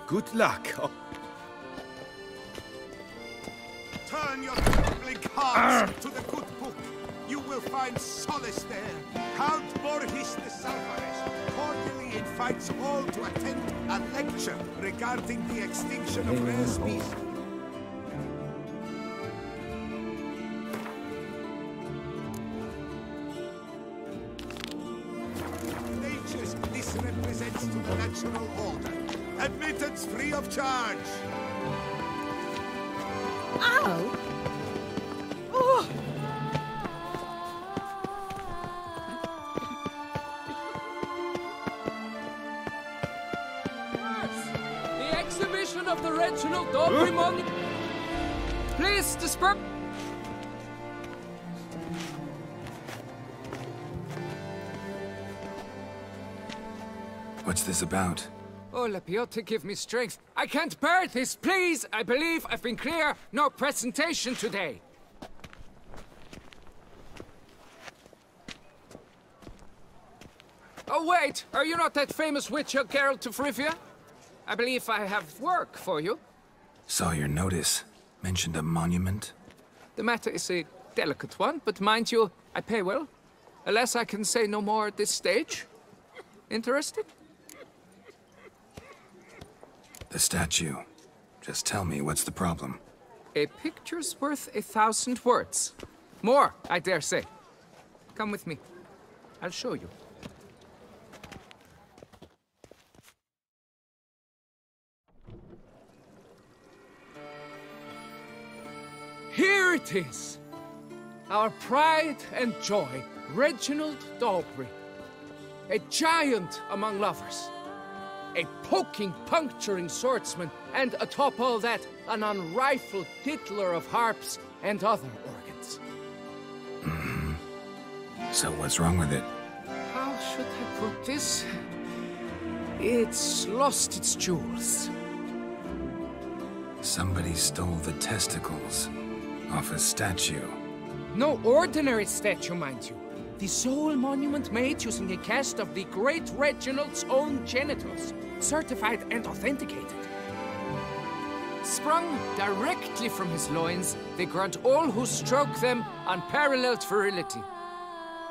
Good luck. Turn your troubling hearts to the good book. You will find solace there. Count Borges de Salvares cordially invites all to attend a lecture regarding the extinction of rare species. Natures this represents to the natural order. Admittance free of charge. Ow! Oh! The exhibition of the Reginald Dobry Monument. Please disperse. What's this about? Oh, Lapiote, give me strength. I can't bear this, please! I believe I've been clear. No presentation today. Oh, wait! Are you not that famous Witcher, Geralt of Rivia? I believe I have work for you. Saw your notice. Mentioned a monument? The matter is a delicate one, but mind you, I pay well. Alas, I can say no more at this stage. Interested? The statue. Just tell me, what's the problem? A picture's worth 1,000 words. More, I dare say. Come with me. I'll show you. Here it is! Our pride and joy, Reginald Dobry. A giant among lovers. A poking, puncturing swordsman, and atop all that, an unrifled diddler of harps and other organs. So what's wrong with it? How should I put this? It's lost its jewels. Somebody stole the testicles off a statue. No ordinary statue, mind you. The sole monument made using a cast of the great Reginald's own genitals, certified and authenticated. Sprung directly from his loins, they grant all who stroke them unparalleled virility.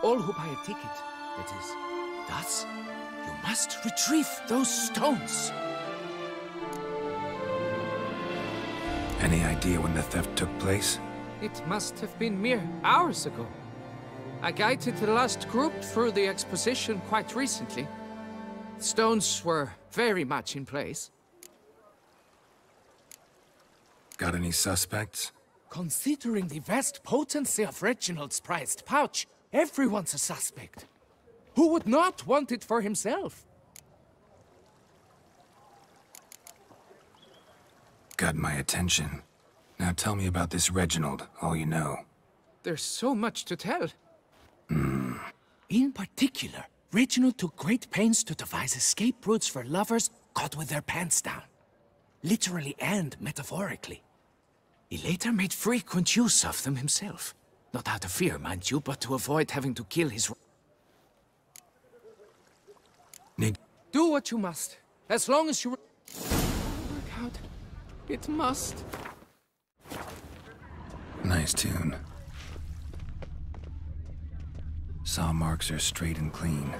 All who buy a ticket, that is. Thus, you must retrieve those stones. Any idea when the theft took place? It must have been mere hours ago. I guided the last group through the exposition quite recently. The stones were very much in place. Got any suspects? Considering the vast potency of Reginald's prized pouch, everyone's a suspect. Who would not want it for himself? Got my attention. Now tell me about this Reginald, all you know. There's so much to tell. In particular, Reginald took great pains to devise escape routes for lovers caught with their pants down. Literally and metaphorically. He later made frequent use of them himself. Not out of fear, mind you, but to avoid having to kill his... Do what you must. As long as you... Work out. It must. Nice tune. Saw marks are straight and clean.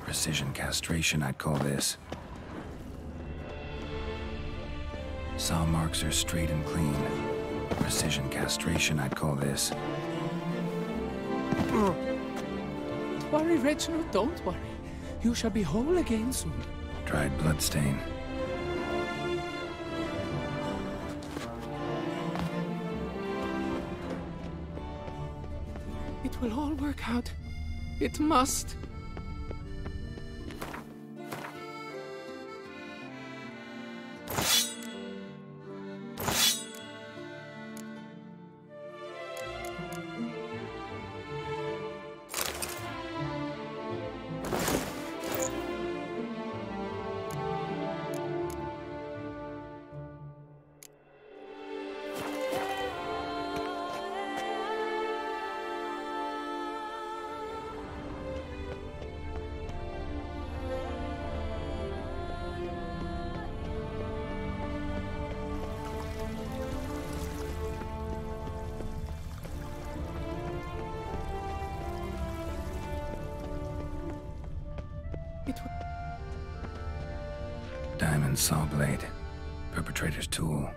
Precision castration, I'd call this. Saw marks are straight and clean. Precision castration, I'd call this. Don't worry, Reginald, don't worry. You shall be whole again soon. Dried bloodstain. It will all work out. It must. Diamond saw blade. Perpetrator's tool.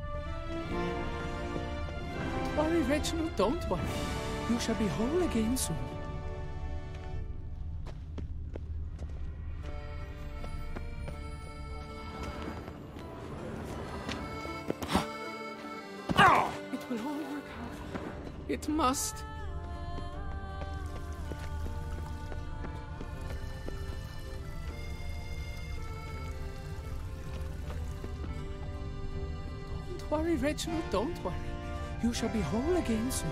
Don't worry, Reginald, don't worry. You shall be whole again soon. It will all work out. It must. Don't worry, Reginald, don't worry. You shall be whole again soon.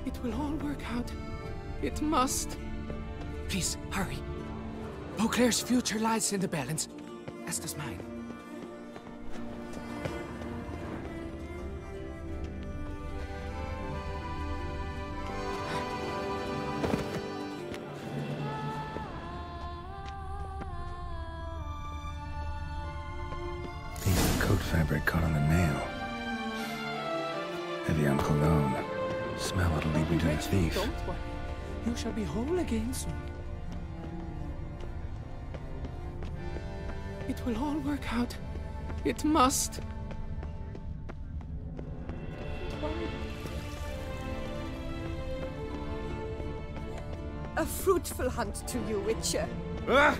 It will all work out. It must. Please, hurry. Beauclair's future lies in the balance, as does mine. Piece of coat fabric caught on the nail. Heavy on cologne. Smell it'll lead me to the thief. Don't worry. You shall be whole again soon. It will all work out. It must. A fruitful hunt to you, Witcher. Ah!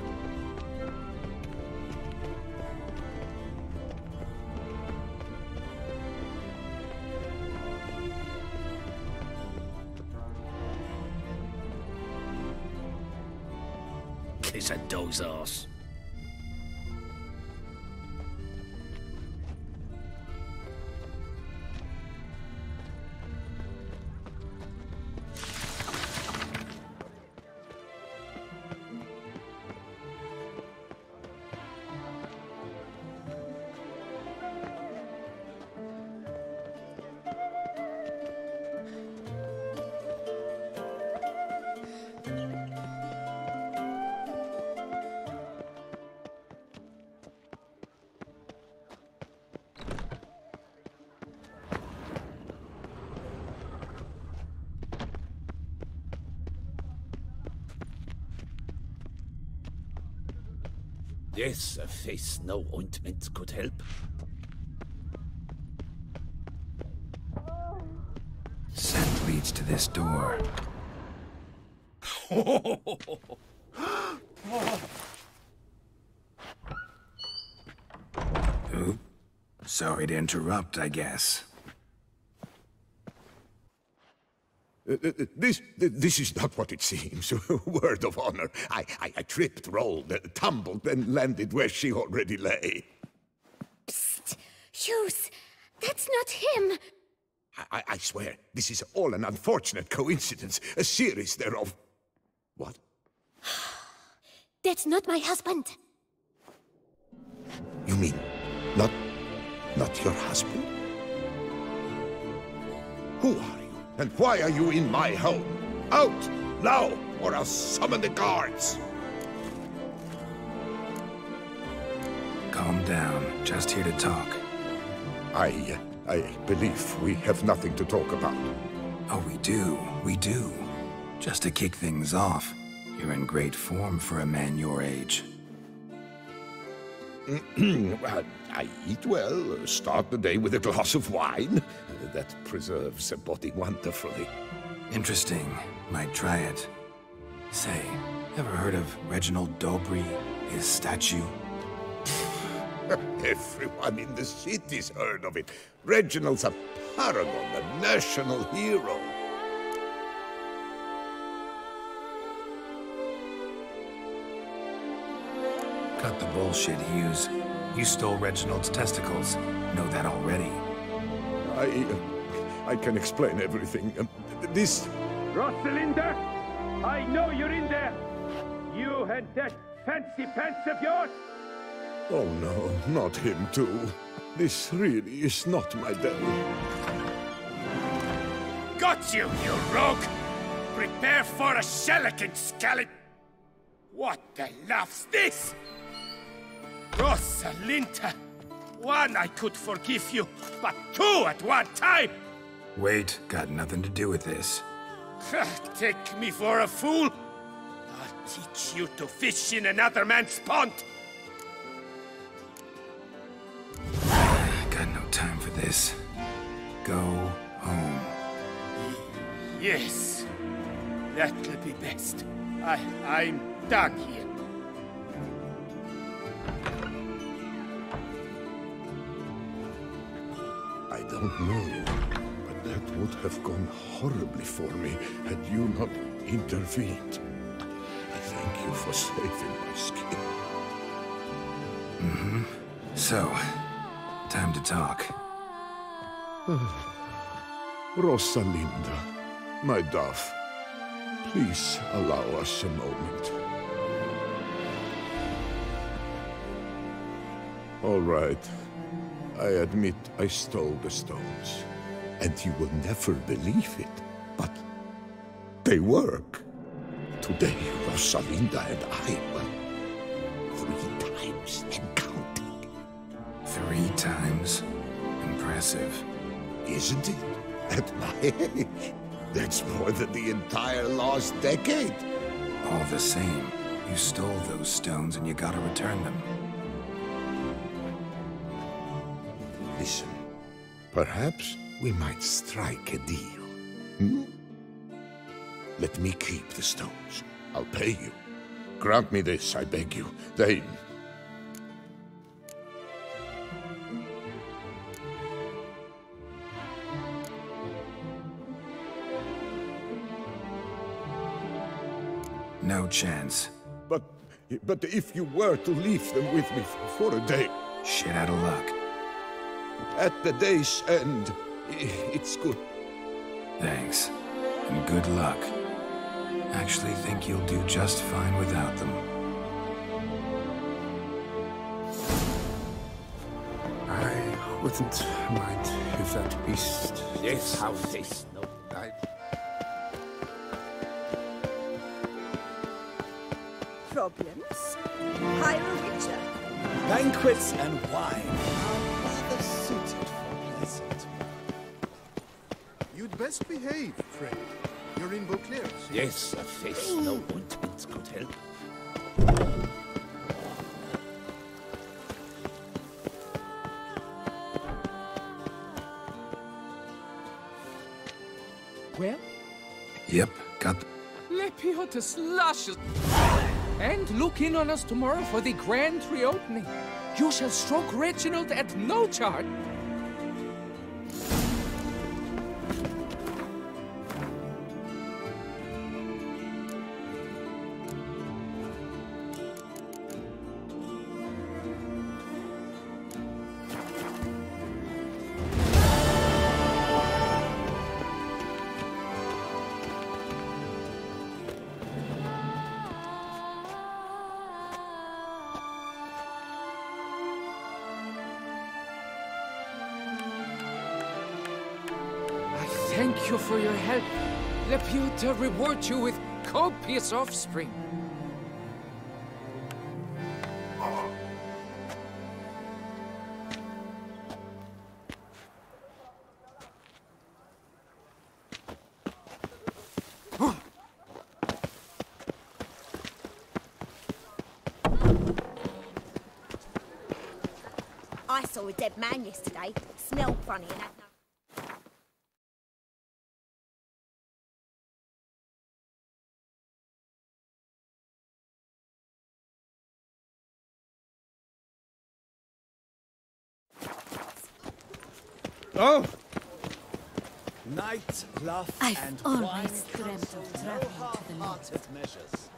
Kiss a dog's arse. Yes, a face no ointment could help. Scent leads to this door. Oop. Sorry to interrupt, I guess. This is not what it seems. Word of honor. I tripped, rolled, tumbled, and landed where she already lay. Psst! Hughes! That's not him! I swear, this is all an unfortunate coincidence. A series thereof. What? That's not my husband! You mean, not your husband? Who are you? And why are you in my home? Out! Now! Or I'll summon the guards! Calm down. Just here to talk. I believe we have nothing to talk about. Oh, we do. We do. Just to kick things off, you're in great form for a man your age. I eat well, start the day with a glass of wine. That preserves a body wonderfully. Interesting. Might try it. Say, ever heard of Reginald Dobry, his statue? Everyone in the city's heard of it. Reginald's a paragon, a national hero. Cut the bullshit, Hughes. You stole Reginald's testicles. Know that already. I can explain everything. This... Rosalinda! I know you're in there! You and that fancy pants of yours! Oh no, not him too. This really is not my day. Got you, you rogue! Prepare for a shellacking, scallop! What the laugh's this? Rosalinda! One I could forgive you, but two at one time! Wait, got nothing to do with this. Take me for a fool? I'll teach you to fish in another man's pond! Got no time for this. Go home. Yes. That'll be best. I'm done here. I don't know you, but that would have gone horribly for me had you not intervened. I thank you for saving my skin. Mm-hmm. So, time to talk. Rosalinda, my dove, please allow us a moment. All right. I admit I stole the stones. And you will never believe it, but they work. Today, Rosalinda and I, well, 3 times and counting. 3 times? Impressive. Isn't it? At my age. That's more than the entire last decade. All the same, you stole those stones and you gotta return them. Listen, perhaps we might strike a deal. Hmm? Let me keep the stones. I'll pay you. Grant me this, I beg you. They... No chance. But if you were to leave them with me for a day... Shit out of luck. At the day's end, it's good. Thanks. And good luck. Actually think you'll do just fine without them. I wouldn't mind if that beast... Yes, how this? No, Problems? Hire a Witcher. Banquets and wine are rather suited for pleasant. You'd best behave, friend. You're in Beauclair. Yes, a face no ointment could help. Well? Yep, got the... Lepiotus luscious. And look in on us tomorrow for the grand reopening. You shall stroke Reginald at no charge. Thank you for your help. Lepiota reward you with copious offspring. I saw a dead man yesterday. Smelled funny and had no... Oh! Night, laugh, I've and always wine dreamt of traveling to the north. measures.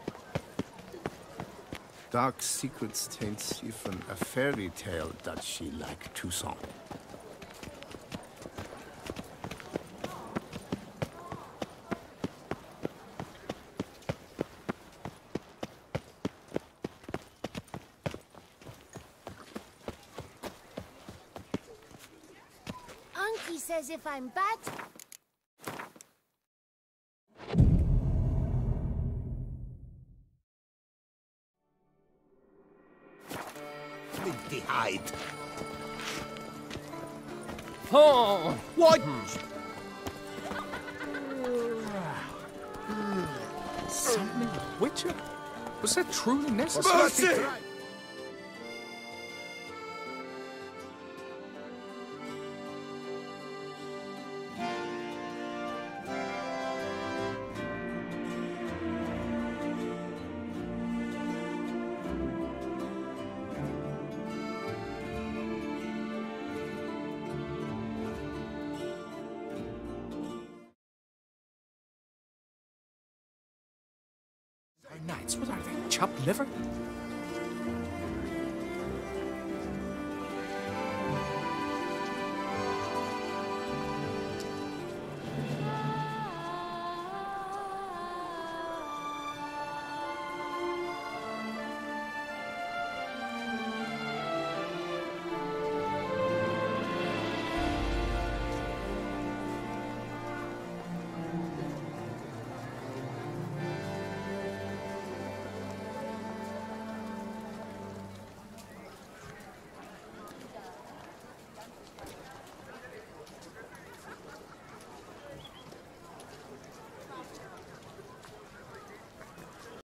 Dark secrets taints even a fairy tale that she like Toussaint. Unky says if I'm bad... Flinty hide. Oh! What? Summoning a Witcher? Was that truly necessary? Knights, what are they? Chopped liver?